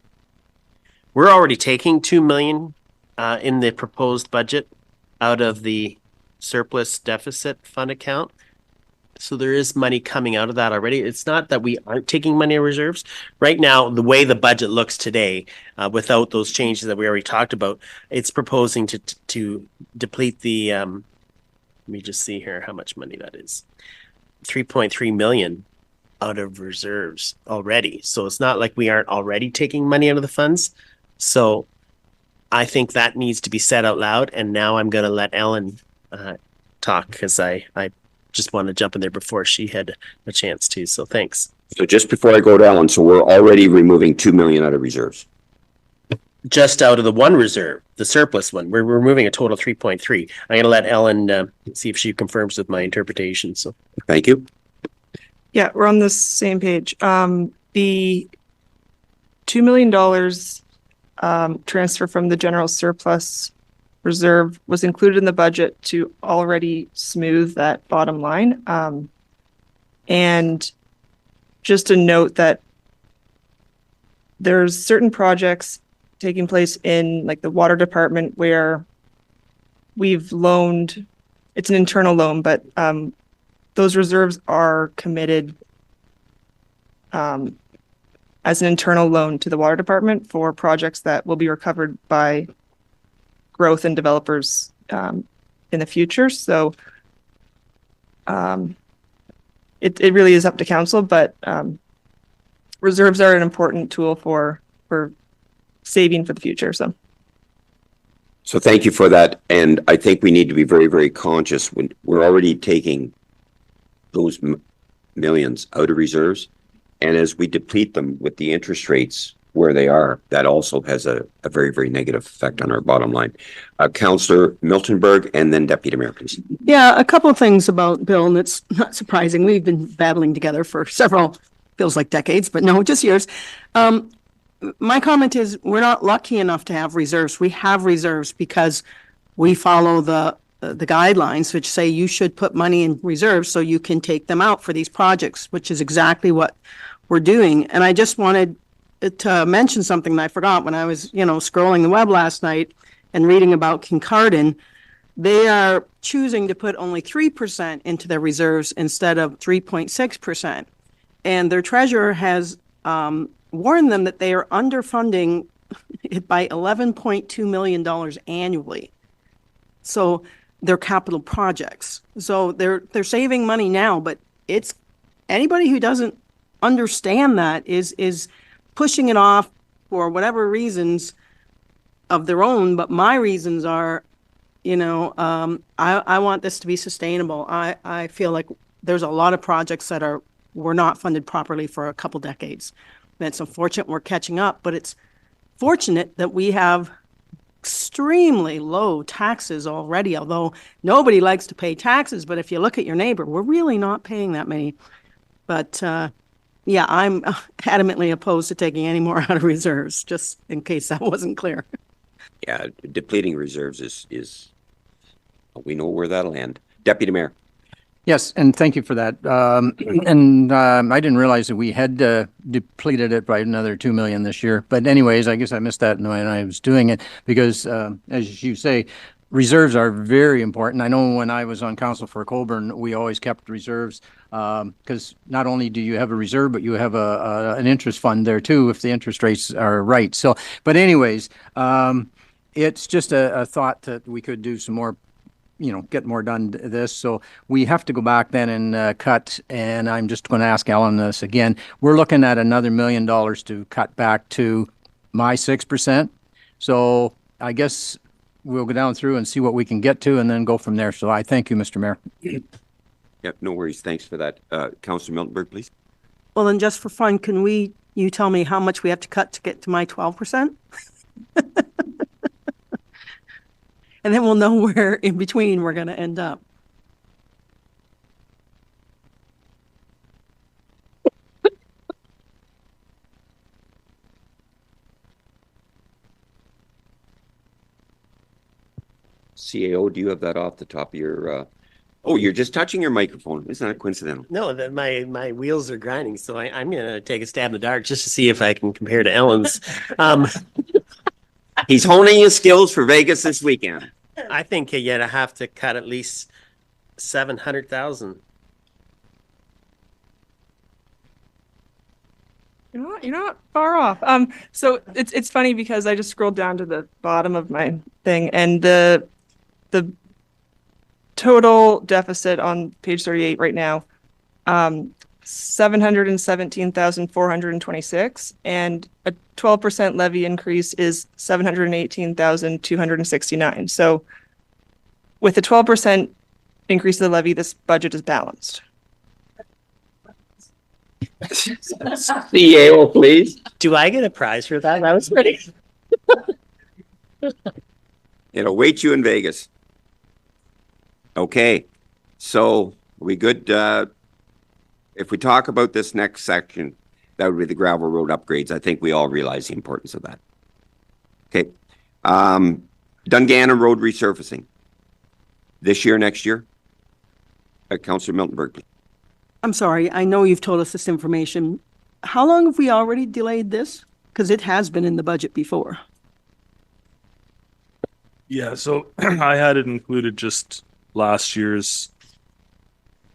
we're already taking $2 million in the proposed budget out of the surplus deficit fund account. So there is money coming out of that already. It's not that we aren't taking money in reserves. Right now, the way the budget looks today, without those changes that we already talked about, it's proposing to deplete the, let me just see here how much money that is. 3.3 million out of reserves already. So it's not like we aren't already taking money out of the funds. So I think that needs to be said out loud. And now I'm going to let Ellen talk because I just want to jump in there before she had a chance to. So thanks. So just before I go to Ellen, so we're already removing $2 million out of reserves. Just out of the one reserve, the surplus one, we're removing a total 3.3. I'm going to let Ellen see if she confirms with my interpretation. So Thank you. Yeah, we're on the same page. The $2 million transfer from the general surplus reserve was included in the budget to already smooth that bottom line. And just a note that there's certain projects taking place in like the water department where we've loaned, it's an internal loan, but those reserves are committed as an internal loan to the water department for projects that will be recovered by growth and developers in the future. So it really is up to council, but reserves are an important tool for saving for the future. So So thank you for that. And I think we need to be very, very conscious when we're already taking those millions out of reserves. And as we deplete them with the interest rates where they are, that also has a very, very negative effect on our bottom line. Councillor Miltenberg and then Deputy Mayor, please. Yeah, a couple of things about Bill, and it's not surprising. We've been battling together for several, feels like decades, but no, just years. My comment is we're not lucky enough to have reserves. We have reserves because we follow the guidelines, which say you should put money in reserves so you can take them out for these projects, which is exactly what we're doing. And I just wanted to mention something that I forgot when I was, scrolling the web last night and reading about Kincardine. They are choosing to put only 3% into their reserves instead of 3.6%. And their treasurer has warned them that they are underfunding it by $11.2 million annually. So their capital projects. So they're saving money now, but it's anybody who doesn't understand that is pushing it off for whatever reasons of their own. But my reasons are, I want this to be sustainable. I feel like there's a lot of projects that were not funded properly for a couple decades. And it's unfortunate we're catching up, but it's fortunate that we have extremely low taxes already, although nobody likes to pay taxes. But if you look at your neighbor, we're really not paying that many. But yeah, I'm adamantly opposed to taking any more out of reserves, just in case that wasn't clear. Yeah, depleting reserves is we know where that'll end. Deputy Mayor. Yes, and thank you for that. I didn't realize that we had depleted it by another 2 million this year. But anyways, I guess I missed that when I was doing it because, as you say, reserves are very important. I know when I was on council for Colborne, we always kept reserves because not only do you have a reserve, but you have an interest fund there too if the interest rates are right. So, but anyways, it's just a thought that we could do some more, get more done this. So we have to go back then and cut. And I'm just going to ask Ellen this again. We're looking at another $1 million to cut back to my 6%. So I guess we'll go down through and see what we can get to and then go from there. So I thank you, Mr. Mayor. Yep, no worries. Thanks for that. Councillor Miltenberg, please. Well, then just for fun, you tell me how much we have to cut to get to my 12%? And then we'll know where in between we're going to end up. CAO, do you have that off the top of your, oh, you're just touching your microphone. Isn't that coincidental? No, that my wheels are grinding, so I'm going to take a stab in the dark just to see if I can compare to Ellen's. He's honing his skills for Vegas this weekend. I think you have to cut at least 700,000. You're not far off. So it's funny because I just scrolled down to the bottom of my thing, and the total deficit on page 38 right now, 717,426, and a 12% levy increase is 718,269. So with a 12% increase of the levy, this budget is balanced. CAO, please. Do I get a prize for that? That was pretty. It'll wait you in Vegas. Okay, so we good? If we talk about this next section, that would be the gravel road upgrades. I think we all realize the importance of that. Okay, Dungannon Road resurfacing. This year, next year? Councillor Miltenberg, please. I'm sorry, I know you've told us this information. How long have we already delayed this? Because it has been in the budget before. Yeah, so I had it included just last year's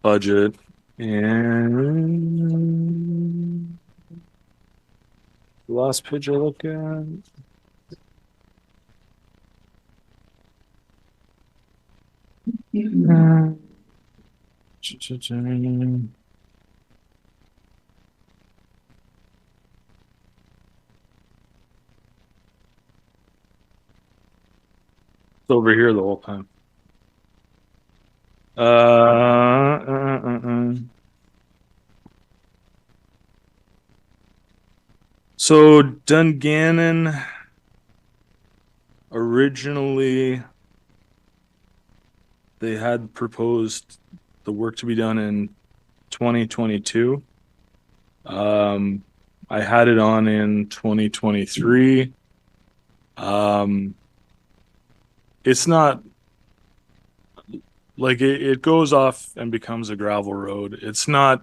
budget. And the last page I look at. It's over here the whole time. So Dungannon originally they had proposed the work to be done in 2022. I had it on in 2023. It's not like it goes off and becomes a gravel road. It's not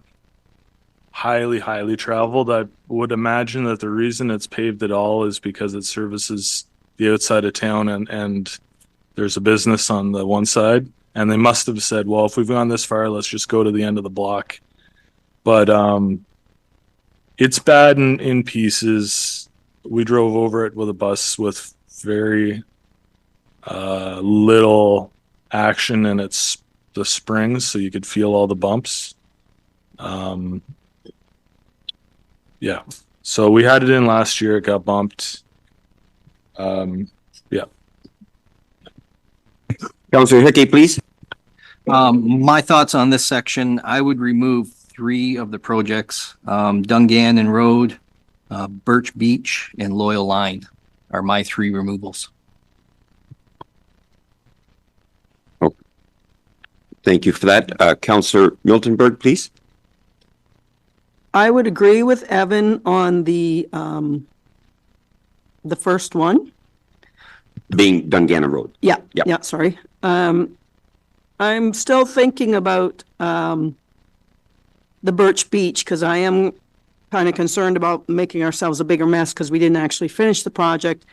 highly traveled. I would imagine that the reason it's paved at all is because it services the outside of town and there's a business on the one side. And they must have said, well, if we've gone this far, let's just go to the end of the block. But it's bad in pieces. We drove over it with a bus with very little action in the springs, so you could feel all the bumps. Yeah. So we had it in last year. It got bumped. Yeah. Councillor Hickey, please. My thoughts on this section, I would remove 3 of the projects. Dungannon Road, Birch Beach, and Loyal Line are my 3 removals. Thank you for that. Councillor Miltenberg, please. I would agree with Evan on the first one. Being Dungannon Road. Yeah, Yep. yeah, sorry. I'm still thinking about the Birch Beach because I am kind of concerned about making ourselves a bigger mess because we didn't actually finish the project.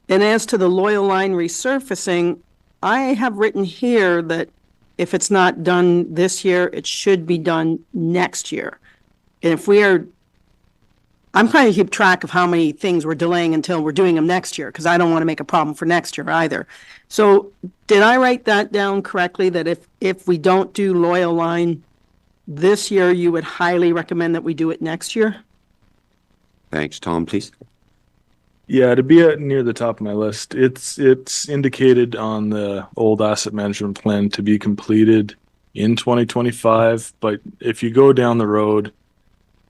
And as to the Loyal Line resurfacing, I have written here that if it's not done this year, it should be done next year. And if we are, I'm trying to keep track of how many things we're delaying until we're doing them next year, because I don't want to make a problem for next year either. So did I write that down correctly, that if we don't do Loyal Line this year, you would highly recommend that we do it next year? Thanks. Tom, please. Yeah, to be near the top of my list, it's indicated on the old asset management plan to be completed in 2025. But if you go down the road,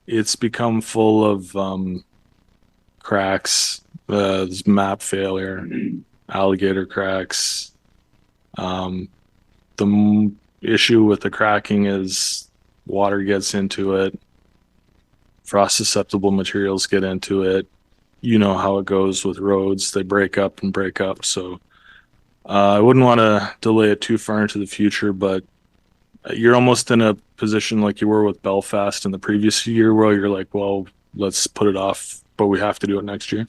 it's become full of cracks, there's map failure, alligator cracks. The issue with the cracking is water gets into it, frost susceptible materials get into it. You know how it goes with roads, they break up and break up. So I wouldn't want to delay it too far into the future, but you're almost in a position like you were with Belfast in the previous year where you're like, well, let's put it off, but we have to do it next year.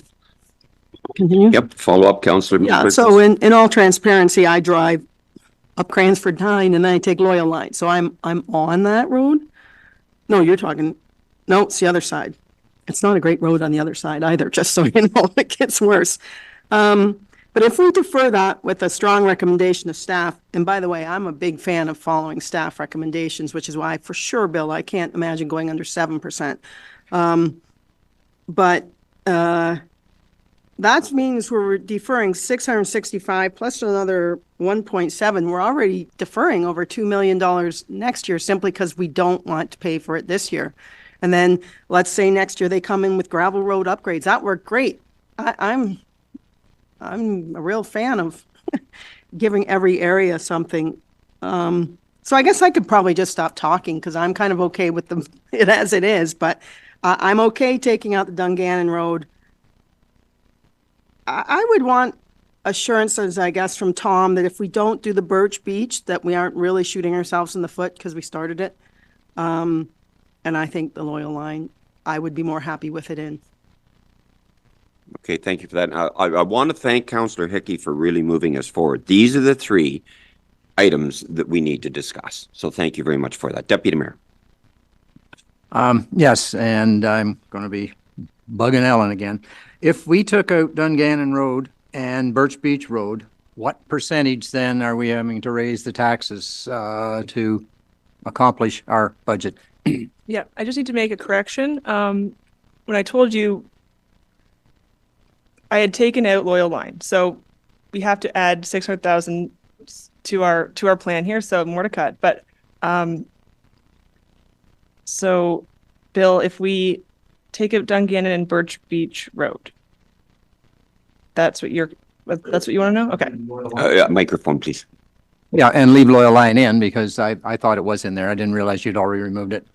Continue? Yep. Follow up, Councillor. Yeah, so in all transparency, I drive up Cransford 9 and then I take Loyal Line. So I'm on that road. No, you're talking, no, it's the other side. It's not a great road on the other side either, just so you know, it gets worse. But if we defer that with a strong recommendation of staff, and by the way, I'm a big fan of following staff recommendations, which is why for sure, Bill, I can't imagine going under 7%. But that means we're deferring 665 plus another 1.7. We're already deferring over $2 million next year simply because we don't want to pay for it this year. And then let's say next year they come in with gravel road upgrades. That worked great. I'm a real fan of giving every area something. So I guess I could probably just stop talking because I'm kind of okay with it as it is. But I'm okay taking out the Dungannon Road. I would want assurances, I guess, from Tom that if we don't do the Birch Beach, that we aren't really shooting ourselves in the foot because we started it. And I think the Loyal Line, I would be more happy with it in. Okay, thank you for that. I want to thank Councillor Hickey for really moving us forward. These are the 3 items that we need to discuss. So thank you very much for that. Deputy Mayor. Yes, and I'm going to be bugging Ellen again. If we took out Dungannon Road and Birch Beach Road, what percentage then are we having to raise the taxes to accomplish our budget? Yeah, I just need to make a correction. When I told you I had taken out Loyal Line, so we have to add 600,000 to our plan here, so more to cut. But so Bill, if we take out Dungannon and Birch Beach Road, that's what you want to know? Okay. Microphone, please. Yeah, and leave Loyal Line in because I thought it was in there. I didn't realize you'd already removed it.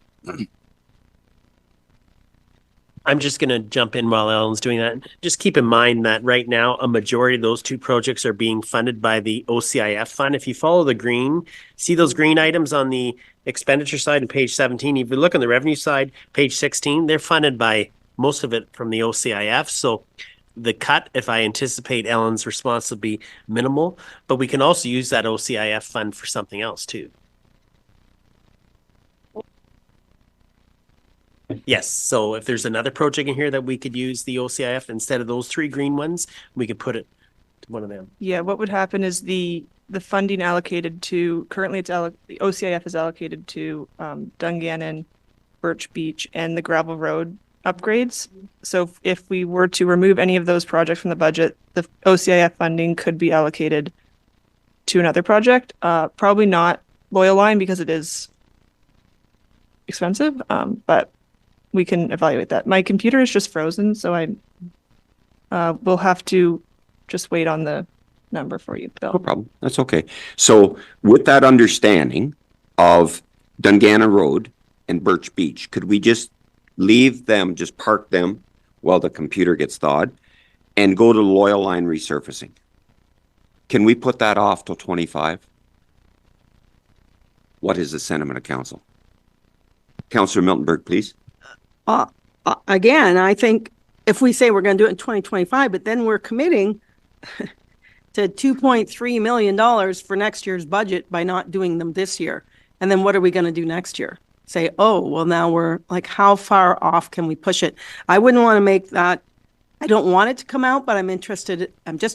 I'm just going to jump in while Ellen's doing that. Just keep in mind that right now, a majority of those two projects are being funded by the OCIF fund. If you follow the green, see those green items on the expenditure side on page 17. If you look on the revenue side, page 16, they're funded by most of it from the OCIF. So the cut, if I anticipate Ellen's response, will be minimal, but we can also use that OCIF fund for something else too. Yes, so if there's another project in here that we could use the OCIF instead of those three green ones, we could put it to one of them. Yeah, what would happen is the funding allocated to, currently the OCIF is allocated to Dungannon, Birch Beach, and the gravel road upgrades. So if we were to remove any of those projects from the budget, the OCIF funding could be allocated to another project. Probably not Loyal Line because it is expensive, but we can evaluate that. My computer is just frozen, so I will have to just wait on the number for you, Bill. No problem. That's okay. So with that understanding of Dungannon Road and Birch Beach, could we just leave them, just park them while the computer gets thawed and go to Loyal Line resurfacing? Can we put that off till 25? What is the sentiment of council? Councillor Miltenberg, please. Again, I think if we say we're going to do it in 2025, but then we're committing to $2.3 million for next year's budget by not doing them this year. And then what are we going to do next year? Say, oh, well, now we're like, how far off can we push it? I wouldn't want to make that. I don't want it to come out, but I'm just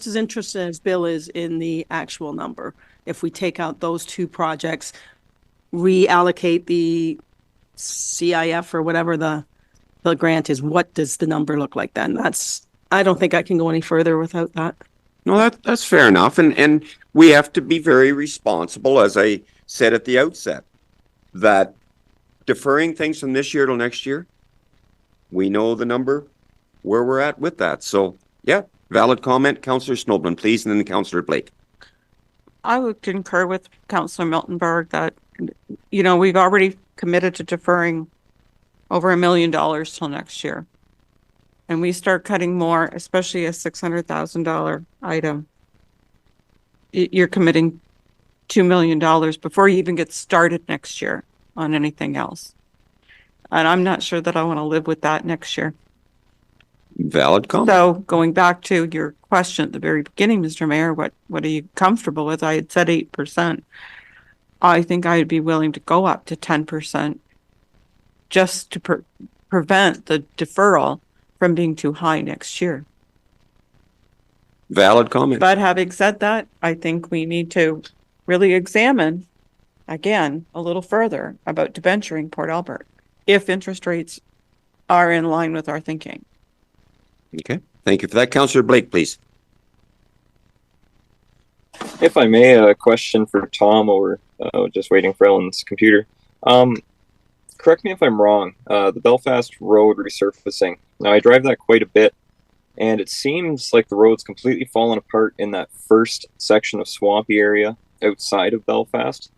as interested as Bill is in the actual number. If we take out those two projects, reallocate the CIF or whatever the grant is, what does the number look like then? I don't think I can go any further without that. No, that's fair enough. And we have to be very responsible, as I said at the outset, that deferring things from this year till next year, we know the number, where we're at with that. So, yeah, valid comment. Councillor Snowden, please, and then Councillor Blake. I would concur with Councillor Miltenberg that, we've already committed to deferring over $1 million till next year. And we start cutting more, especially a $600,000 item. You're committing $2 million before you even get started next year on anything else. And I'm not sure that I want to live with that next year. Valid comment. So going back to your question at the very beginning, Mr. Mayor, what are you comfortable with? I had said 8%. I think I'd be willing to go up to 10% just to prevent the deferral from being too high next year. Valid comment. But having said that, I think we need to really examine again a little further about debenturing Port Albert if interest rates are in line with our thinking. Okay. Thank you for that. Councillor Blake, please. If I may, a question for Tom or just waiting for Ellen's computer. Correct me if I'm wrong. The Belfast Road resurfacing. Now, I drive that quite a bit, and it seems like the road's completely fallen apart in that first section of swampy area outside of Belfast.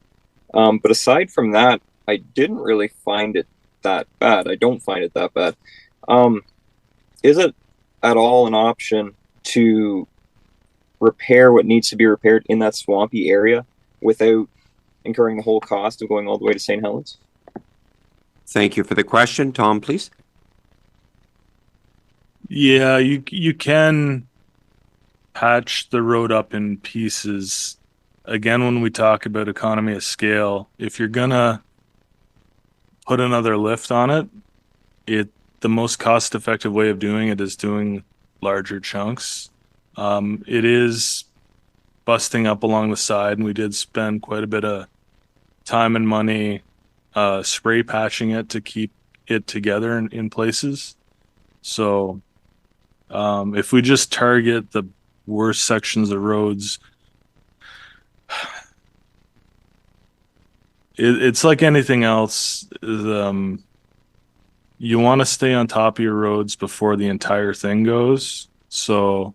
But aside from that, I didn't really find it that bad. I don't find it that bad. Is it at all an option to repair what needs to be repaired in that swampy area without incurring the whole cost of going all the way to St. Helens? Thank you for the question. Tom, please. Yeah, you can patch the road up in pieces. Again, when we talk about economy of scale, if you're gonna put another lift on it, the most cost-effective way of doing it is doing larger chunks. It is busting up along the side, and we did spend quite a bit of time and money spray patching it to keep it together in places. So if we just target the worst sections of roads. It's like anything else. You want to stay on top of your roads before the entire thing goes. So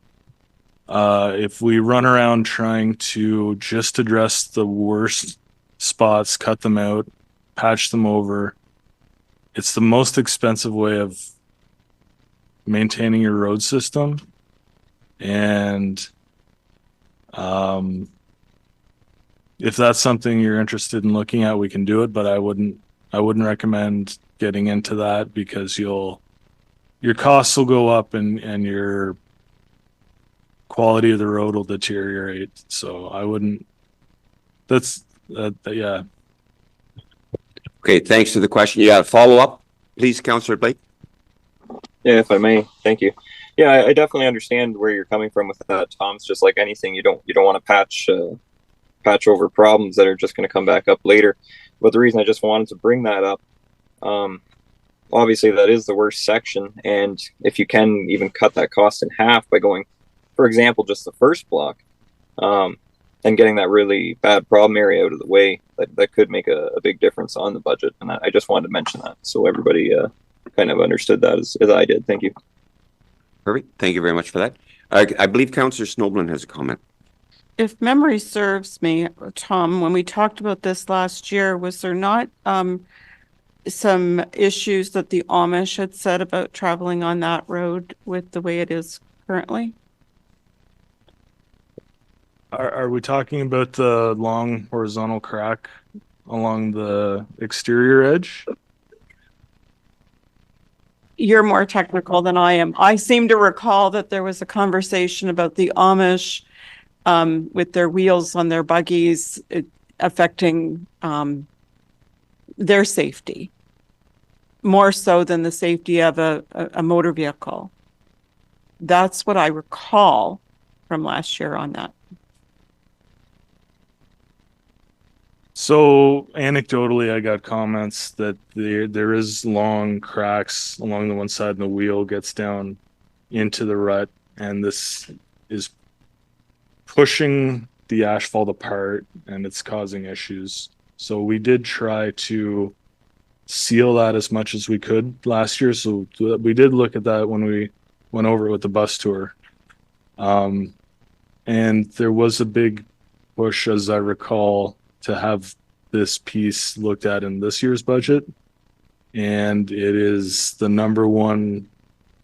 if we run around trying to just address the worst spots, cut them out, patch them over, it's the most expensive way of maintaining your road system. And if that's something you're interested in looking at, we can do it, but I wouldn't recommend getting into that, because your costs will go up and your quality of the road will deteriorate. So I wouldn't. Yeah. Okay, thanks for the question. You got a follow-up, please, Councillor Blake? Yeah, if I may, thank you. Yeah, I definitely understand where you're coming from with that, Tom. It's just like anything, you don't want to patch over problems that are just going to come back up later. But the reason I just wanted to bring that up, obviously that is the worst section, and if you can even cut that cost in half by going, for example, just the first block, and getting that really bad problem area out of the way, that could make a big difference on the budget. And I just wanted to mention that so everybody kind of understood that as I did. Thank you. Perfect. Thank you very much for that. I believe Councillor Snowblin has a comment. If memory serves me, Tom, when we talked about this last year, was there not some issues that the Amish had said about traveling on that road with the way it is currently? Are we talking about the long horizontal crack along the exterior edge? You're more technical than I am. I seem to recall that there was a conversation about the Amish with their wheels on their buggies affecting their safety more so than the safety of a motor vehicle. That's what I recall from last year on that. So anecdotally, I got comments that there is long cracks along the one side, and the wheel gets down into the rut, and this is pushing the asphalt apart, and it's causing issues. So we did try to seal that as much as we could last year. So we did look at that when we went over it with the bus tour. And there was a big push, as I recall, to have this piece looked at in this year's budget. And it is the #1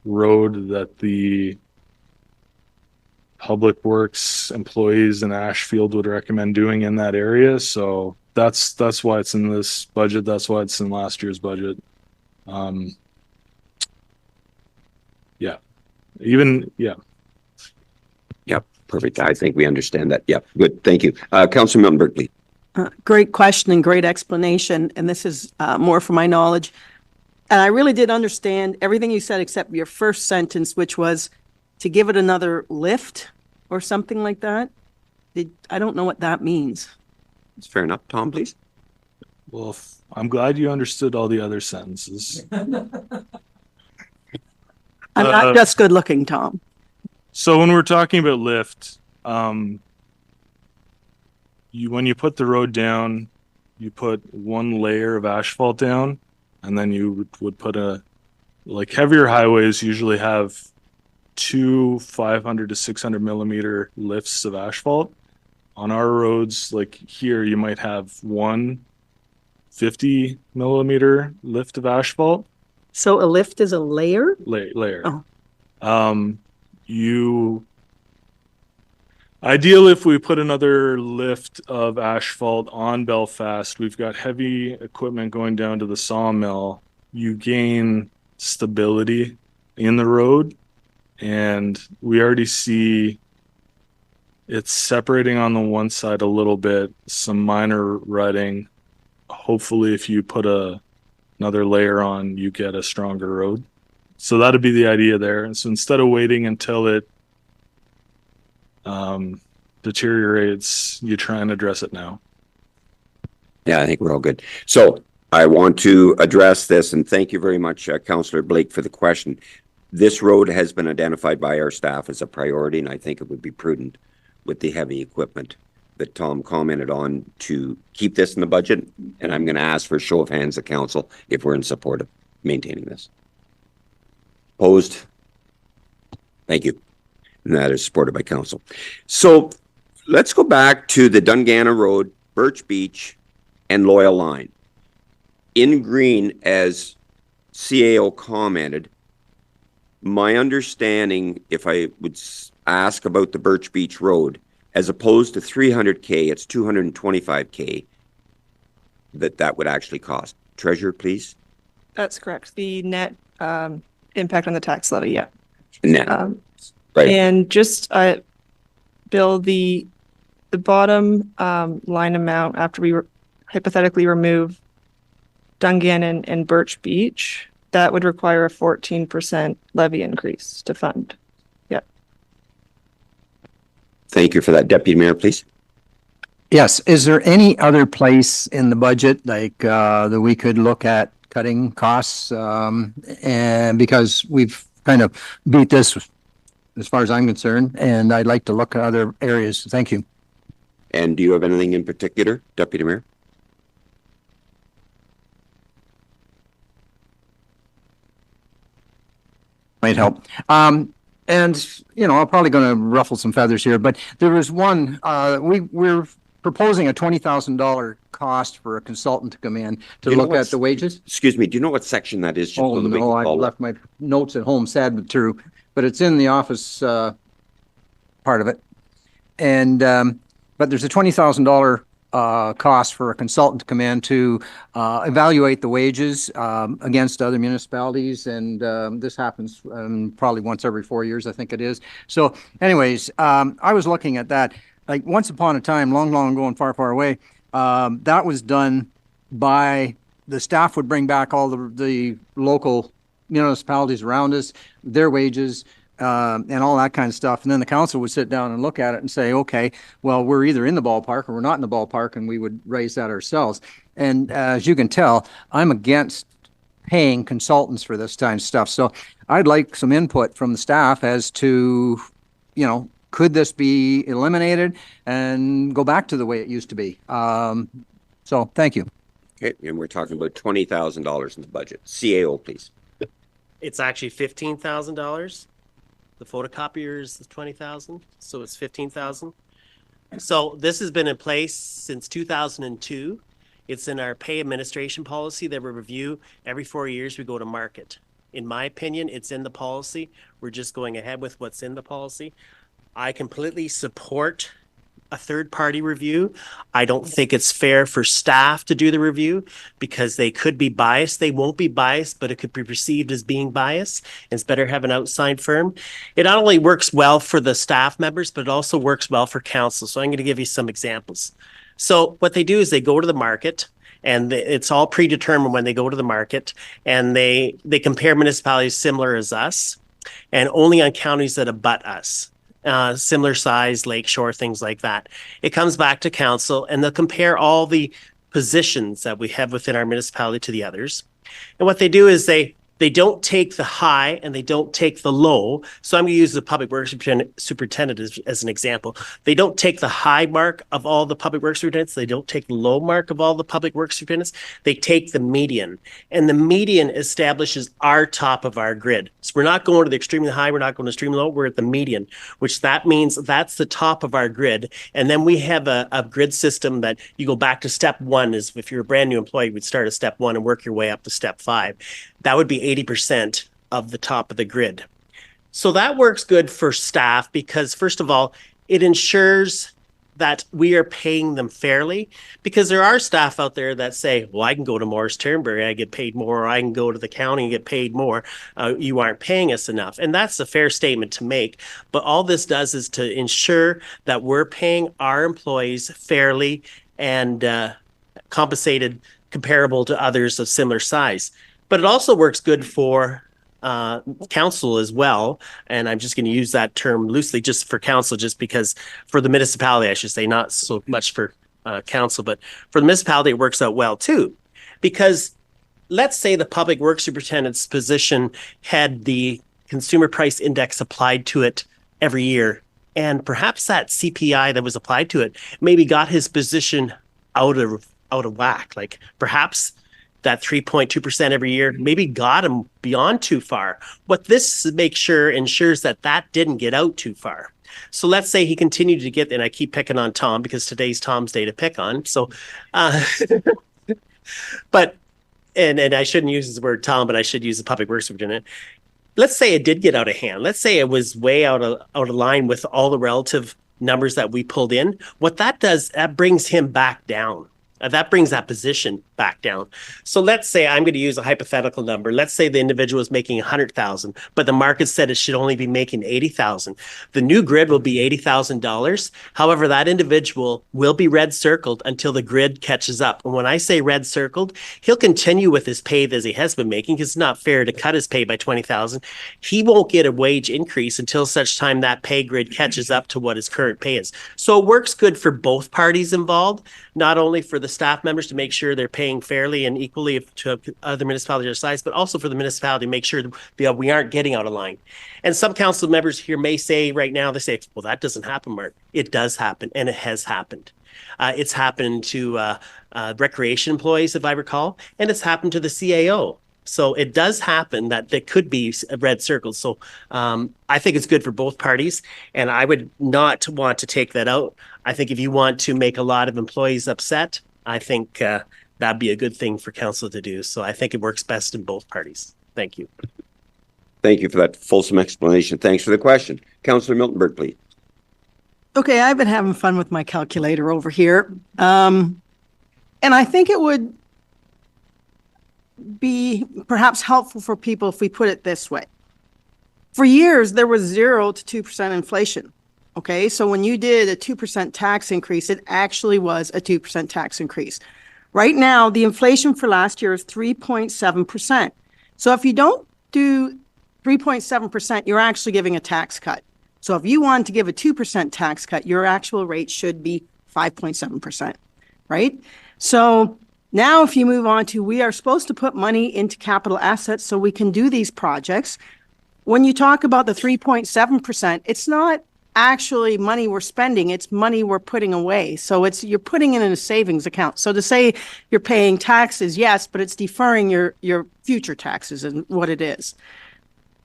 road that the Public Works employees in Ashfield would recommend doing in that area. So that's why it's in this budget. That's why it's in last year's budget. Yep, perfect. I think we understand that. Yep, good. Thank you. Councillor Milton Berkeley. Great question and great explanation. And this is more for my knowledge. And I really did understand everything you said except your first sentence, which was to give it another lift or something like that. I don't know what that means. It's fair enough. Tom, please. Well, I'm glad you understood all the other sentences. I'm not just good looking, Tom. So when we're talking about lift, when you put the road down, you put one layer of asphalt down, and then you would put heavier highways usually have 2 500 to 600 millimeter lifts of asphalt. On our roads, like here, you might have 1 50 millimeter lift of asphalt. So a lift is a layer? Layer. Oh. Ideally, if we put another lift of asphalt on Belfast, we've got heavy equipment going down to the sawmill. You gain stability in the road, and we already see it's separating on the one side a little bit, some minor rutting. Hopefully, if you put another layer on, you get a stronger road. So that'd be the idea there. And so instead of waiting until it deteriorates, you try and address it now. Yeah, I think we're all good. So I want to address this, and thank you very much, Councillor Blake, for the question. This road has been identified by our staff as a priority, and I think it would be prudent with the heavy equipment that Tom commented on to keep this in the budget. And I'm going to ask for a show of hands at council if we're in support of maintaining this. Opposed? Thank you. And that is supported by council. So let's go back to the Dungannon Road, Birch Beach, and Loyal Line. In green, as CAO commented, my understanding, if I would ask about the Birch Beach Road, as opposed to 300K, it's 225K that would actually cost. Treasurer, please. That's correct. The net impact on the tax levy, yeah. Net. Right. And just, Bill, the bottom line amount after we hypothetically remove Dungannon and Birch Beach, that would require a 14% levy increase to fund. Yep. Thank you for that. Deputy Mayor, please. Yes. Is there any other place in the budget like that we could look at cutting costs? And because we've kind of beat this as far as I'm concerned, and I'd like to look at other areas. Thank you. And do you have anything in particular, Deputy Mayor? Might help. And, you know, I'm probably going to ruffle some feathers here, but there was one, we're proposing a $20,000 cost for a consultant to come in to You know look at what's- the wages. Excuse me, do you know what section that is? Just Oh, so that we no, can I follow? left my notes at home, sad but true, but it's in the office, part of it. And, but there's a $20,000 cost for a consultant to come in to evaluate the wages against other municipalities, and this happens probably once every 4 years, I think it is. So anyways, I was looking at that, like once upon a time, long, long ago and far, far away, that was done by, the staff would bring back all the local municipalities around us, their wages, and all that kind of stuff. And then the council would sit down and look at it and say, okay, well, we're either in the ballpark or we're not in the ballpark, and we would raise that ourselves. And as you can tell, I'm against paying consultants for this kind of stuff. So I'd like some input from the staff as to, you know, could this be eliminated and go back to the way it used to be? So thank you. Okay, and we're talking about $20,000 in the budget. CAO, please. It's actually $15,000. The photocopier is the 20,000, so it's 15,000. So this has been in place since 2002. It's in our pay administration policy that we review every 4 years. We go to market. In my opinion, it's in the policy. We're just going ahead with what's in the policy. I completely support a third-party review. I don't think it's fair for staff to do the review because they could be biased. They won't be biased, but it could be perceived as being biased. It's better to have an outside firm. It not only works well for the staff members, but it also works well for council. So I'm going to give you some examples. So what they do is they go to the market, and it's all predetermined when they go to the market, and they compare municipalities similar as us, and only on counties that abut us. Similar size, lakeshore, things like that. It comes back to council, and they'll compare all the positions that we have within our municipality to the others. And what they do is they don't take the high and they don't take the low. So I'm going to use the public works superintendent as an example. They don't take the high mark of all the public works superintendents. They don't take the low mark of all the public works superintendents. They take the median, and the median establishes our top of our grid. So we're not going to the extremely high. We're not going to extremely low. We're at the median, which that means that's the top of our grid. And then we have a grid system that you go back to step one. Is if you're a brand new employee, you would start at step one and work your way up to step 5. That would be 80% of the top of the grid. So that works good for staff because, first of all, it ensures that we are paying them fairly, because there are staff out there that say, well, I can go to Morris Turnberry, I get paid more, or I can go to the county and get paid more. You aren't paying us enough. And that's a fair statement to make. But all this does is to ensure that we're paying our employees fairly and compensated comparable to others of similar size. But it also works good for council as well. And I'm just going to use that term loosely just for council, just because for the municipality, I should say, not so much for council, but for the municipality, it works out well too. Because let's say the public works superintendent's position had the consumer price index applied to it every year. And perhaps that CPI that was applied to it maybe got his position out of whack. Like perhaps that 3.2% every year maybe got him beyond too far. What this ensures that that didn't get out too far. So let's say he continued to get, and I keep picking on Tom because today's Tom's day to pick on. So, but, and I shouldn't use the word Tom, but I should use the public works superintendent. Let's say it did get out of hand. Let's say it was way out of line with all the relative numbers that we pulled in. What that does, that brings him back down. That brings that position back down. So let's say I'm going to use a hypothetical number. Let's say the individual is making 100,000, but the market said it should only be making 80,000. The new grid will be $80,000. However, that individual will be red circled until the grid catches up. And when I say red circled, he'll continue with his pay as he has been making because it's not fair to cut his pay by 20,000. He won't get a wage increase until such time that pay grid catches up to what his current pay is. So it works good for both parties involved, not only for the staff members to make sure they're paying fairly and equally to other municipalities their size, but also for the municipality to make sure that we aren't getting out of line. And some council members here may say right now, they say, well, that doesn't happen, Mark. It does happen, and it has happened. It's happened to recreation employees, if I recall, and it's happened to the CAO. So it does happen that there could be red circles. So I think it's good for both parties, and I would not want to take that out. I think if you want to make a lot of employees upset, I think that'd be a good thing for council to do. So I think it works best in both parties. Thank you. Thank you for that fulsome explanation. Thanks for the question. Councillor Miltenberg, please. Okay, I've been having fun with my calculator over here. And I think it would be perhaps helpful for people if we put it this way. For years, there was 0 to 2% inflation. Okay, so when you did a 2% tax increase, it actually was a 2% tax increase. Right now, the inflation for last year is 3.7%. So if you don't do 3.7%, you're actually giving a tax cut. So if you want to give a 2% tax cut, your actual rate should be 5.7%, right? So now if you move on to, we are supposed to put money into capital assets so we can do these projects. When you talk about the 3.7%, it's not actually money we're spending, it's money we're putting away. So you're putting it in a savings account. So to say you're paying taxes, yes, but it's deferring your future taxes and what it is.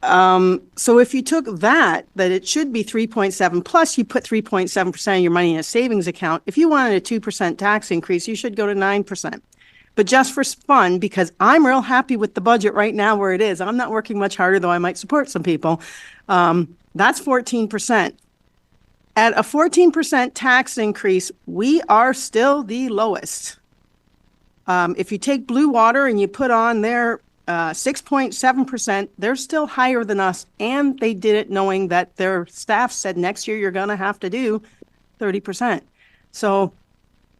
So if you took that it should be 3.7 plus you put 3.7% of your money in a savings account. If you wanted a 2% tax increase, you should go to 9%. But just for fun, because I'm real happy with the budget right now where it is. I'm not working much harder, though I might support some people. That's 14%. At a 14% tax increase, we are still the lowest. If you take Blue Water and you put on their 6.7%, they're still higher than us. And they did it knowing that their staff said next year you're going to have to do 30%. So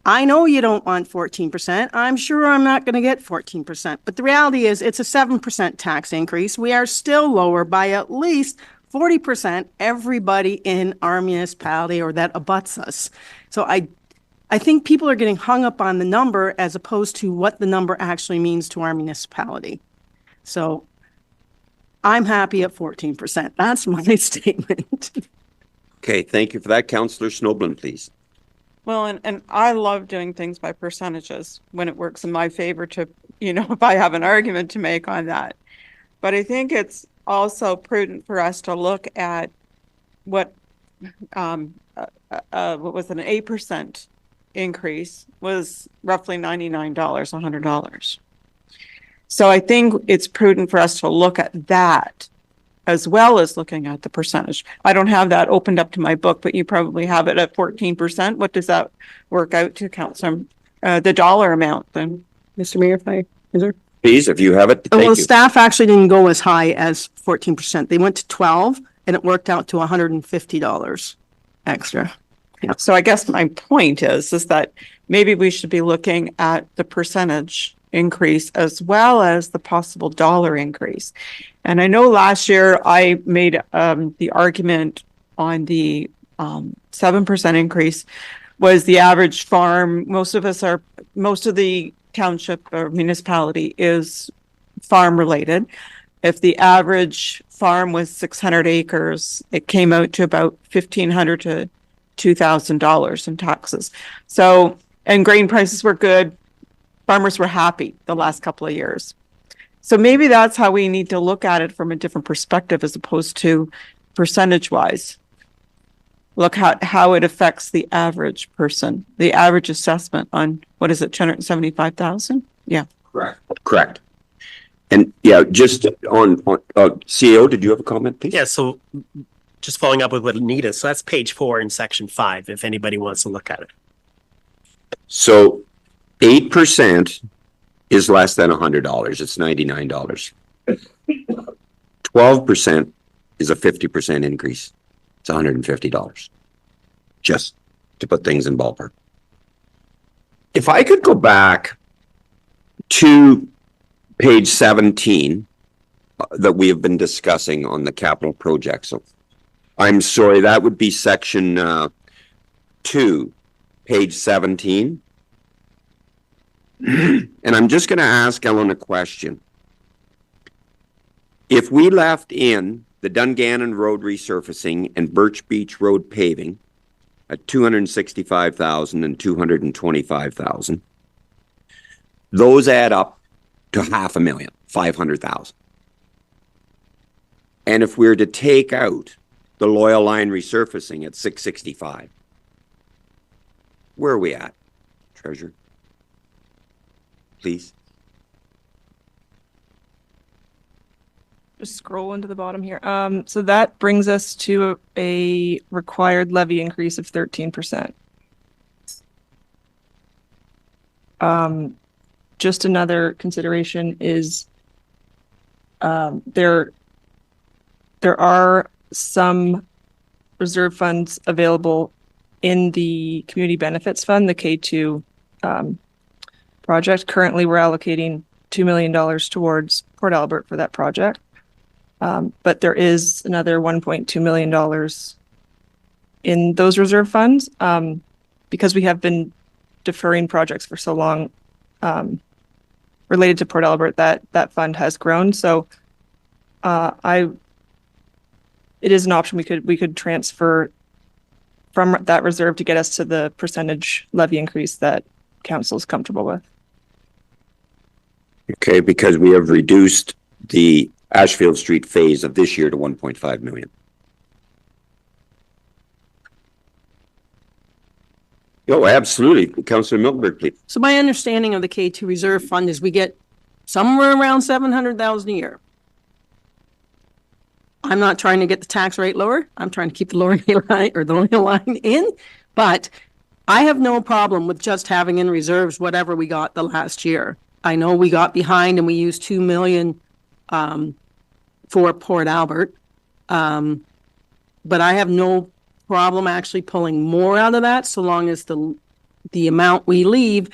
I know you don't want 14%. I'm sure I'm not going to get 14%. But the reality is it's a 7% tax increase. We are still lower by at least 40% everybody in our municipality or that abuts us. So I think people are getting hung up on the number as opposed to what the number actually means to our municipality. So I'm happy at 14%. That's my statement. Okay, thank you for that. Councillor Snowblin, please. Well, and I love doing things by percentages when it works in my favor to, if I have an argument to make on that. But I think it's also prudent for us to look at what was an 8% increase was roughly $99, $100. So I think it's prudent for us to look at that as well as looking at the percentage. I don't have that opened up to my book, but you probably have it at 14%. What does that work out to, Councillor? The dollar amount then, Mr. Mayor, is there? Please, if you have it, thank Well, you. staff actually didn't go as high as 14%. They went to 12 and it worked out to $150 extra. Yeah. So I guess my point is that maybe we should be looking at the percentage increase as well as the possible dollar increase. And I know last year I made the argument on the 7% increase was the average farm. Most of the township or municipality is farm related. if the average farm was 600 acres, it came out to about $1,500 to $2,000 in taxes. So, and grain prices were good. Farmers were happy the last couple of years. So maybe that's how we need to look at it from a different perspective as opposed to percentage wise. Look how it affects the average person, the average assessment on, what is it, 275,000? Yeah. Correct. And yeah, just on CEO, did you have a comment, please? Yeah, so just following up with what Anita, so that's page 4 in section 5, if anybody wants to look at it. So 8% is less than $100. It's $99. 12% is a 50% increase. It's $150. Just to put things in ballpark. If I could go back to page 17 that we have been discussing on the capital project. So I'm sorry, that would be section 2, page 17. And I'm just going to ask Ellen a question. If we left in the Dungannon Road resurfacing and Birch Beach Road paving at $265,000 and $225,000, those add up to $500,000. And if we were to take out the Loyal Line resurfacing at $665, where are we at, Treasurer? Please. Just scroll into the bottom here. So that brings us to a required levy increase of 13%. Just another consideration is there are some reserve funds available in the Community Benefits Fund, the K2 project. Currently, we're allocating $2 million towards Port Albert for that project. But there is another $1.2 million in those reserve funds because we have been deferring projects for so long related to Port Albert that fund has grown. So it is an option we could transfer from that reserve to get us to the percentage levy increase that council is comfortable with. Okay, because we have reduced the Ashfield Street phase of this year to 1.5 million. Oh, absolutely. Councillor Miltenberg, please. So my understanding of the K2 reserve fund is we get somewhere around 700,000 a year. I'm not trying to get the tax rate lower. I'm trying to keep the lowering line or the Loyal Line in, but I have no problem with just having in reserves whatever we got the last year. I know we got behind and we used 2 million for Port Albert. But I have no problem actually pulling more out of that so long as the amount we leave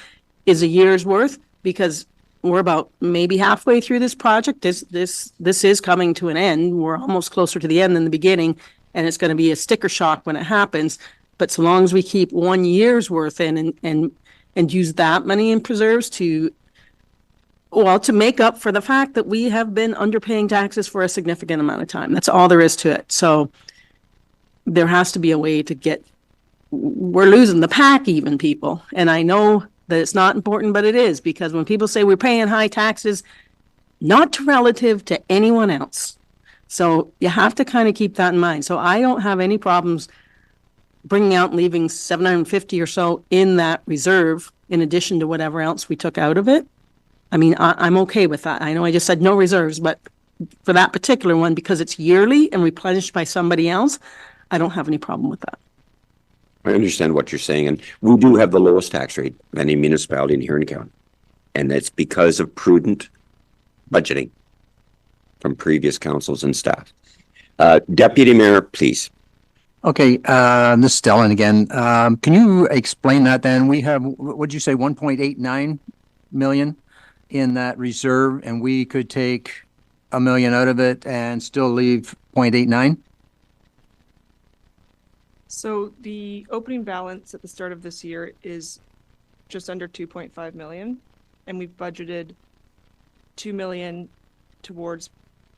is a year's worth, because we're about maybe halfway through this project. This is coming to an end. We're almost closer to the end than the beginning, and it's going to be a sticker shock when it happens. But so long as we keep 1 year's worth in and use that money in preserves to make up for the fact that we have been underpaying taxes for a significant amount of time. That's all there is to it. So there has to be a way to we're losing the pack even, people. And I know that it's not important, but it is, because when people say we're paying high taxes, not relative to anyone else. So you have to kind of keep that in mind. So I don't have any problems bringing out and leaving 750 or so in that reserve in addition to whatever else we took out of it. I mean, I'm okay with that. I know I just said no reserves, but for that particular one, because it's yearly and replenished by somebody else, I don't have any problem with that. I understand what you're saying, and we do have the lowest tax rate of any municipality in Huron County, and that's because of prudent budgeting from previous councils and staff. Deputy Mayor, please. Okay, this is Stellan again. Can you explain that then? We have, what'd you say, 1.89 million in that reserve, and we could take $1 million out of it and still leave 0.89? So the opening balance at the start of this year is just under 2.5 million, and we've budgeted 2 million towards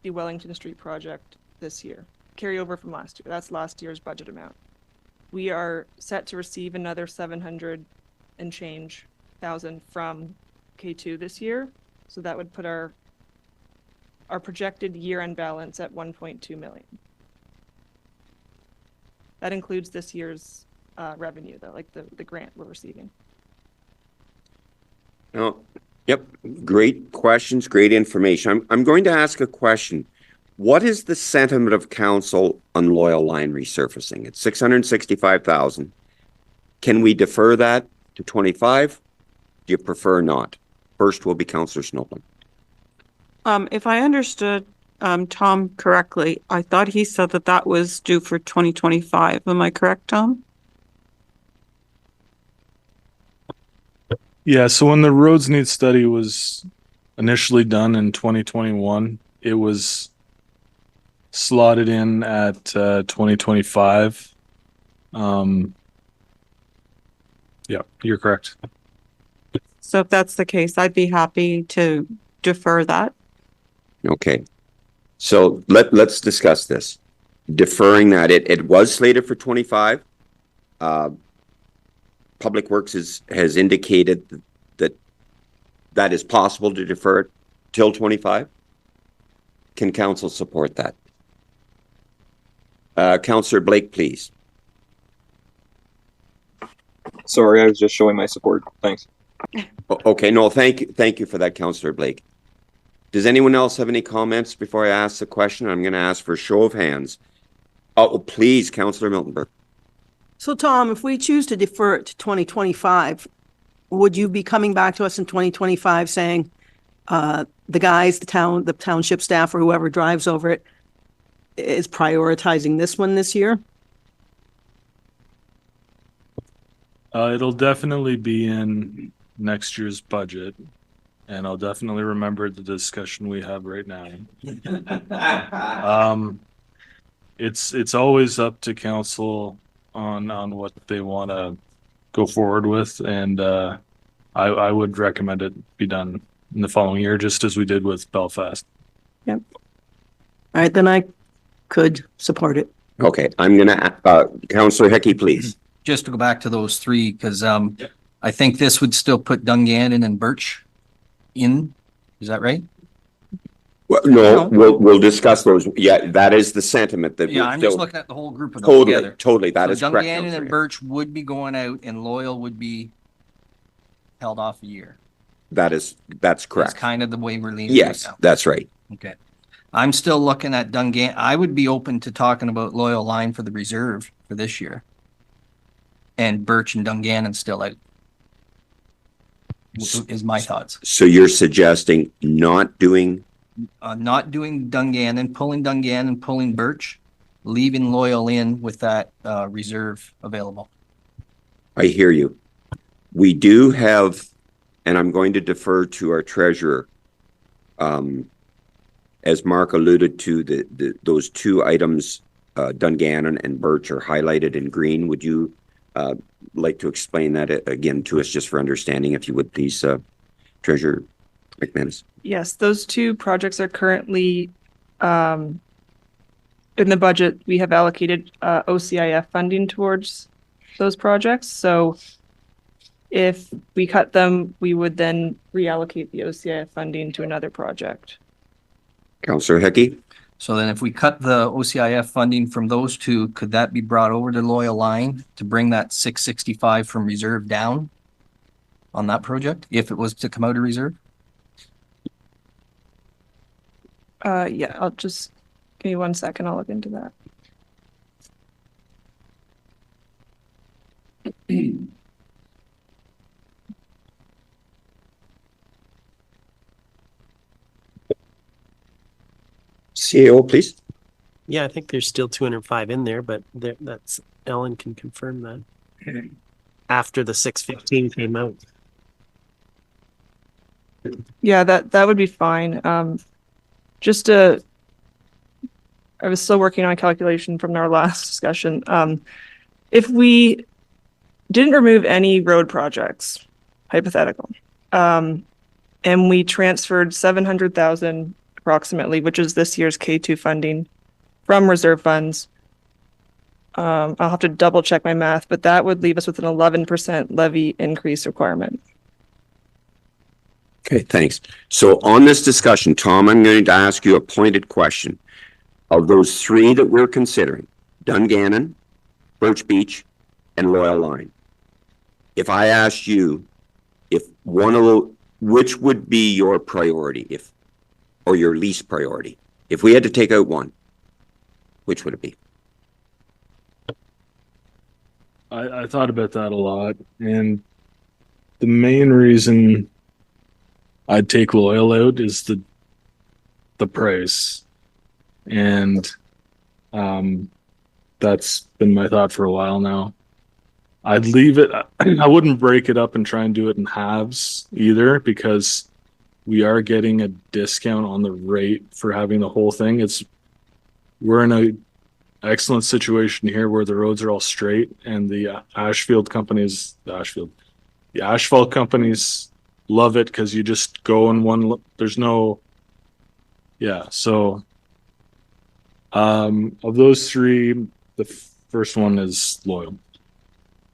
the Wellington Street project this year, carryover from last year. That's last year's budget amount. We are set to receive another 700 and change thousand from K2 this year. So that would put our projected year-end balance at 1.2 million. That includes this year's revenue, though, like the grant we're receiving. No, yep, great questions, great information. I'm going to ask a question. What is the sentiment of council on Loyal Line resurfacing? It's 665,000. Can we defer that to 25? Do you prefer not? First will be Councillor Snowden. If I understood Tom correctly, I thought he said that that was due for 2025. Am I correct, Tom? Yeah, so when the roads need study was initially done in 2021, it was slotted in at 2025. Yeah, you're correct. So if that's the case, I'd be happy to defer that. Okay. So let's discuss this. Deferring that, it was slated for 25. Public Works has indicated that is possible to defer it till 25. Can council support that? Councillor Blake, please. Sorry, I was just showing my support. Thanks. Okay, no, thank you for that, Councillor Blake. Does anyone else have any comments before I ask the question? I'm going to ask for a show of hands. Oh, please, Councillor Miltenberg. So Tom, if we choose to defer it to 2025, would you be coming back to us in 2025 saying, the guys, the township staff or whoever drives over it is prioritizing this one this year? It'll definitely be in next year's budget, and I'll definitely remember the discussion we have right now. It's always up to council on what they want to go forward with, and I would recommend it be done in the following year, just as we did with Belfast. Yep. All right, then I could support it. Okay, I'm going to, Councillor Hecky, please. Just to go back to those three, because I think this would still put Dungannon and Birch in. Is that right? Well, no, we'll discuss those. Yeah, that is the sentiment that. Yeah, I'm just looking at the whole group of them Totally, together. totally. That So is correct. Dungannon Councillor and Hecky. Birch would be going out, and Loyal would be held off a year. That's That's correct. kind of the way we're leaning right Yes, now. that's right. Okay. I'm still looking at Dungannon. I would be open to talking about Loyal Line for the reserve for this year. And Birch and Dungannon still out. Is my thoughts. So you're suggesting not doing, Not doing Dungannon, pulling Birch, leaving Loyal in with that reserve available. I hear you. We do have, and I'm going to defer to our treasurer. As Mark alluded to, those two items, Dungannon and Birch, are highlighted in green. Would you like to explain that again to us, just for understanding, if you would, please, Treasurer McManus? Yes, those two projects are currently in the budget. We have allocated OCIF funding towards those projects. So if we cut them, we would then reallocate the OCIF funding to another project. Councillor Hecky? So then if we cut the OCIF funding from those two, could that be brought over to Loyal Line to bring that 665 from reserve down on that project, if it was to come out of reserve? Yeah, I'll just give me 1 second. I'll look into that. CAO, please. Yeah, I think there's still 205 in there, but that's Ellen can confirm that after the 615 came out. Yeah, that would be fine. I was still working on a calculation from our last discussion. If we didn't remove any road projects, hypothetical, and we transferred 700,000 approximately, which is this year's K2 funding from reserve funds. I'll have to double check my math, but that would leave us with an 11% levy increase requirement. Okay, thanks. So on this discussion, Tom, I'm going to ask you a pointed question. Of those three that we're considering, Dungannon, Birch Beach, and Loyal Line, if I asked you if one of those, which would be your priority, or your least priority? If we had to take out one, which would it be? I thought about that a lot, and the main reason I'd take Loyal out is the price, and that's been my thought for a while now. I'd leave it. I wouldn't break it up and try and do it in halves either, because we are getting a discount on the rate for having the whole thing. We're in a excellent situation here where the roads are all straight, and the asphalt companies love it because you just go in one. There's no, yeah. So, of those three, the first one is Loyal.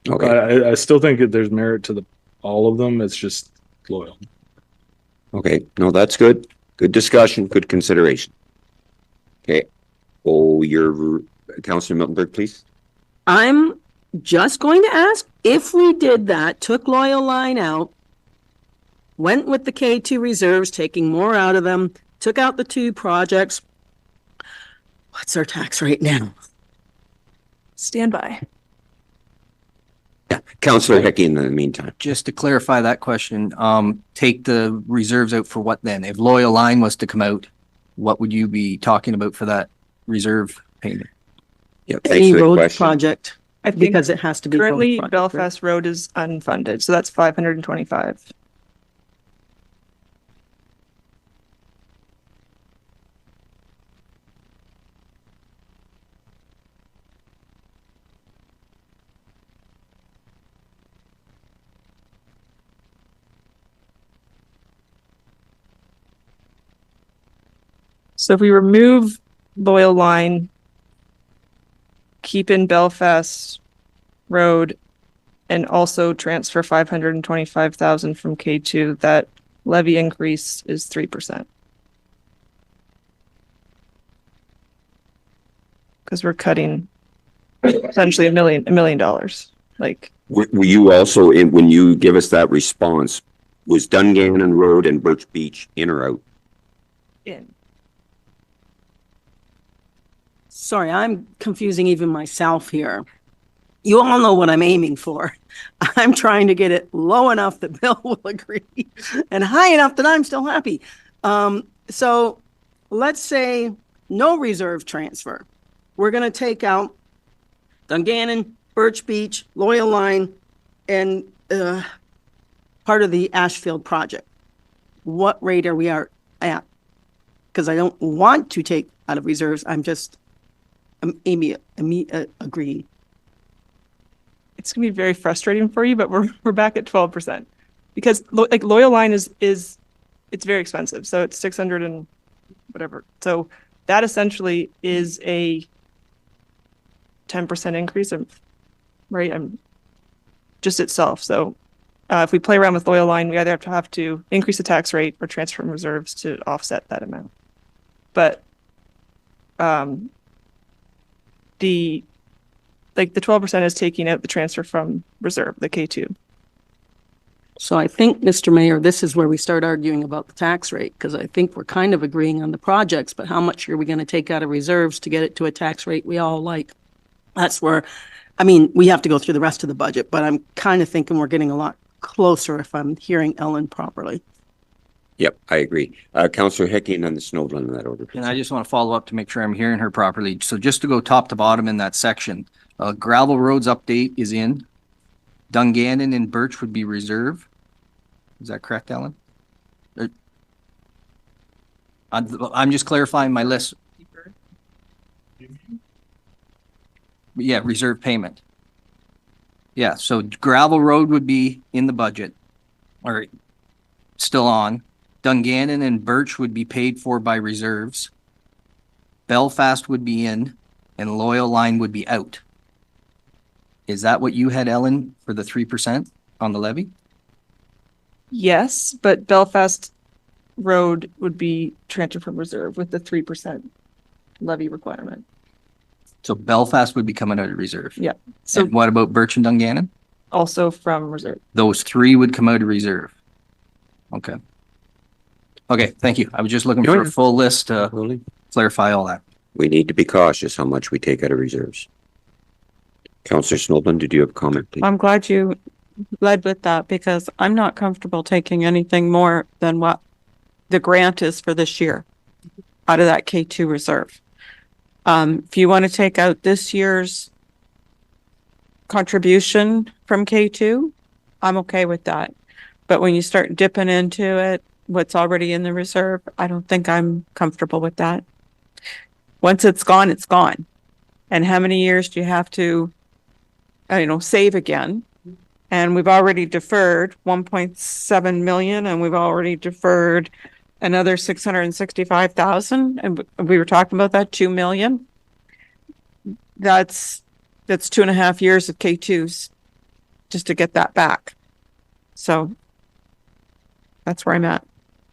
Okay. I still think that there's merit to all of them. It's just Loyal. Okay. No, that's good. Good discussion. Good consideration. Okay. Oh, your Councillor Miltenberg, please. I'm just going to ask, if we did that, took Loyal Line out, went with the K2 reserves, taking more out of them, took out the two projects, what's our tax rate now? Stand by. Yeah, Councillor Hickey in the meantime. Just to clarify that question, take the reserves out for what then? If Loyal Line was to come out, what would you be talking about for that reserve payment? Yeah, thanks Any for the road question. project, I think because it has to be. road currently project, right? Belfast Road is unfunded, so that's 525. So if we remove Loyal Line, keep in Belfast Road, and also transfer 525,000 from K2, that levy increase is 3%. Because we're cutting essentially $1 million. Like, Were you also, when you give us that response, was Dungannon Road and Birch Beach in or out? in. Sorry, I'm confusing even myself here. You all know what I'm aiming for. I'm trying to get it low enough that Bill will agree and high enough that I'm still happy. So let's say no reserve transfer. We're going to take out Dungannon, Birch Beach, Loyal Line, and part of the Ashfield project. What rate are we at? Because I don't want to take out of reserves. I'm agreeing. It's gonna be very frustrating for you, but we're back at 12% because like Loyal Line is it's very expensive. So it's 600 and whatever. So that essentially is a 10% increase, right? I'm just itself. So if we play around with Loyal Line, we either have to increase the tax rate or transfer from reserves to offset that amount. But the 12% is taking out the transfer from reserve, the K2. So I think, Mr. Mayor, this is where we start arguing about the tax rate, because I think we're kind of agreeing on the projects, but how much are we going to take out of reserves to get it to a tax rate we all like? That's where, I mean, we have to go through the rest of the budget, but I'm kind of thinking we're getting a lot closer if I'm hearing Ellen properly. Yep, I agree. Councillor Hickey and then the Snowden in that order. And I just want to follow up to make sure I'm hearing her properly. So just to go top to bottom in that section, gravel roads update is in. Dungannon and Birch would be reserve. Is that correct, Ellen? I'm just clarifying my list. Yeah, reserve payment. Yeah, so gravel road would be in the budget or still on. Dungannon and Birch would be paid for by reserves. Belfast would be in, and Loyal Line would be out. Is that what you had, Ellen, for the 3% on the levy? Yes, but Belfast Road would be transferred from reserve with the 3% levy requirement. So Belfast would be coming out of reserve. Yeah. So And what about Birch and Dungannon? also from reserve. Those three would come out of reserve. Okay. Okay, thank you. I was just looking for a full list to Really? clarify all that. We need to be cautious how much we take out of reserves. Councillor Snowden, did you have a comment, please? I'm glad you led with that because I'm not comfortable taking anything more than what the grant is for this year out of that K2 reserve. If you want to take out this year's contribution from K2, I'm okay with that. But when you start dipping into it, what's already in the reserve, I don't think I'm comfortable with that. Once it's gone, it's gone. And how many years do you have to, save again? And we've already deferred 1.7 million and we've already deferred another 665,000. And we were talking about that 2 million. That's 2.5 years of K2s just to get that back. So that's where I'm at.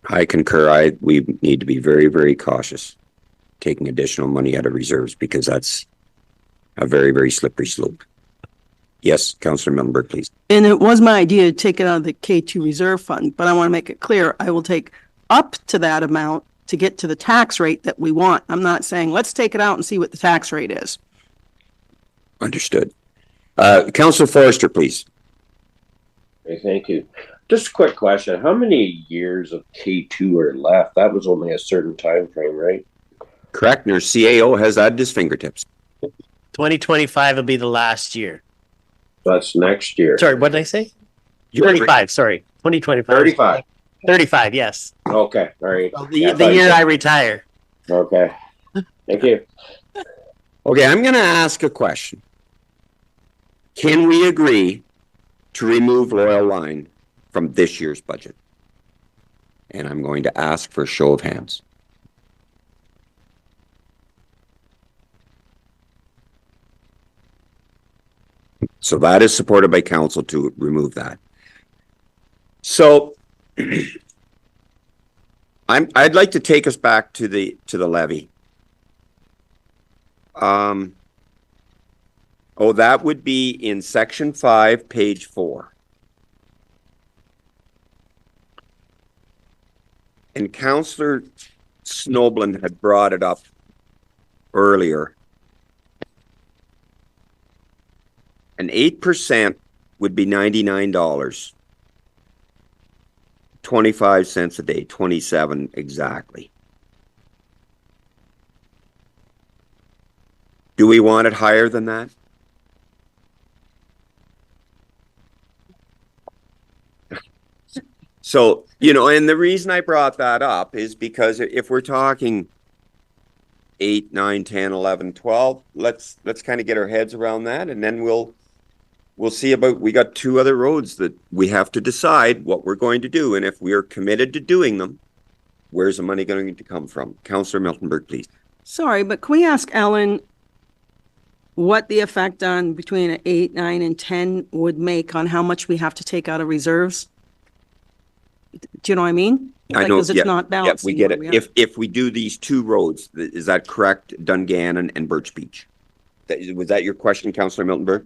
I concur. We need to be very, very cautious taking additional money out of reserves because that's a very, very slippery slope. Yes, Councillor Miltenberg, please. And it was my idea to take it out of the K2 reserve fund, but I want to make it clear, I will take up to that amount to get to the tax rate that we want. I'm not saying, let's take it out and see what the tax rate is. Understood. Councillor Forrester, please. Okay, thank you. Just a quick question. How many years of K2 are left? That was only a certain time frame, right? Correct. And our CAO has that at his fingertips. 2025 will be the last year. That's next year. Sorry, what did I say? 35, sorry. 2025. 35. 35, yes. Okay, all right. The year I retire. Okay. Thank you. Okay, I'm going to ask a question. Can we agree to remove Loyal Line from this year's budget? And I'm going to ask for a show of hands. So that is supported by council to remove that. So I'd like to take us back to the levy. That would be in section 5, page 4. And Councillor Snowden had brought it up earlier. An 8% would be $99. 25 cents a day, 27 exactly. Do we want it higher than that? So, and the reason I brought that up is because if we're talking 8, 9, 10, 11, 12, let's kind of get our heads around that, and then we'll see we got 2 other roads that we have to decide what we're going to do, and if we are committed to doing them, where's the money going to come from? Councillor Miltenberg, please. Sorry, but can we ask Ellen what the effect on between 8, 9, and 10 would make on how much we have to take out of reserves? Do you know what I mean? I know, Because it's not yeah, balancing. we get what it. we have. If we do these 2 roads, is that correct? Dungannon and Birch Beach. Was that your question, Councillor Miltenberg?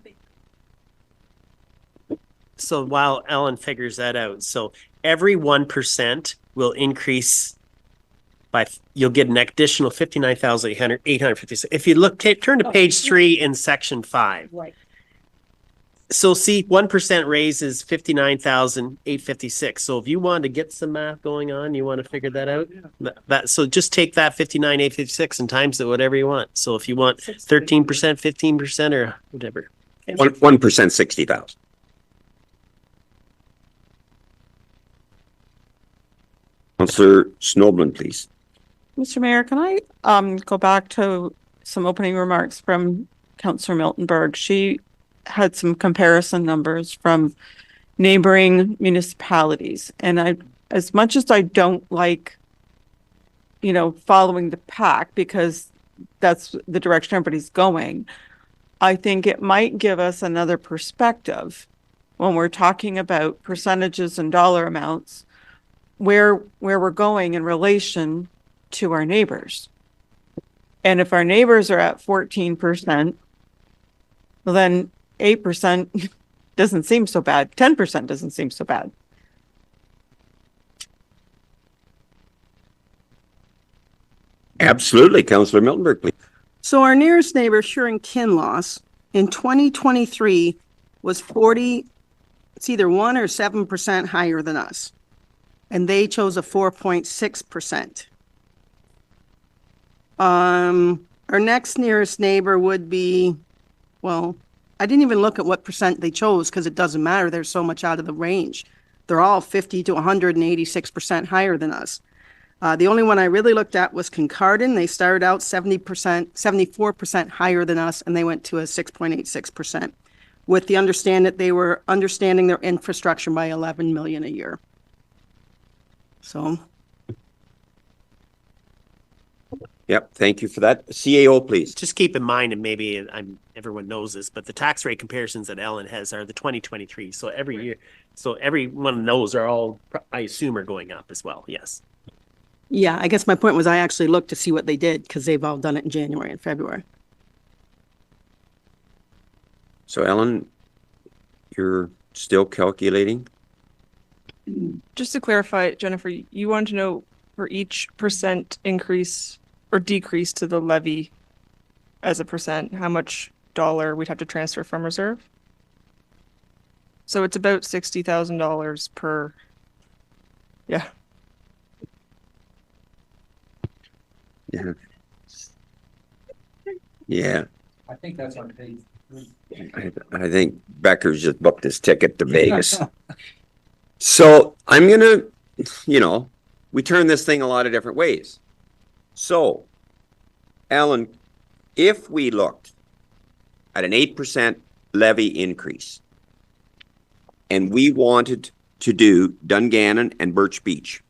So while Ellen figures that out, so every 1% will increase by, you'll get an additional 59,856. If you turn to page 3 in section 5. Right. So see, 1% raise is 59,856. So if you want to get some math going on, you want to figure that out. So just take that 59,856 and times it whatever you want. So if you want 13%, 15%, or whatever. 1% 60,000. Councillor Snowden, please. Mr. Mayor, can I go back to some opening remarks from Councillor Miltenberg? She had some comparison numbers from neighboring municipalities, and as much as I don't like, following the pack because that's the direction everybody's going, I think it might give us another perspective when we're talking about percentages and dollar amounts, where we're going in relation to our neighbors. And if our neighbors are at 14%, well, then 8% doesn't seem so bad. 10% doesn't seem so bad. Absolutely. Councillor Miltenberg, please. So our nearest neighbor, Shearing Kinloss, in 2023 was 40, it's either 1 or 7% higher than us. And they chose a 4.6%. Our next nearest neighbor would be, well, I didn't even look at what percent they chose because it doesn't matter. They're so much out of the range. They're all 50 to 186% higher than us. The only one I really looked at was Kincardine. They started out 70%, 74% higher than us, and they went to a 6.86%, with the understanding that they were understanding their infrastructure by 11 million a year. So. Yep. Thank you for that. CAO, please. Just keep in mind, and maybe everyone knows this, but the tax rate comparisons that Ellen has are the 2023. So every year, so every one of those are all, I assume, are going up as well. Yes. Yeah, I guess my point was I actually looked to see what they did because they've all done it in January and February. So Ellen, you're still calculating? Just to clarify, Jennifer, you want to know for each percent increase or decrease to the levy as a percent, how much dollar we'd have to transfer from reserve? So it's about $60,000 per, yeah. Yeah. Yeah. I think that's on page. I think Becker's just booked his ticket to Vegas. So I'm gonna, we turn this thing a lot of different ways. So, Alan, if we looked at an 8% levy increase and we wanted to do Dungannon and Birch Beach,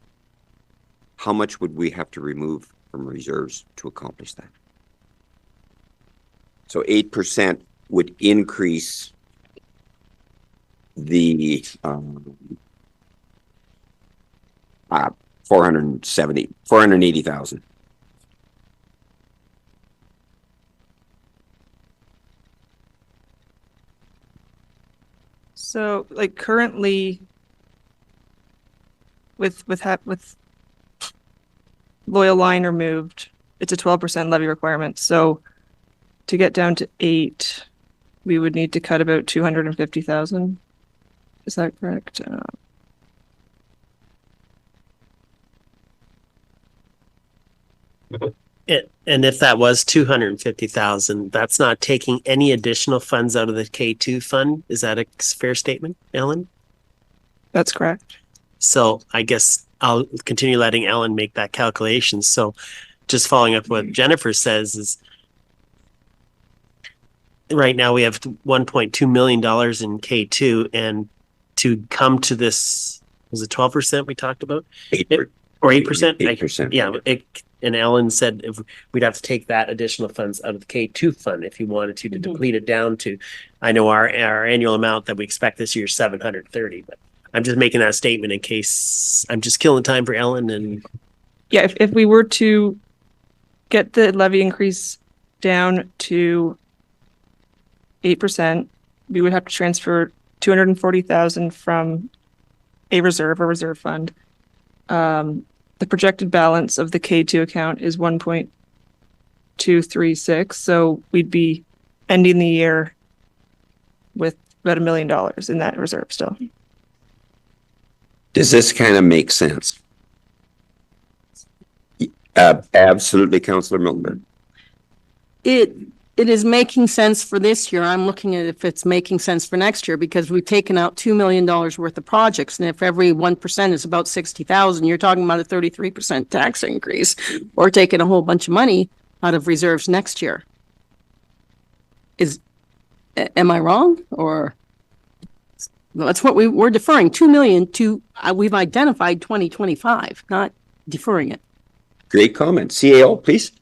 how much would we have to remove from reserves to accomplish that? So 8% would increase the 480,000. So like currently with Loyal Line removed, it's a 12% levy requirement. So to get down to 8, we would need to cut about 250,000. Is that correct? And if that was 250,000, that's not taking any additional funds out of the K2 fund. Is that a fair statement, Ellen? That's correct. So I guess I'll continue letting Ellen make that calculation. So just following up what Jennifer says is right now we have $1.2 million in K2, and to come to this, was it 12% we talked about? 8%. Or 8%? 8%. Yeah. And Ellen said if we'd have to take that additional funds out of the K2 fund if you wanted to deplete it down to, I know our annual amount that we expect this year is 730, but I'm just making that statement in case I'm just killing time for Ellen. And Yeah, if we were to get the levy increase down to 8%, we would have to transfer 240,000 from a reserve fund. The projected balance of the K2 account is 1.236. So we'd be ending the year with about $1 million in that reserve still. Does this kind of make sense? Absolutely, Councillor Miltenberg. It is making sense for this year. I'm looking at if it's making sense for next year because we've taken out $2 million worth of projects. And if every 1% is about 60,000, you're talking about a 33% tax increase or taking a whole bunch of money out of reserves next year. Am I wrong or? That's what we're deferring, 2 million to, we've identified 2025, not deferring it. Great comment. CAO, please.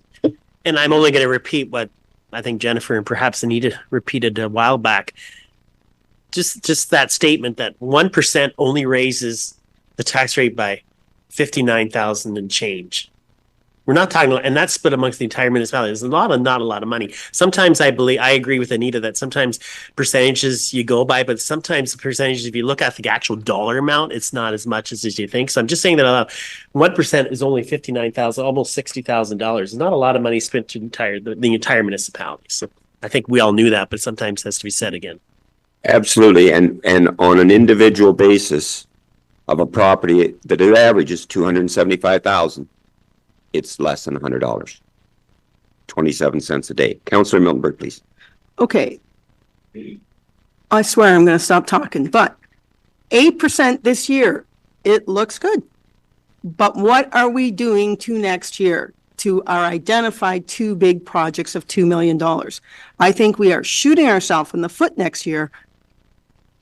And I'm only going to repeat what I think Jennifer and perhaps Anita repeated a while back. Just that statement that 1% only raises the tax rate by 59,000 and change. We're not talking, and that's split amongst the entire municipality. There's not a lot of money. Sometimes I agree with Anita that sometimes percentages you go by, but sometimes the percentages, if you look at the actual dollar amount, it's not as much as you think. So I'm just saying that 1% is only 59,000, almost $60,000. It's not a lot of money spent to the entire municipality. So I think we all knew that, but sometimes it has to be said again. Absolutely. And on an individual basis of a property that it averages 275,000, it's less than $100. 27 cents a day. Councillor Miltenberg, please. Okay. I swear I'm going to stop talking, but 8% this year, it looks good. But what are we doing to next year to our identified two big projects of $2 million? I think we are shooting ourselves in the foot next year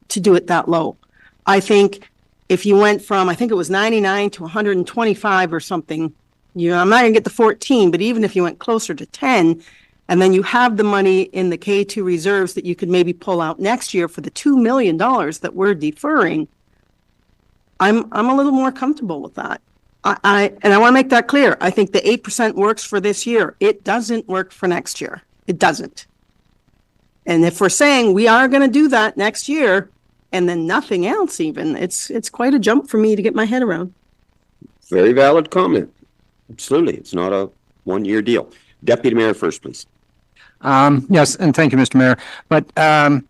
to do it that low. I think if you went from, I think it was 99 to 125 or something, I'm not going to get the 14, but even if you went closer to 10, and then you have the money in the K2 reserves that you could maybe pull out next year for the $2 million that we're deferring, I'm a little more comfortable with that. I want to make that clear. I think the 8% works for this year. It doesn't work for next year. It doesn't. And if we're saying we are going to do that next year, and then nothing else even, it's quite a jump for me to get my head around. Very valid comment. Absolutely. It's not a one-year deal. Deputy Mayor first, please. Yes, and thank you, Mr. Mayor. But I'm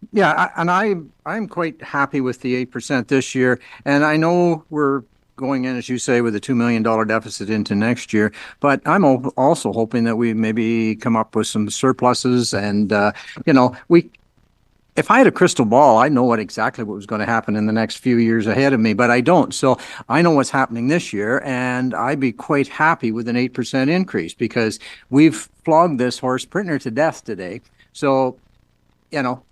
quite happy with the 8% this year. And I know we're going in, as you say, with a $2 million deficit into next year. But I'm also hoping that we maybe come up with some surpluses. And, if I had a crystal ball, I know exactly what was going to happen in the next few years ahead of me, but I don't. So I know what's happening this year, and I'd be quite happy with an 8% increase because we've flogged this horse pretty near to death today. So,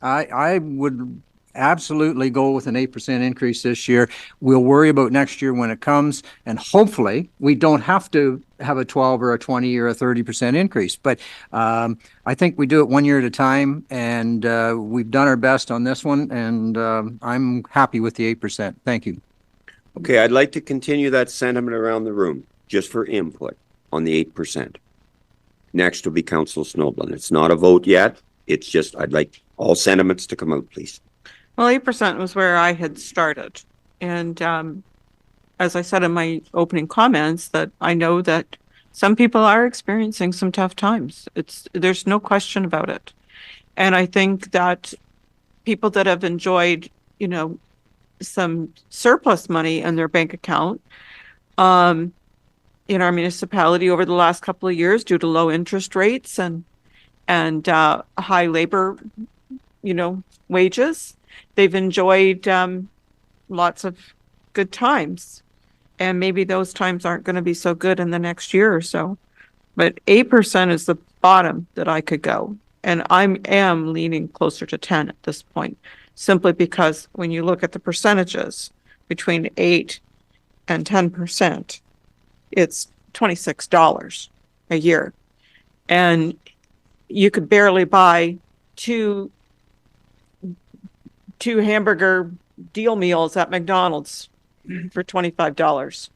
I would absolutely go with an 8% increase this year. We'll worry about next year when it comes, and hopefully we don't have to have a 12 or a 20 or a 30% increase. But I think we do it 1 year at a time, and we've done our best on this one, and I'm happy with the 8%. Thank you. Okay, I'd like to continue that sentiment around the room just for input on the 8%. Next will be Councillor Snowblin. It's not a vote yet. It's just I'd like all sentiments to come out, please. Well, 8% was where I had started. And as I said in my opening comments, that I know that some people are experiencing some tough times. There's no question about it. And I think that people that have enjoyed, some surplus money in their bank account in our municipality over the last couple of years due to low interest rates and high labor, wages, they've enjoyed lots of good times. And maybe those times aren't going to be so good in the next year or so. But 8% is the bottom that I could go. And I am leaning closer to 10 at this point, simply because when you look at the percentages between 8 and 10%, it's $26 a year. And you could barely buy two hamburger deal meals at McDonald's for $25.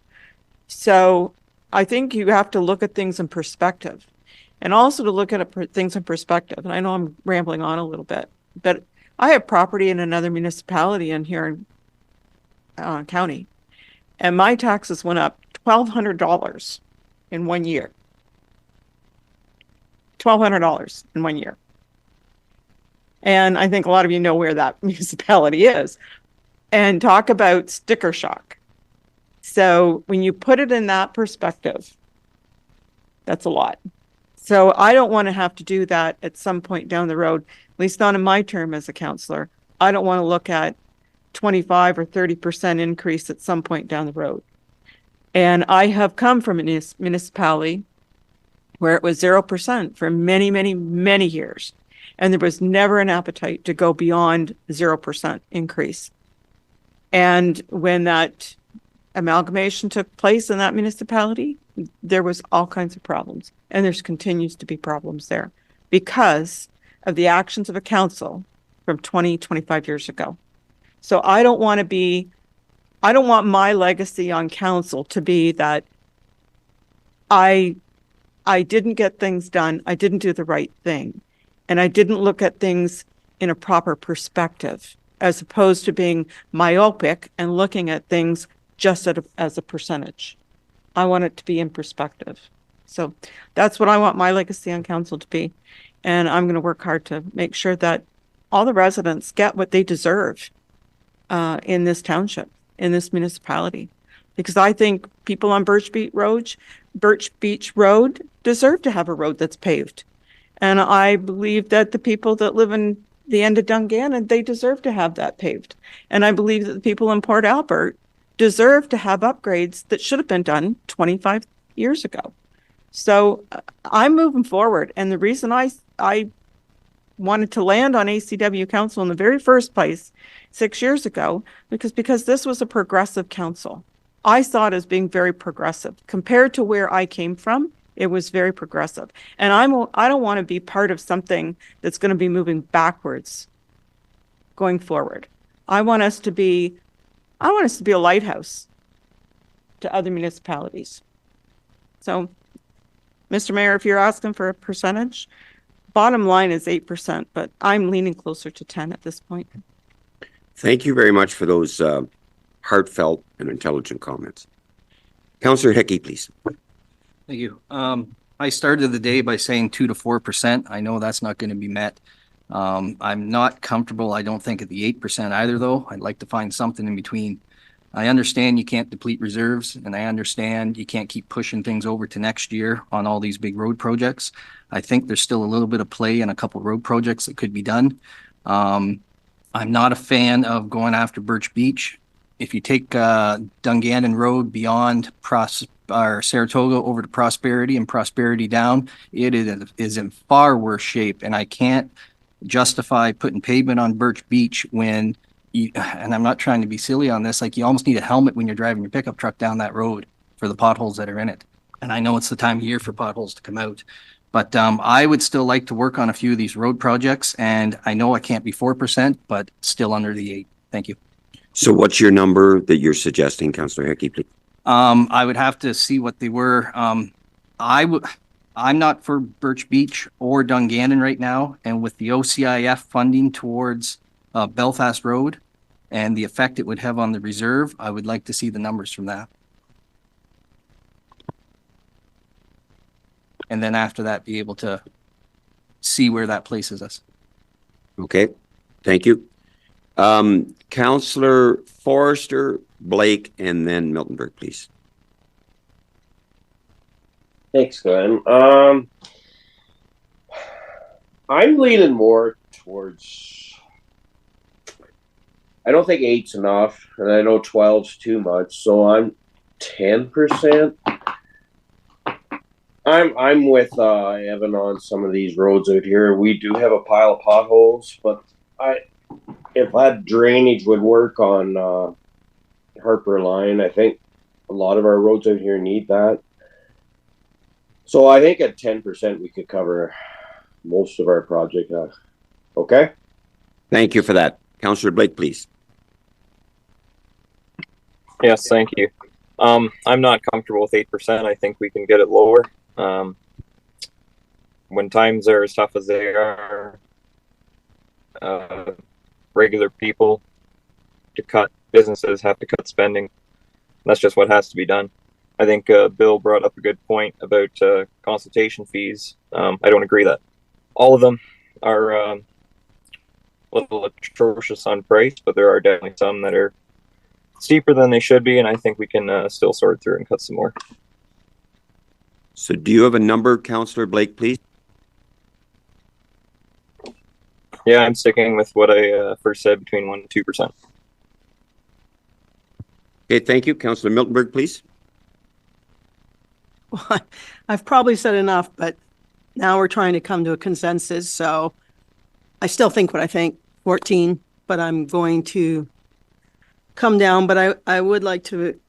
So I think you have to look at things in perspective, and also to look at things in perspective. And I know I'm rambling on a little bit, but I have property in another municipality in here in county, and my taxes went up $1,200 in 1 year. $1,200 in 1 year. And I think a lot of you know where that municipality is. And talk about sticker shock. So when you put it in that perspective, that's a lot. So I don't want to have to do that at some point down the road, at least not in my term as a councillor. I don't want to look at 25 or 30% increase at some point down the road. And I have come from a municipality where it was 0% for many, many, many years. And there was never an appetite to go beyond 0% increase. And when that amalgamation took place in that municipality, there was all kinds of problems. And there's continues to be problems there because of the actions of a council from 25 years ago. So I don't want my legacy on council to be that I didn't get things done. I didn't do the right thing. And I didn't look at things in a proper perspective, as opposed to being myopic and looking at things just as a percentage. I want it to be in perspective. So that's what I want my legacy on council to be. And I'm going to work hard to make sure that all the residents get what they deserve in this township, in this municipality. Because I think people on Birch Beach Road deserve to have a road that's paved. And I believe that the people that live in the end of Dungannon, they deserve to have that paved. And I believe that the people in Port Albert deserve to have upgrades that should have been done 25 years ago. So I'm moving forward. And the reason I wanted to land on ACW Council in the very first place 6 years ago, because this was a progressive council. I saw it as being very progressive. Compared to where I came from, it was very progressive. And I don't want to be part of something that's going to be moving backwards going forward. I want us to be a lighthouse to other municipalities. So, Mr. Mayor, if you're asking for a percentage, bottom line is 8%, but I'm leaning closer to 10 at this point. Thank you very much for those heartfelt and intelligent comments. Councillor Hickey, please. Thank you. I started the day by saying 2 to 4%. I know that's not going to be met. I'm not comfortable, I don't think, at the 8% either, though. I'd like to find something in between. I understand you can't deplete reserves, and I understand you can't keep pushing things over to next year on all these big road projects. I think there's still a little bit of play in a couple road projects that could be done. I'm not a fan of going after Birch Beach. If you take Dungannon Road beyond Saratoga over to Prosperity and Prosperity down, it is in far worse shape, and I can't justify putting pavement on Birch Beach when and I'm not trying to be silly on this, like you almost need a helmet when you're driving your pickup truck down that road for the potholes that are in it. And I know it's the time of year for potholes to come out, but I would still like to work on a few of these road projects, and I know I can't be 4%, but still under the 8. Thank you. So what's your number that you're suggesting, Councillor Hickey, please? I would have to see what they were. I'm not for Birch Beach or Dungannon right now, and with the OCIF funding towards Belfast Road and the effect it would have on the reserve, I would like to see the numbers from that. And then after that, be able to see where that places us. Okay, thank you. Councillor Forrester, Blake, and then Miltenberg, please. Thanks, Glenn. I'm leaning more towards, I don't think 8's enough, and I know 12's too much, so I'm 10%. I'm with Evan on some of these roads out here. We do have a pile of potholes, but if that drainage would work on Harper Line, I think a lot of our roads out here need that. So I think at 10% we could cover most of our project. Okay? Thank you for that. Councillor Blake, please. Yes, thank you. I'm not comfortable with 8%. I think we can get it lower. When times are as tough as they are, regular people to cut businesses have to cut spending. That's just what has to be done. I think Bill brought up a good point about consultation fees. I don't agree that all of them are a little atrocious on price, but there are definitely some that are steeper than they should be, and I think we can still sort through and cut some more. So do you have a number, Councillor Blake, please? Yeah, I'm sticking with what I first said, between 1% and 2%. Okay, thank you. Councillor Miltenberg, please. Well, I've probably said enough, but now we're trying to come to a consensus. So I still think what I think, 14, but I'm going to come down, but I would like to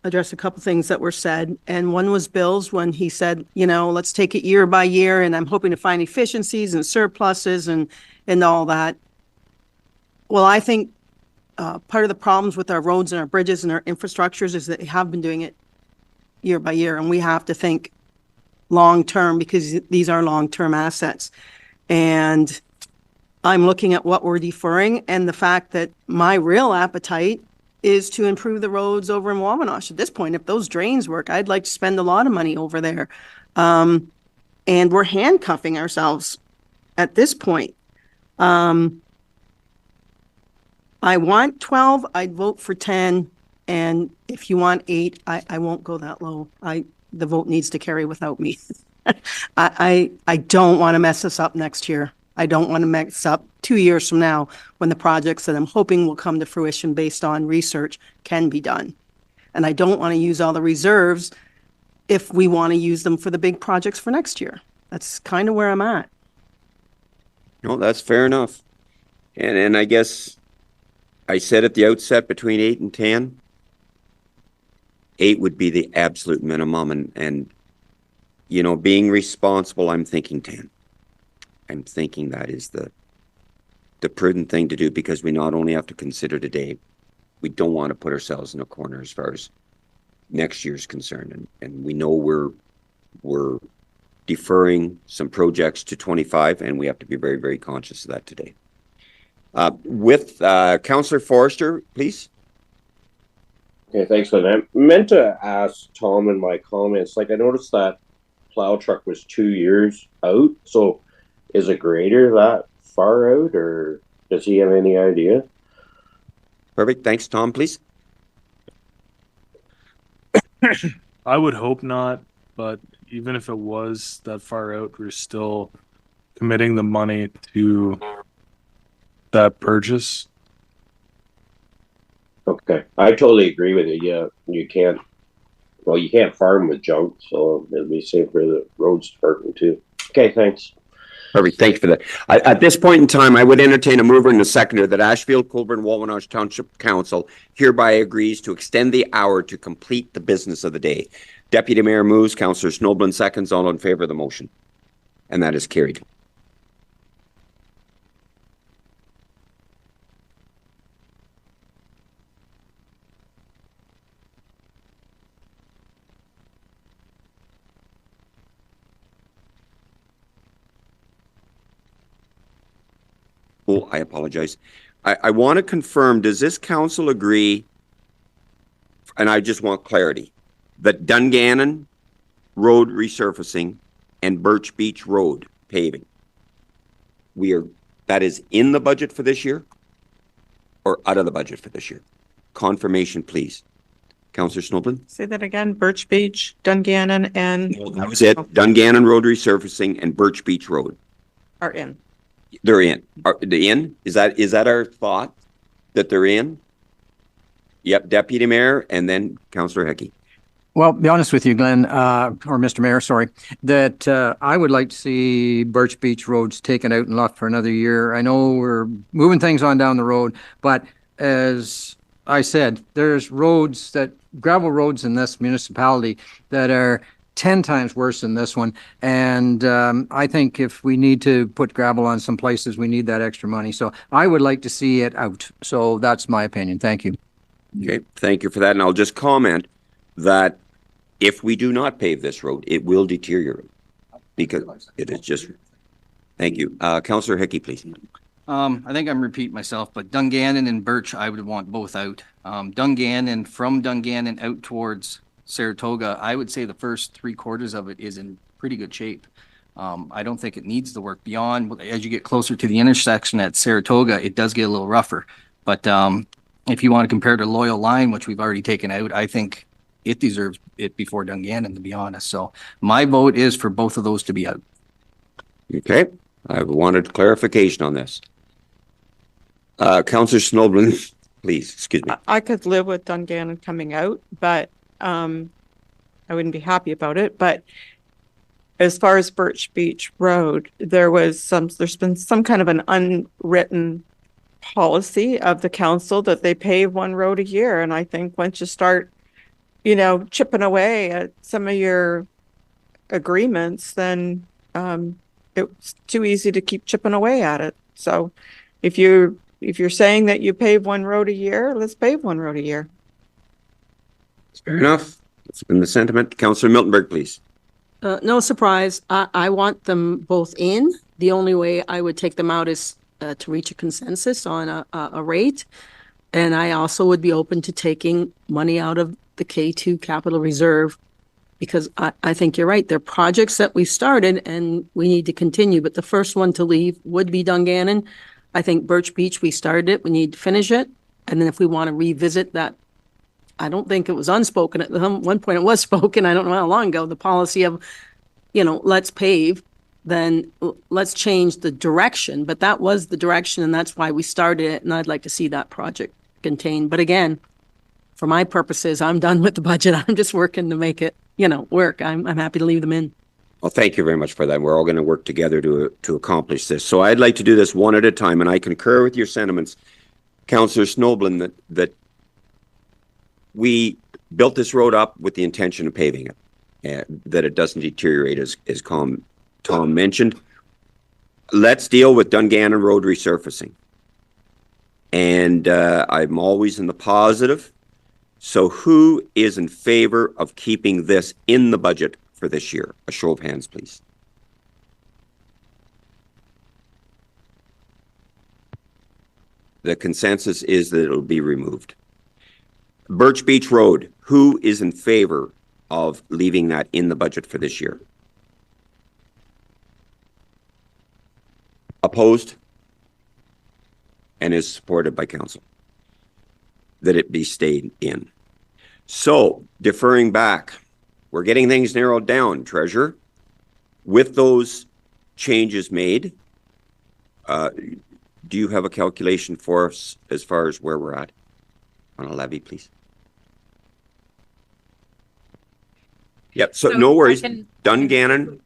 address a couple things that were said. And one was Bill's when he said, you know, let's take it year by year, and I'm hoping to find efficiencies and surpluses and all that. Well, I think part of the problems with our roads and our bridges and our infrastructures is that they have been doing it year by year, and we have to think long-term because these are long-term assets. And I'm looking at what we're deferring and the fact that my real appetite is to improve the roads over in Wawanosh. At this point, if those drains work, I'd like to spend a lot of money over there. And we're handcuffing ourselves at this point. I want 12, I'd vote for 10. And if you want 8, I won't go that low. The vote needs to carry without me. I don't want to mess this up next year. I don't want to mess up 2 years from now when the projects that I'm hoping will come to fruition based on research can be done. And I don't want to use all the reserves if we want to use them for the big projects for next year. That's kind of where I'm at. No, that's fair enough. And I guess I said at the outset between 8 and 10. 8 would be the absolute minimum. And you know, being responsible, I'm thinking 10. I'm thinking that is the prudent thing to do because we not only have to consider today, we don't want to put ourselves in a corner as far as next year's concerned. And we know we're deferring some projects to 25, and we have to be very, very conscious of that today. With Councillor Forrester, please. Okay, thanks for that. I meant to ask Tom in my comments, like I noticed that plow truck was 2 years out, so is a grader that far out, or does he have any idea? Perfect. Thanks, Tom, please. I would hope not, but even if it was that far out, we're still committing the money to that purchase. Okay, I totally agree with you. Yeah, you can't farm with junk, so it'll be safe for the roads department too. Okay, thanks. Perfect. Thanks for that. At this point in time, I would entertain a mover and a seconder that Ashfield-Colborne-Wawanosh Township Council hereby agrees to extend the hour to complete the business of the day. Deputy Mayor moves, Councillor Snoblin seconds, all in favor of the motion. And that is carried. Oh, I apologize. I want to confirm, does this council agree, and I just want clarity, that Dungannon Road resurfacing and Birch Beach Road paving, that is in the budget for this year or out of the budget for this year? Confirmation, please. Councillor Snoblin? Say that again, Birch Beach, Dungannon, and That was it. Dungannon Road resurfacing and Birch Beach Road. are in. They're in. Are they in? Is that our thought that they're in? Yep, Deputy Mayor and then Councillor Hecky. Well, be honest with you, Glenn, or Mr. Mayor, sorry, that I would like to see Birch Beach roads taken out and left for another year. I know we're moving things on down the road, but as I said, there's gravel roads in this municipality that are 10 times worse than this one. And I think if we need to put gravel on some places, we need that extra money. So I would like to see it out. So that's my opinion. Thank you. Okay, thank you for that. And I'll just comment that if we do not pave this road, it will deteriorate because it is just, thank you. Councillor Hickey, please. I think I'm repeating myself, but Dungannon and Birch, I would want both out. Dungannon, from Dungannon out towards Saratoga, I would say the first 3/4 of it is in pretty good shape. I don't think it needs the work beyond. As you get closer to the intersection at Saratoga, it does get a little rougher. But if you want to compare to Loyal Line, which we've already taken out, I think it deserves it before Dungannon, to be honest. So my vote is for both of those to be out. Okay, I wanted clarification on this. Councillor Snoblin, please, excuse me. I could live with Dungannon coming out, but I wouldn't be happy about it. But as far as Birch Beach Road, there's been some kind of an unwritten policy of the council that they pave one road a year. And I think once you start, chipping away at some of your agreements, then it's too easy to keep chipping away at it. So if you're saying that you pave one road a year, let's pave one road a year. Fair enough. That's been the sentiment. Councillor Miltenberg, please. No surprise. I want them both in. The only way I would take them out is to reach a consensus on a rate. And I also would be open to taking money out of the K2 capital reserve, because I think you're right. They're projects that we started and we need to continue. But the first one to leave would be Dungannon. I think Birch Beach, we started it. We need to finish it. And then if we want to revisit that, I don't think it was unspoken. At one point it was spoken, I don't know how long ago, the policy of, let's pave, then let's change the direction. But that was the direction, and that's why we started it. And I'd like to see that project contained. But again, for my purposes, I'm done with the budget. I'm just working to make it, work. I'm happy to leave them in. Well, thank you very much for that. We're all going to work together to accomplish this. So I'd like to do this one at a time, and I concur with your sentiments, Councillor Snoblin, that we built this road up with the intention of paving it, and that it doesn't deteriorate, as Tom mentioned. Let's deal with Dungannon Road resurfacing. And I'm always in the positive. So who is in favor of keeping this in the budget for this year? A show of hands, please. The consensus is that it'll be removed. Birch Beach Road, who is in favor of leaving that in the budget for this year? Opposed? And is supported by council that it be stayed in. So, deferring back, we're getting things narrowed down, Treasurer. With those changes made, do you have a calculation for us as far as where we're at on a levy, please? Yep, so no worries. Dungannon.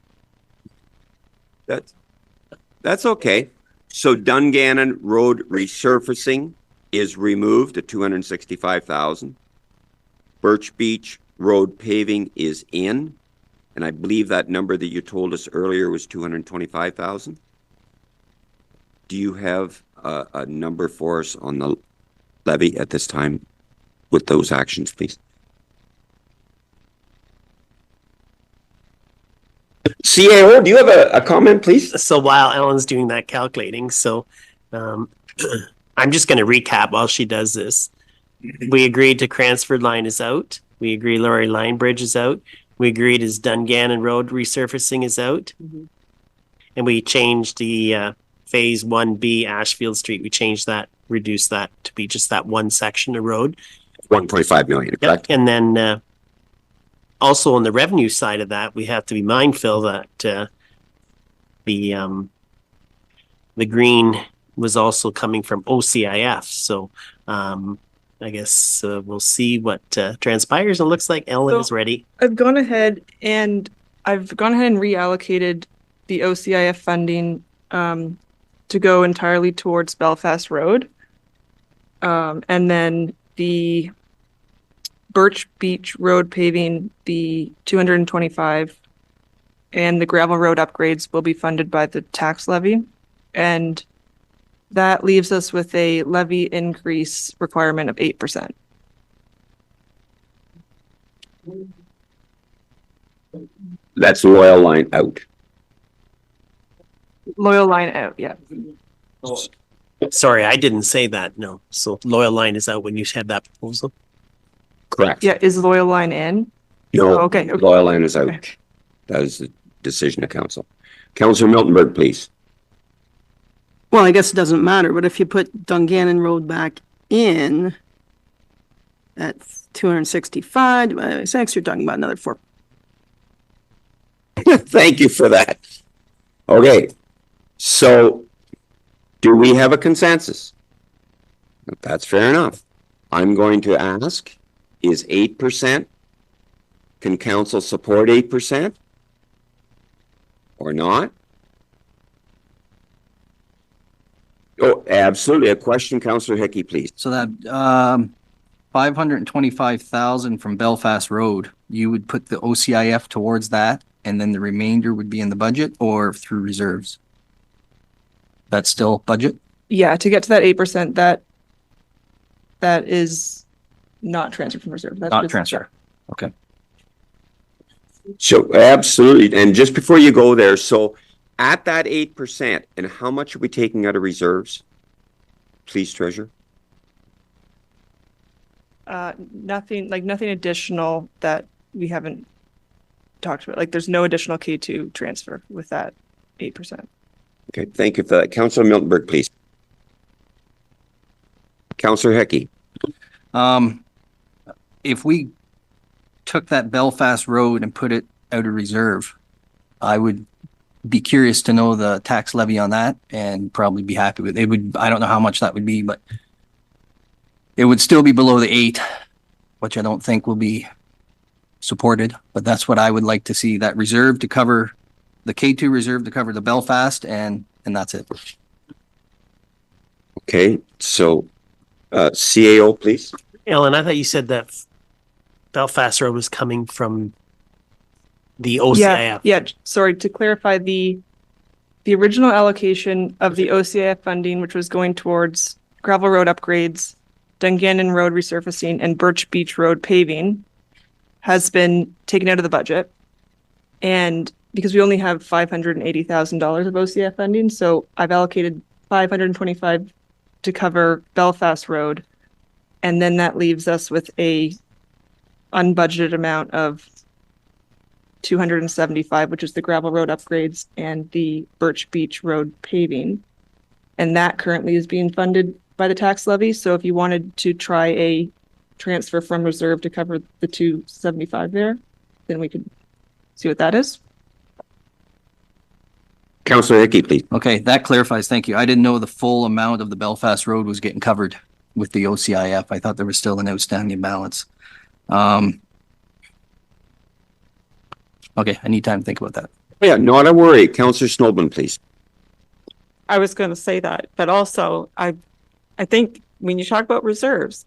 That's okay. So Dungannon Road resurfacing is removed at 265,000. Birch Beach Road paving is in, and I believe that number that you told us earlier was 225,000. Do you have a number for us on the levy at this time with those actions, please? CAO, do you have a comment, please? So while Ellen's doing that calculating, I'm just going to recap while she does this. We agreed to Cransford Line is out. We agree Laurie Line Bridge is out. We agreed as Dungannon Road resurfacing is out. Mm-hmm. And we changed the Phase 1B Ashfield Street. We changed that, reduced that to be just that one section of road. 1.5 million, correct? And then also on the revenue side of that, we have to be mindful that the green was also coming from OCIF. So I guess we'll see what transpires. It looks like Ellen is ready. I've gone ahead and reallocated the OCIF funding to go entirely towards Belfast Road. And then the Birch Beach Road paving, the 225, and the gravel road upgrades will be funded by the tax levy. And that leaves us with a levy increase requirement of 8%. That's Loyal Line out. Loyal Line out, yeah. Sorry, I didn't say that. No. So Loyal Line is out when you had that proposal. Correct. Yeah, is Loyal Line in? No, Oh, okay. Loyal Line is out. Okay. That is the decision of council. Councillor Miltenberg, please. Well, I guess it doesn't matter, but if you put Dungannon Road back in at 265 divided by 6, you're talking about another 4. Thank you for that. Okay, so do we have a consensus? That's fair enough. I'm going to ask, is 8%? Can council support 8% or not? Oh, absolutely. A question, Councillor Hickey, please. So that, 525,000 from Belfast Road, you would put the OCIF towards that, and then the remainder would be in the budget or through reserves? That's still budget? Yeah, to get to that 8%, that is not transferred from reserve. That's Not just- transfer. Okay. So absolutely. And just before you go there, so at that 8%, and how much are we taking out of reserves? Please, Treasurer. Nothing additional that we haven't talked about. Like there's no additional K2 transfer with that 8%. Okay, thank you for that. Councillor Miltenberg, please. Councillor Hickey. If we took that Belfast Road and put it out of reserve, I would be curious to know the tax levy on that and probably be happy with it. I don't know how much that would be, but it would still be below the 8, which I don't think will be supported, but that's what I would like to see, that reserve to cover the K2 reserve to cover the Belfast, and that's it. Okay, so CAO, please. Ellen, I thought you said that Belfast Road was coming from the OCIF. Yeah. Sorry, to clarify, the original allocation of the OCIF funding, which was going towards gravel road upgrades, Dungannon Road resurfacing, and Birch Beach Road paving, has been taken out of the budget. And because we only have $580,000 of OCIF funding, so I've allocated $525 to cover Belfast Road, and then that leaves us with a unbudgeted amount of $275, which is the gravel road upgrades and the Birch Beach Road paving. And that currently is being funded by the tax levy. So if you wanted to try a transfer from reserve to cover the $275 there, then we could see what that is. Councillor Hickey, please. Okay, that clarifies. Thank you. I didn't know the full amount of the Belfast Road was getting covered with the OCIF. I thought there was still an outstanding balance. Okay, I need time to think about that. Yeah, not a worry. Councillor Snowden, please. I was going to say that, but also I think when you talk about reserves,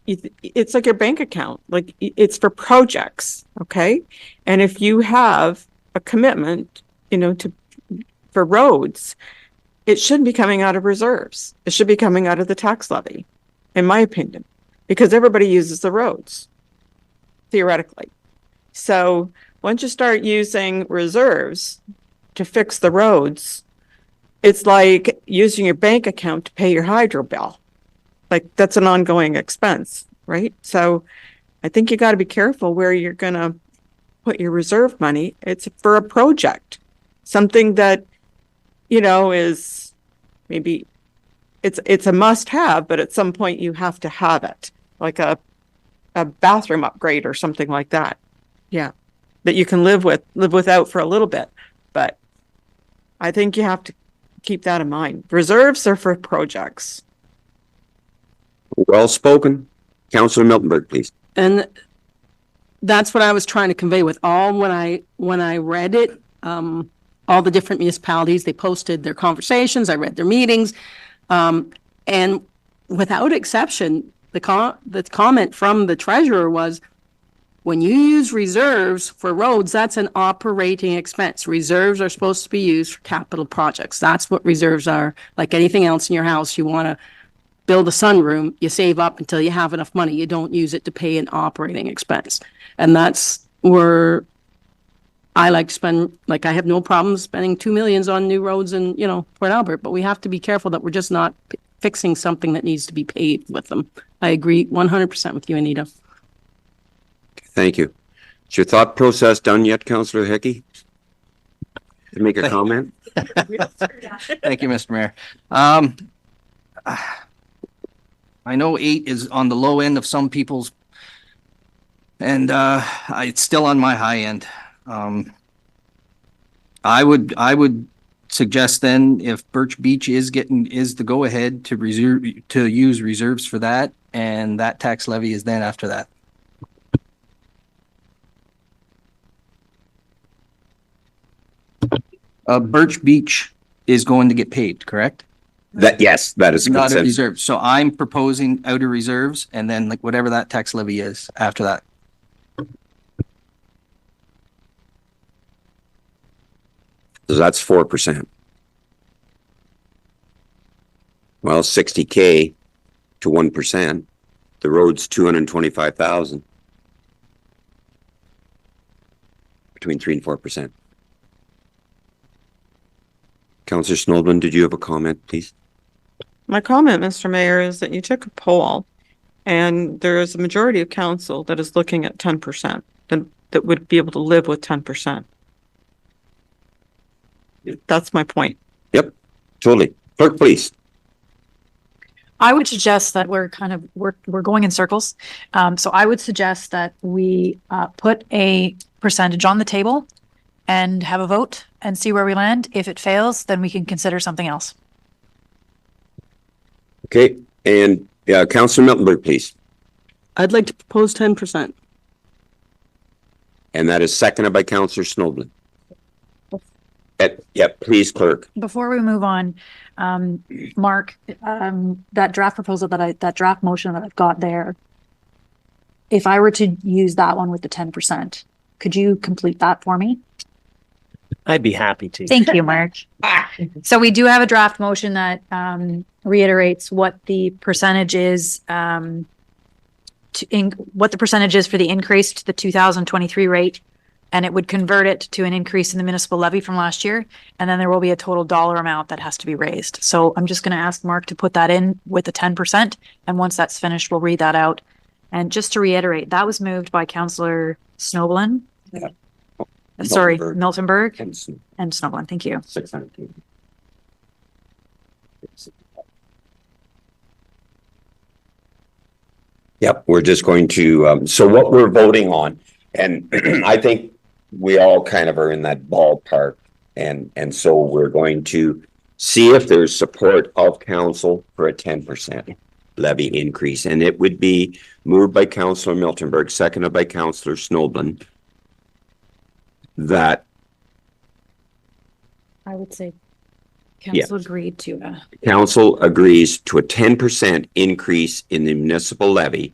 it's like your bank account, like it's for projects. Okay. And if you have a commitment, for roads, it shouldn't be coming out of reserves. It should be coming out of the tax levy, in my opinion, because everybody uses the roads theoretically. So once you start using reserves to fix the roads, it's like using your bank account to pay your hydro bill. Like that's an ongoing expense, right? So I think you got to be careful where you're going to put your reserve money. It's for a project, something that, is maybe it's a must have, but at some point you have to have it, like a bathroom upgrade or something like that. Yeah. That you can live without for a little bit. But I think you have to keep that in mind. Reserves are for projects. Well spoken. Councillor Miltenberg, please. And that's what I was trying to convey with when I read it, all the different municipalities, they posted their conversations, I read their meetings, and without exception, the comment from the treasurer was, when you use reserves for roads, that's an operating expense. Reserves are supposed to be used for capital projects. That's what reserves are. Like anything else in your house, you want to build a sunroom, you save up until you have enough money. You don't use it to pay an operating expense. And that's where I like to spend, like I have no problem spending 2 million on new roads in, Port Albert, but we have to be careful that we're just not fixing something that needs to be paved with them. I agree 100% with you, Anita. Thank you. Is your thought process done yet, Councillor Hickey? To make a comment? Thank you, Mr. Mayor. I know 8 is on the low end of some people's, and it's still on my high end. I would suggest then, if Birch Beach is the go ahead to use reserves for that, and that tax levy is then after that. Birch Beach is going to get paid, correct? That, yes, that is Not a consensus. reserve. So I'm proposing out of reserves and then like whatever that tax levy is after that. So that's 4%. Well, 60K to 1%. The road's 225,000. Between 3 and 4%. Councillor Snowden, did you have a comment, please? My comment, Mr. Mayor, is that you took a poll and there is a majority of council that is looking at 10%, that would be able to live with 10%. That's my point. Yep, totally. Clerk, please. I would suggest that we're going in circles. So I would suggest that we put a percentage on the table and have a vote and see where we land. If it fails, then we can consider something else. Okay, and Councillor Miltenberg, please. I'd like to propose 10%. And that is seconded by Councillor Snowden. Yep, please, clerk. Before we move on, Mark, that draft proposal that draft motion that I've got there, if I were to use that one with the 10%, could you complete that for me? I'd be happy to. Thank you, Mark. So we do have a draft motion that reiterates what the percentage is what the percentage is for the increase to the 2023 rate, and it would convert it to an increase in the municipal levy from last year, and then there will be a total dollar amount that has to be raised. So I'm just going to ask Mark to put that in with the 10%, and once that's finished, we'll read that out. And just to reiterate, that was moved by Councillor Snowblin. Yeah. Sorry, Miltenberg. Miltenberg and Snowblin. Thank you. 600. Yep, we're just going to, so what we're voting on, and I think we all kind of are in that ballpark. And so we're going to see if there's support of council for a 10% levy increase. And it would be moved by Councillor Miltenberg, seconded by Councillor Snowblin, that I would say council agreed to council agrees to a 10% increase in the municipal levy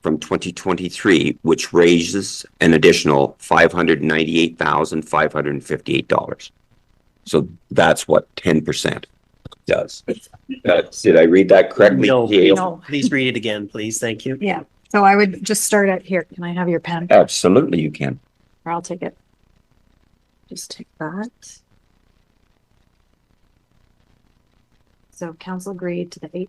from 2023, which raises an additional $598,558. So that's what 10% does. Did I read that correctly? No, please read it again, please. Thank you. Yeah. So I would just start at here. Can I have your pen? Absolutely, you can. Or I'll take it. Just take that. So council agreed to the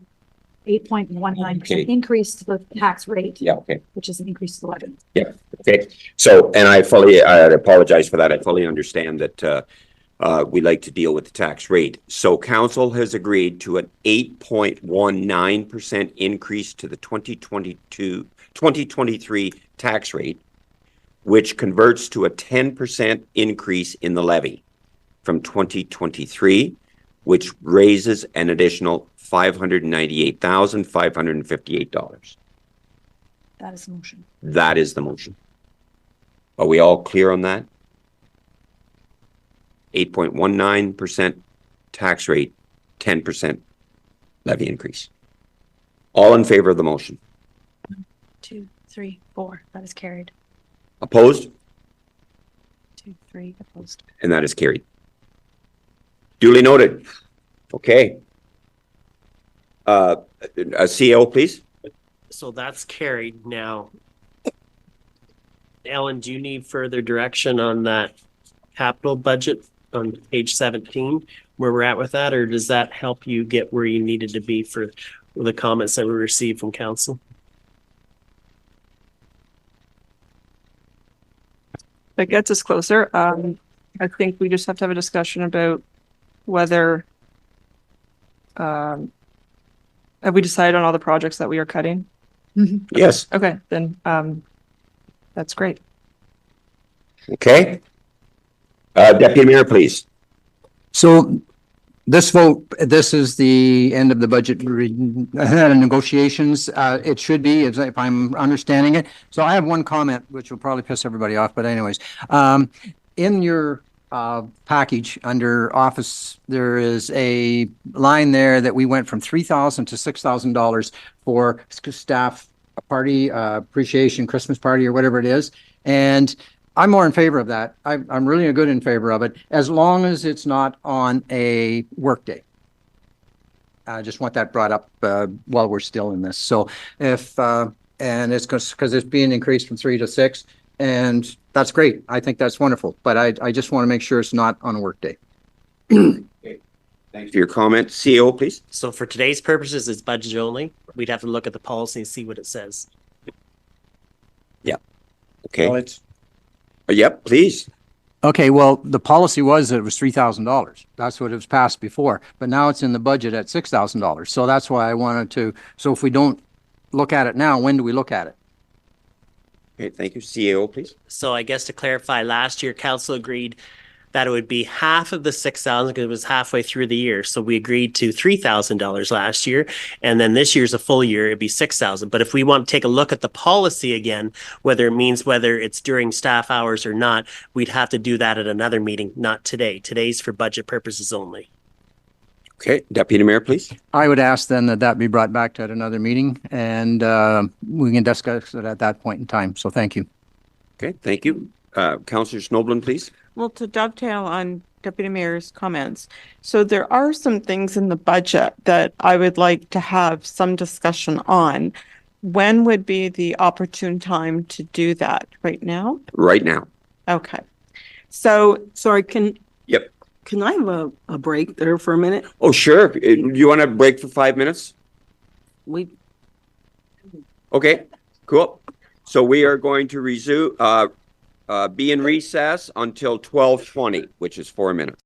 8.19% increase to the tax rate. Yeah, okay. Which is an increase to the levy. Yeah, okay. So, and I apologize for that. I fully understand that we like to deal with the tax rate. So council has agreed to an 8.19% increase to the 2023 tax rate, which converts to a 10% increase in the levy from 2023, which raises an additional $598,558. That is the motion. That is the motion. Are we all clear on that? 8.19% tax rate, 10% levy increase. All in favor of the motion? 1, 2, 3, 4. That is carried. Opposed? 2, 3. Opposed. And that is carried. Duly noted. Okay. A CO, please. So that's carried now. Ellen, do you need further direction on that capital budget on page 17, where we're at with that, or does that help you get where you needed to be for the comments that we received from council? That gets us closer. I think we just have to have a discussion about whether have we decided on all the projects that we are cutting? Yes. Okay, then that's great. Okay. Deputy Mayor, please. So this vote, this is the end of the budget negotiations. It should be, if I'm understanding it. So I have one comment, which will probably piss everybody off, but anyways, in your package under office, there is a line there that we went from $3,000 to $6,000 for staff party, appreciation, Christmas party or whatever it is. And I'm more in favor of that. I'm really good in favor of it, as long as it's not on a workday. I just want that brought up while we're still in this. So if, and it's because it's being increased from 3 to 6, and that's great. I think that's wonderful, but I just want to make sure it's not on a workday. Thanks for your comment. CEO, please. So for today's purposes, it's budget only. We'd have to look at the policy and see what it says. Okay. Well, it's Yep, please. okay. Well, the policy was that it was $3,000. That's what it was passed before, but now it's in the budget at $6,000. So that's why I wanted to. So if we don't look at it now, when do we look at it? Okay, thank you. CEO, please. So I guess to clarify, last year council agreed that it would be half of the 6,000 because it was halfway through the year. So we agreed to $3,000 last year, and then this year's a full year, it'd be 6,000. But if we want to take a look at the policy again, whether it's during staff hours or not, we'd have to do that at another meeting, not today. Today's for budget purposes only. Okay, Deputy Mayor, please. I would ask then that that be brought back to at another meeting, and we can discuss it at that point in time. So thank you. Okay, thank you. Councillor Snowblin, please. Well, to dovetail on Deputy Mayor's comments, so there are some things in the budget that I would like to have some discussion on. When would be the opportune time to do that? Right now? Right now. Okay. So, Sorry, can Yep. I have a break there for a minute? Oh, sure. You want to break for 5 minutes? We, Okay, cool. So we are going to resume, be in recess until 12:20, which is 4 minutes.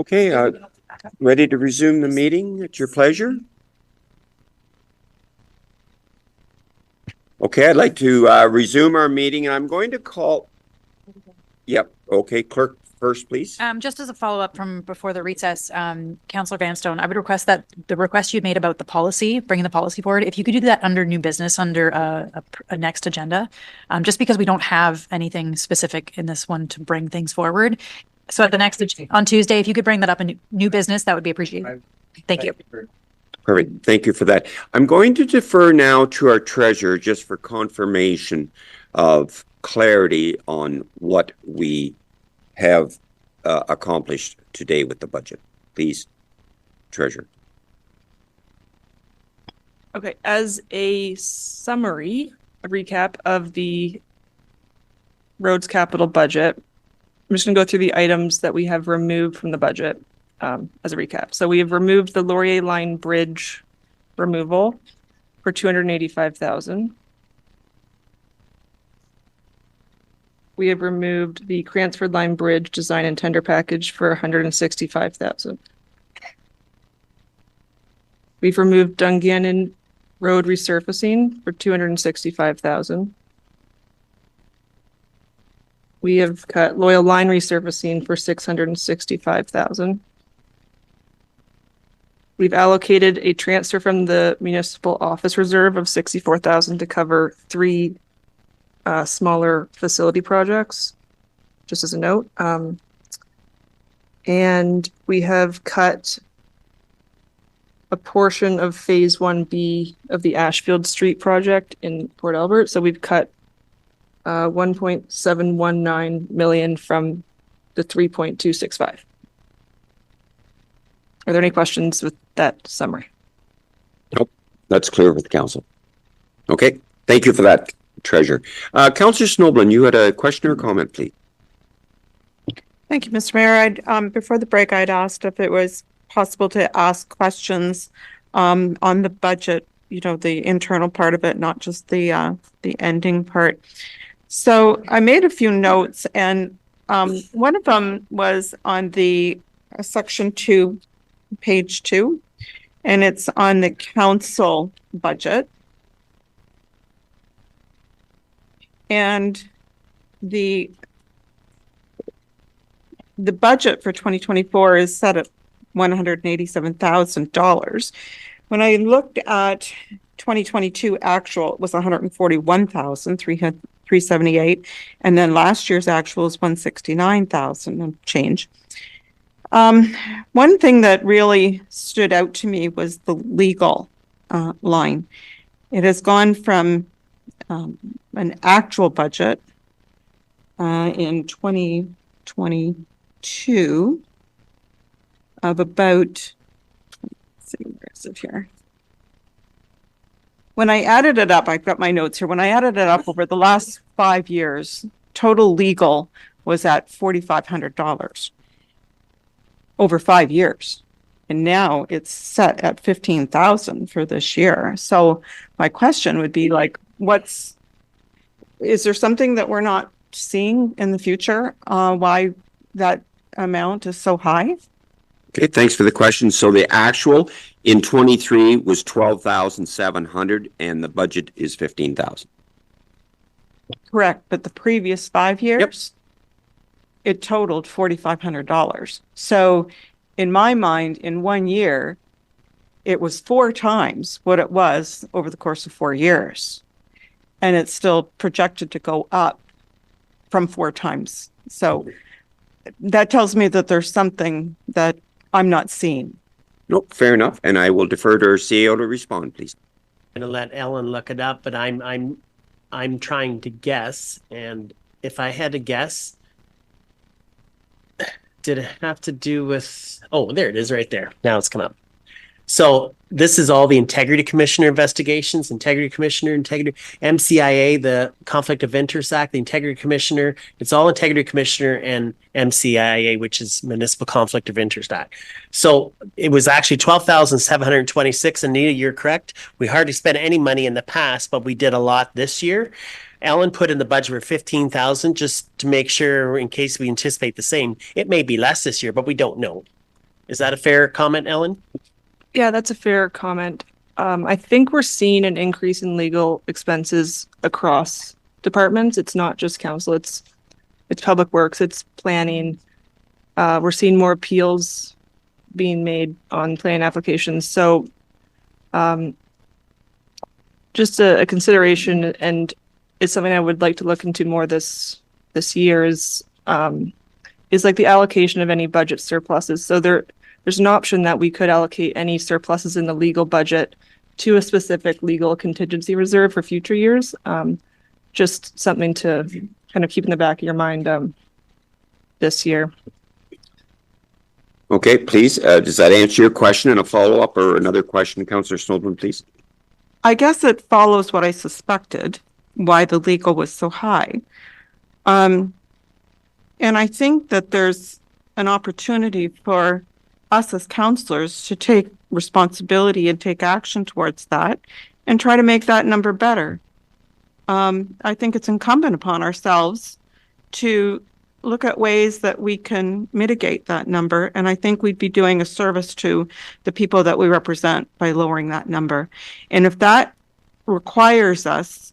Okay, ready to resume the meeting at your pleasure? Okay, I'd like to resume our meeting, and I'm going to call. Yep, okay, clerk first, please. Just as a follow-up from before the recess, Councillor Vanstone, I would request that the request you made about the policy, bringing the policy forward, if you could do that under new business, under a next agenda, just because we don't have anything specific in this one to bring things forward. So at the next, on Tuesday, if you could bring that up in new business, that would be appreciated. Thank you. Perfect. Thank you for that. I'm going to defer now to our treasurer just for confirmation of clarity on what we have accomplished today with the budget. Please, treasurer. Okay, as a summary, a recap of the roads capital budget, I'm just gonna go through the items that we have removed from the budget as a recap. So we have removed the Laurier Line Bridge removal for $285,000. We have removed the Cransford Line Bridge design and tender package for $165,000. We've removed Dungannon Road resurfacing for $265,000. We have cut Loyal Line resurfacing for $665,000. We've allocated a transfer from the municipal office reserve of $64,000 to cover 3 smaller facility projects, just as a note. And we have cut a portion of phase 1B of the Ashfield Street project in Port Albert. So we've cut 1.719 million from the 3.265. Are there any questions with that summary? Nope, that's clear with the council. Okay, thank you for that, treasurer. Councillor Snoblin, you had a question or comment, please? Thank you, Mr. Mayor. Before the break, I'd asked if it was possible to ask questions on the budget, you know, the internal part of it, not just the ending part. So I made a few notes, and one of them was on the section 2, page 2, and it's on the council budget. And the budget for 2024 is set at $187,000. When I looked at 2022 actual, it was $141,378, and then last year's actual is $169,000 and change. One thing that really stood out to me was the legal line. It has gone from an actual budget in 2022 of about, let's see, where is it here? When I added it up, I've got my notes here. When I added it up over the last 5 years, total legal was at $4,500 over 5 years. And now it's set at $15,000 for this year. So my question would be like, is there something that we're not seeing in the future? Why that amount is so high? Okay, thanks for the question. So the actual in 23 was 12,700 and the budget is 15,000. Correct, but the previous 5 years, it totaled $4,500. So in my mind, in 1 year, it was 4 times what it was over the course of 4 years. And it's still projected to go up from 4 times. So that tells me that there's something that I'm not seeing. Nope, fair enough. And I will defer to our CEO to respond, please. I'm gonna let Ellen look it up, but I'm trying to guess, and if I had to guess, did it have to do with? Oh, there it is, right there. Now it's come up. So this is all the Integrity Commissioner investigations, Integrity Commissioner, MCIA, the Conflict of Interest Act, the Integrity Commissioner. It's all Integrity Commissioner and MCIA, which is Municipal Conflict of Interest Act. So it was actually 12,726. Anita, you're correct. We hardly spent any money in the past, but we did a lot this year. Ellen put in the budget for 15,000 just to make sure in case we anticipate the same. It may be less this year, but we don't know. Is that a fair comment, Ellen? Yeah, that's a fair comment. I think we're seeing an increase in legal expenses across departments. It's not just council, it's public works, it's planning. We're seeing more appeals being made on plan applications. So just a consideration, and it's something I would like to look into more this year is like the allocation of any budget surpluses. So there's an option that we could allocate any surpluses in the legal budget to a specific legal contingency reserve for future years. Just something to kind of keep in the back of your mind this year. Okay, please. Does that answer your question? And a follow-up or another question, Councillor Snowden, please? I guess it follows what I suspected, why the legal was so high. And I think that there's an opportunity for us as counselors to take responsibility and take action towards that and try to make that number better. I think it's incumbent upon ourselves to look at ways that we can mitigate that number. And I think we'd be doing a service to the people that we represent by lowering that number. And if that requires us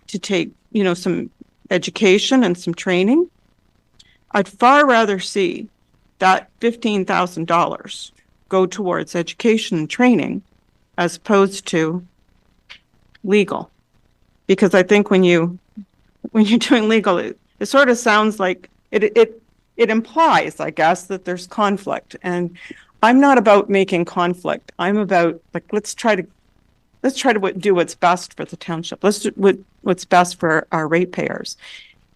to take, some education and some training, I'd far rather see that $15,000 go towards education and training as opposed to legal. Because I think when you're doing legal, it sort of sounds like it implies, I guess, that there's conflict. And I'm not about making conflict. I'm about let's try to do what's best for the township. Let's do what's best for our ratepayers.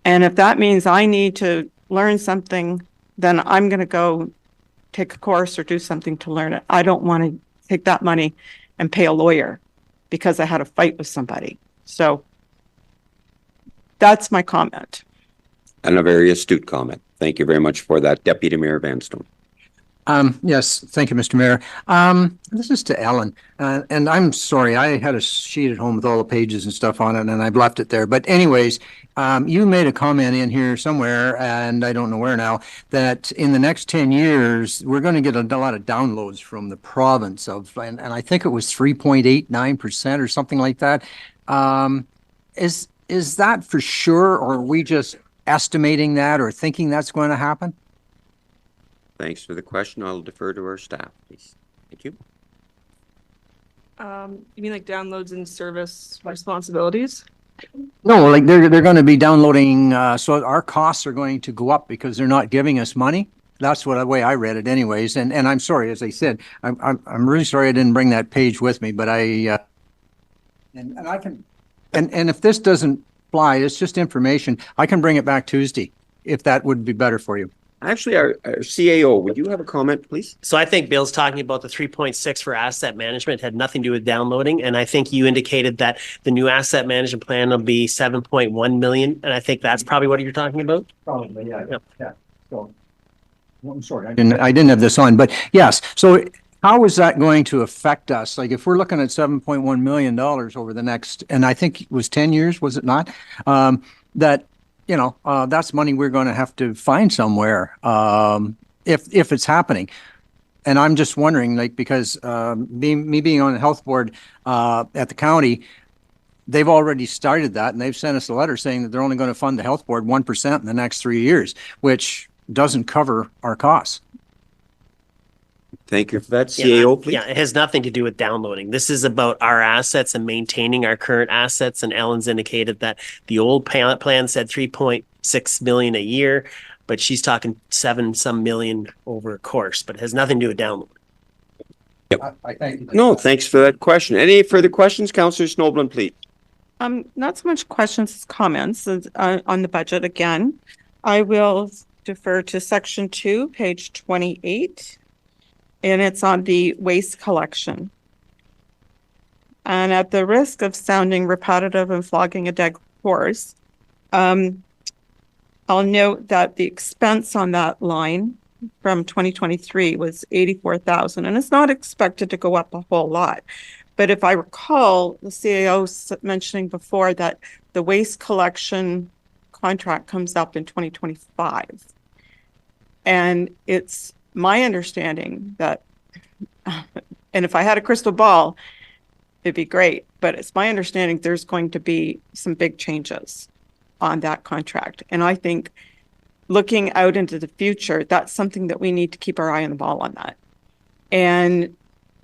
And if that means I need to learn something, then I'm going to go take a course or do something to learn it. I don't want to take that money and pay a lawyer because I had a fight with somebody. So that's my comment. And a very astute comment. Thank you very much for that, Deputy Mayor Vanstone. Yes, thank you, Mr. Mayor. This is to Ellen, and I'm sorry, I had a sheet at home with all the pages and stuff on it, and I've left it there. But anyways, you made a comment in here somewhere, and I don't know where now, that in the next 10 years, we're going to get a lot of downloads from the province and I think it was 3.89% or something like that. Is that for sure, or are we just estimating that or thinking that's going to happen? Thanks for the question. I'll defer to our staff, please. Thank you. You mean like downloads and service responsibilities? No, like they're going to be downloading, so our costs are going to go up because they're not giving us money. That's the way I read it anyways. And I'm sorry, as I said, I'm really sorry I didn't bring that page with me, but and I can, and if this doesn't fly, it's just information. I can bring it back Tuesday if that would be better for you. Actually, our CAO, would you have a comment, please? So I think Bill's talking about the 3.6 for asset management had nothing to do with downloading. And I think you indicated that the new asset management plan will be 7.1 million. And I think that's probably what you're talking about. Probably, yeah. Yep. Yeah. So, I'm sorry, I didn't have this on, but yes. So how is that going to affect us? Like if we're looking at $7.1 million over the next, and I think it was 10 years, was it not? That, that's money we're going to have to find somewhere if it's happening. And I'm just wondering, because being on the health board at the county, they've already started that, and they've sent us a letter saying that they're only going to fund the health board 1% in the next 3 years, which doesn't cover our costs. Thank you for that. CAO, please. Yeah, it has nothing to do with downloading. This is about our assets and maintaining our current assets. And Ellen's indicated that the old plan said 3.6 million a year, but she's talking 7 some million over a course, but it has nothing to do with downloading. Yep. I thank you. No, thanks for that question. Any further questions, Councillor Snowden, please? Not so much questions as comments on the budget again. I will defer to section 2, page 28. And it's on the waste collection. And at the risk of sounding repetitive and flogging a dead horse, I'll note that the expense on that line from 2023 was 84,000, and it's not expected to go up a whole lot. But if I recall, the CAO mentioning before that the waste collection contract comes up in 2025. And it's my understanding that, and if I had a crystal ball, it'd be great, but it's my understanding there's going to be some big changes on that contract. And I think looking out into the future, that's something that we need to keep our eye on the ball on that. And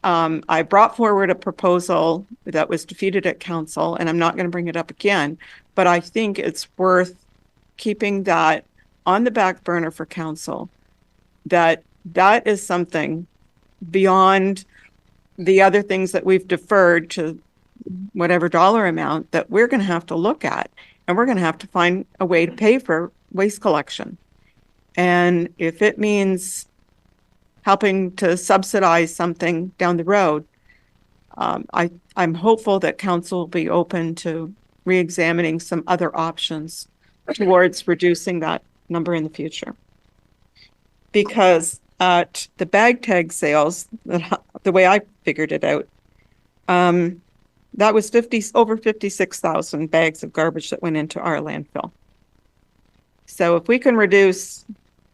I brought forward a proposal that was defeated at council, and I'm not going to bring it up again, but I think it's worth keeping that on the back burner for council, that is something beyond the other things that we've deferred to whatever dollar amount that we're going to have to look at, and we're going to have to find a way to pay for waste collection. And if it means helping to subsidize something down the road, I'm hopeful that council will be open to re-examining some other options towards reducing that number in the future. Because at the bag tag sales, the way I figured it out, that was over 56,000 bags of garbage that went into our landfill. So if we can reduce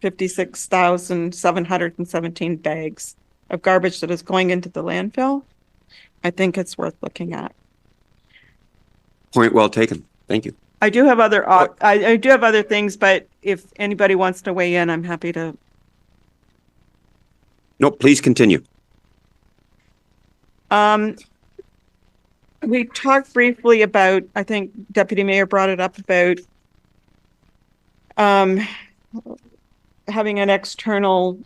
56,717 bags of garbage that is going into the landfill, I think it's worth looking at. Point well taken. Thank you. I do have other I do have other things, but if anybody wants to weigh in, I'm happy to. No, please continue. We talked briefly about, I think Deputy Mayor brought it up about having an external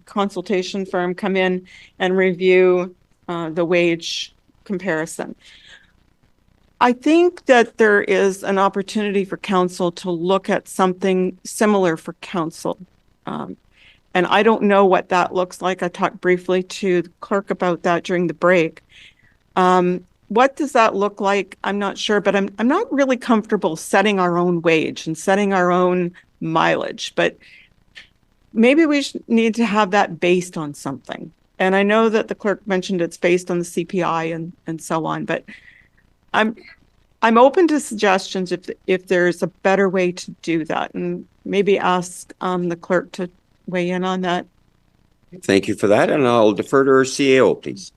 consultation firm come in and review the wage comparison. I think that there is an opportunity for council to look at something similar for council. And I don't know what that looks like. I talked briefly to the clerk about that during the break. What does that look like? I'm not sure, but I'm not really comfortable setting our own wage and setting our own mileage, but maybe we need to have that based on something. And I know that the clerk mentioned it's based on the CPI and so on, but I'm open to suggestions if there's a better way to do that, and maybe ask the clerk to weigh in on that. Thank you for that, and I'll defer to our CAO, please.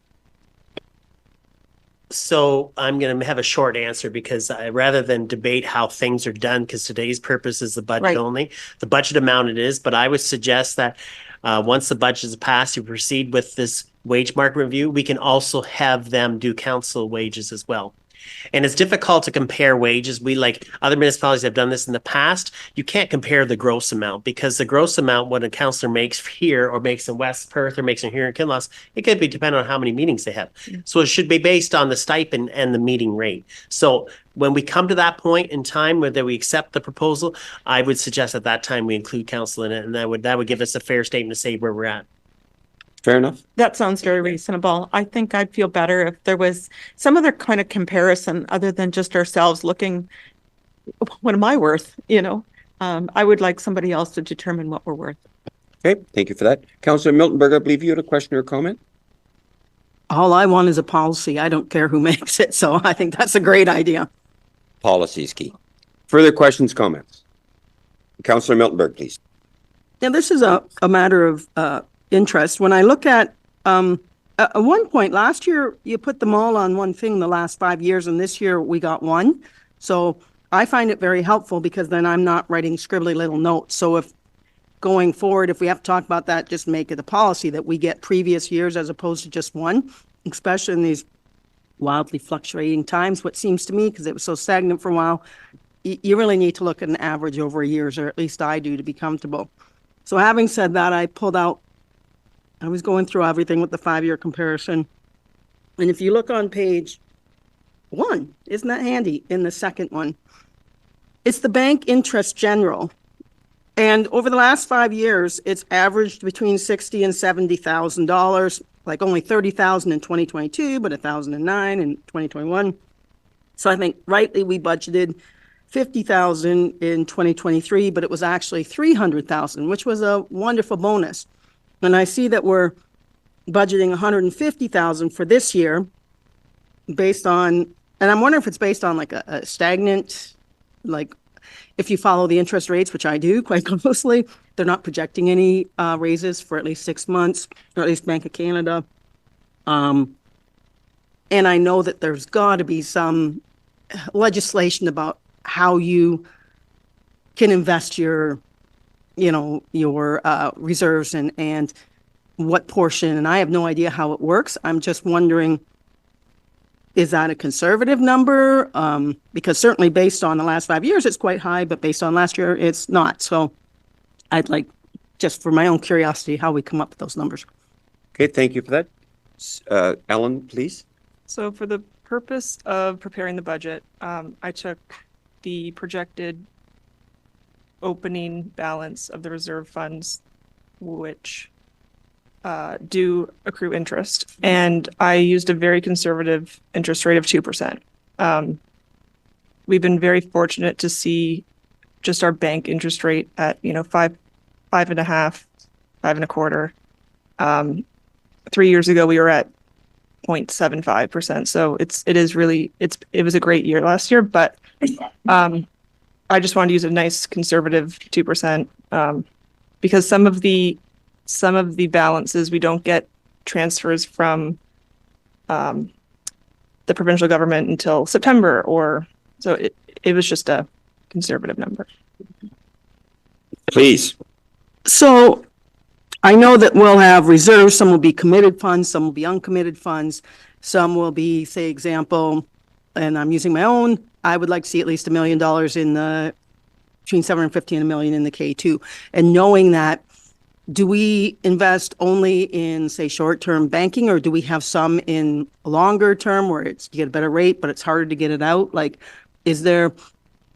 So I'm going to have a short answer because rather than debate how things are done, because today's purpose is the budget Right. only, the budget amount it is, but I would suggest that once the budget is passed, you proceed with this wage market review. We can also have them do council wages as well. And it's difficult to compare wages. We, like other municipalities have done this in the past. You can't compare the gross amount, because the gross amount, what a councillor makes here or makes in West Perth or makes in here in Kinloss, it could be dependent on how many meetings they have. So it should be based on the stipend and the meeting rate. So when we come to that point in time whether we accept the proposal, I would suggest at that time we include council in it, and that would give us a fair statement to say where we're at. Fair enough. That sounds very reasonable. I think I'd feel better if there was some other kind of comparison other than just ourselves looking, what am I worth? I would like somebody else to determine what we're worth. Okay, thank you for that. Councillor Miltenberg, I believe you had a question or comment? All I want is a policy. I don't care who makes it. So I think that's a great idea. Policy is key. Further questions, comments? Councillor Miltenberg, please. Now, this is a matter of interest. When I look at one point last year, you put them all on one thing the last 5 years, and this year we got one. So I find it very helpful because then I'm not writing scribbly little notes. So if going forward, if we have to talk about that, just make it a policy that we get previous years as opposed to just one, especially in these wildly fluctuating times, what seems to me, because it was so stagnant for a while, you really need to look at an average over years, or at least I do, to be comfortable. So having said that, I was going through everything with the 5-year comparison. And if you look on page 1, isn't that handy, in the second one? It's the bank interest general. And over the last 5 years, it's averaged between $60,000 and $70,000, like only $30,000 in 2022, but $1,009 in 2021. So I think rightly we budgeted $50,000 in 2023, but it was actually $300,000, which was a wonderful bonus. And I see that we're budgeting $150,000 for this year based on, and I'm wondering if it's based on like a stagnant, like if you follow the interest rates, which I do quite closely, they're not projecting any raises for at least 6 months, or at least Bank of Canada. And I know that there's got to be some legislation about how you can invest your reserves and what portion, and I have no idea how it works. I'm just wondering, is that a conservative number? Because certainly based on the last 5 years, it's quite high, but based on last year, it's not. So I'd like, just for my own curiosity, how we come up with those numbers. Okay, thank you for that. Ellen, please. So for the purpose of preparing the budget, I took the projected opening balance of the reserve funds, which do accrue interest, and I used a very conservative interest rate of 2%. We've been very fortunate to see just our bank interest rate at 5.5, 5.25. 3 years ago we were at 0.75%. So it was a great year last year, but I just wanted to use a nice conservative 2%, because some of the balances we don't get transfers from the provincial government until September, so it was just a conservative number. Please. So I know that we'll have reserves, some will be committed funds, some will be uncommitted funds, some will be, say, example, and I'm using my own, I would like to see at least $1 million between 750 and $1 million in the K2. And knowing that, do we invest only in, say, short-term banking, or do we have some in longer term where you get a better rate, but it's harder to get it out? Like, this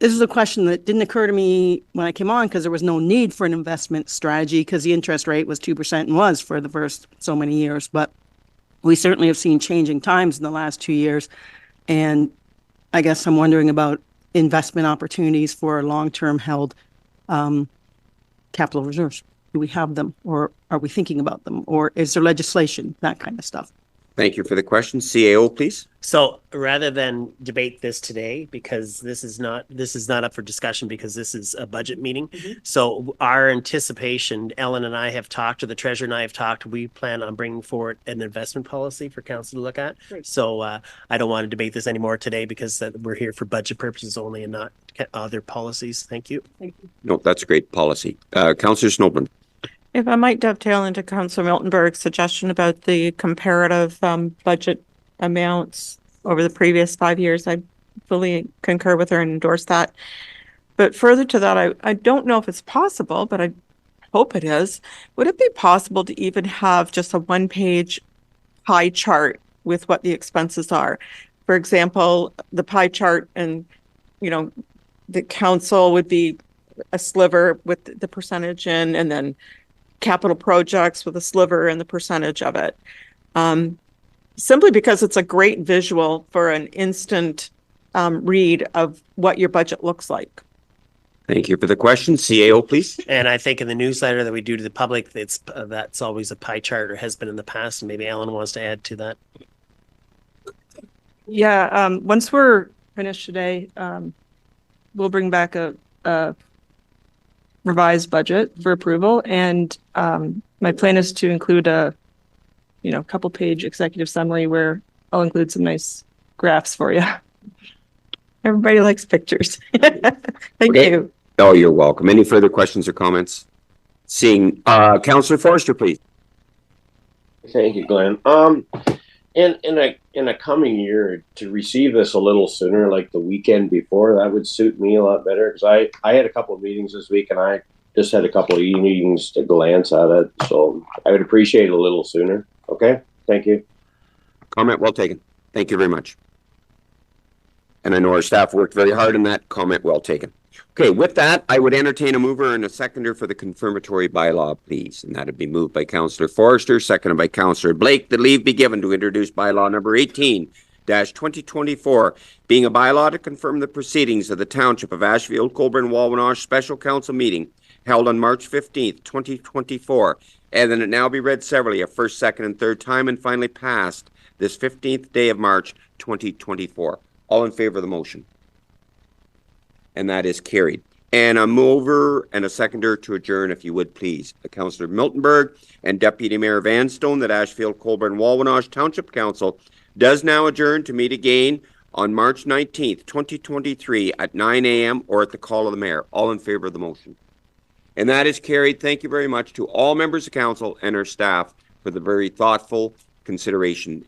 is a question that didn't occur to me when I came on, because there was no need for an investment strategy because the interest rate was 2% and was for the first so many years. But we certainly have seen changing times in the last 2 years. And I guess I'm wondering about investment opportunities for long-term held capital reserves. Do we have them, or are we thinking about them, or is there legislation, that kind of stuff? Thank you for the question. CAO, please. So rather than debate this today, because this is not up for discussion, because this is a budget meeting. So our anticipation, Ellen and I have talked, or the treasurer and I have talked, we plan on bringing forward an investment policy for council to look at. Great. So I don't want to debate this anymore today, because we're here for budget purposes only and not other policies. Thank you. No, that's a great policy. Councillor Snowburn. If I might dovetail into Councillor Miltenberg's suggestion about the comparative budget amounts over the previous 5 years, I fully concur with her and endorse that. But further to that, I don't know if it's possible, but I hope it is. Would it be possible to even have just a one-page pie chart with what the expenses are? For example, the pie chart, and the council would be a sliver with the percentage in, and then capital projects with a sliver and the percentage of it. Simply because it's a great visual for an instant read of what your budget looks like. Thank you for the question. CAO, please. And I think in the newsletter that we do to the public, that's always a pie chart, or has been in the past, and maybe Ellen wants to add to that. Yeah, once we're finished today, we'll bring back a revised budget for approval, and my plan is to include a couple page executive summary where I'll include some nice graphs for you. Everybody likes pictures. Thank you. Oh, you're welcome. Any further questions or comments? Seeing Councillor Forrester, please. Thank you, Glenn. In a coming year, to receive this a little sooner, like the weekend before, that would suit me a lot better, because I had a couple of meetings this week, and I just had a couple of meetings to glance at it, so I would appreciate it a little sooner. Okay, thank you. Comment well taken. Thank you very much. And I know our staff worked very hard on that. Comment well taken. Okay, with that, I would entertain a mover and a seconder for the confirmatory bylaw, please. And that would be moved by Councillor Forrester, seconded by Councillor Blake, that leave be given to introduce bylaw number 18-2024, being a bylaw to confirm the proceedings of the Township of Ashfield-Colborne-Wawanosh Special Council meeting held on March 15th, 2024, and then it now be read severally a first, second, and third time, and finally passed this 15th day of March, 2024. All in favor of the motion? and that is carried. And a mover and a seconder to adjourn, if you would, please. Councillor Miltenberg and Deputy Mayor Vanstone, that Ashfield-Colborne-Wawanosh Township Council does now adjourn to meet again on March 19th, 2023 at 9 a.m. or at the call of the mayor. All in favor of the motion? And that is carried. Thank you very much to all members of council and our staff for the very thoughtful consideration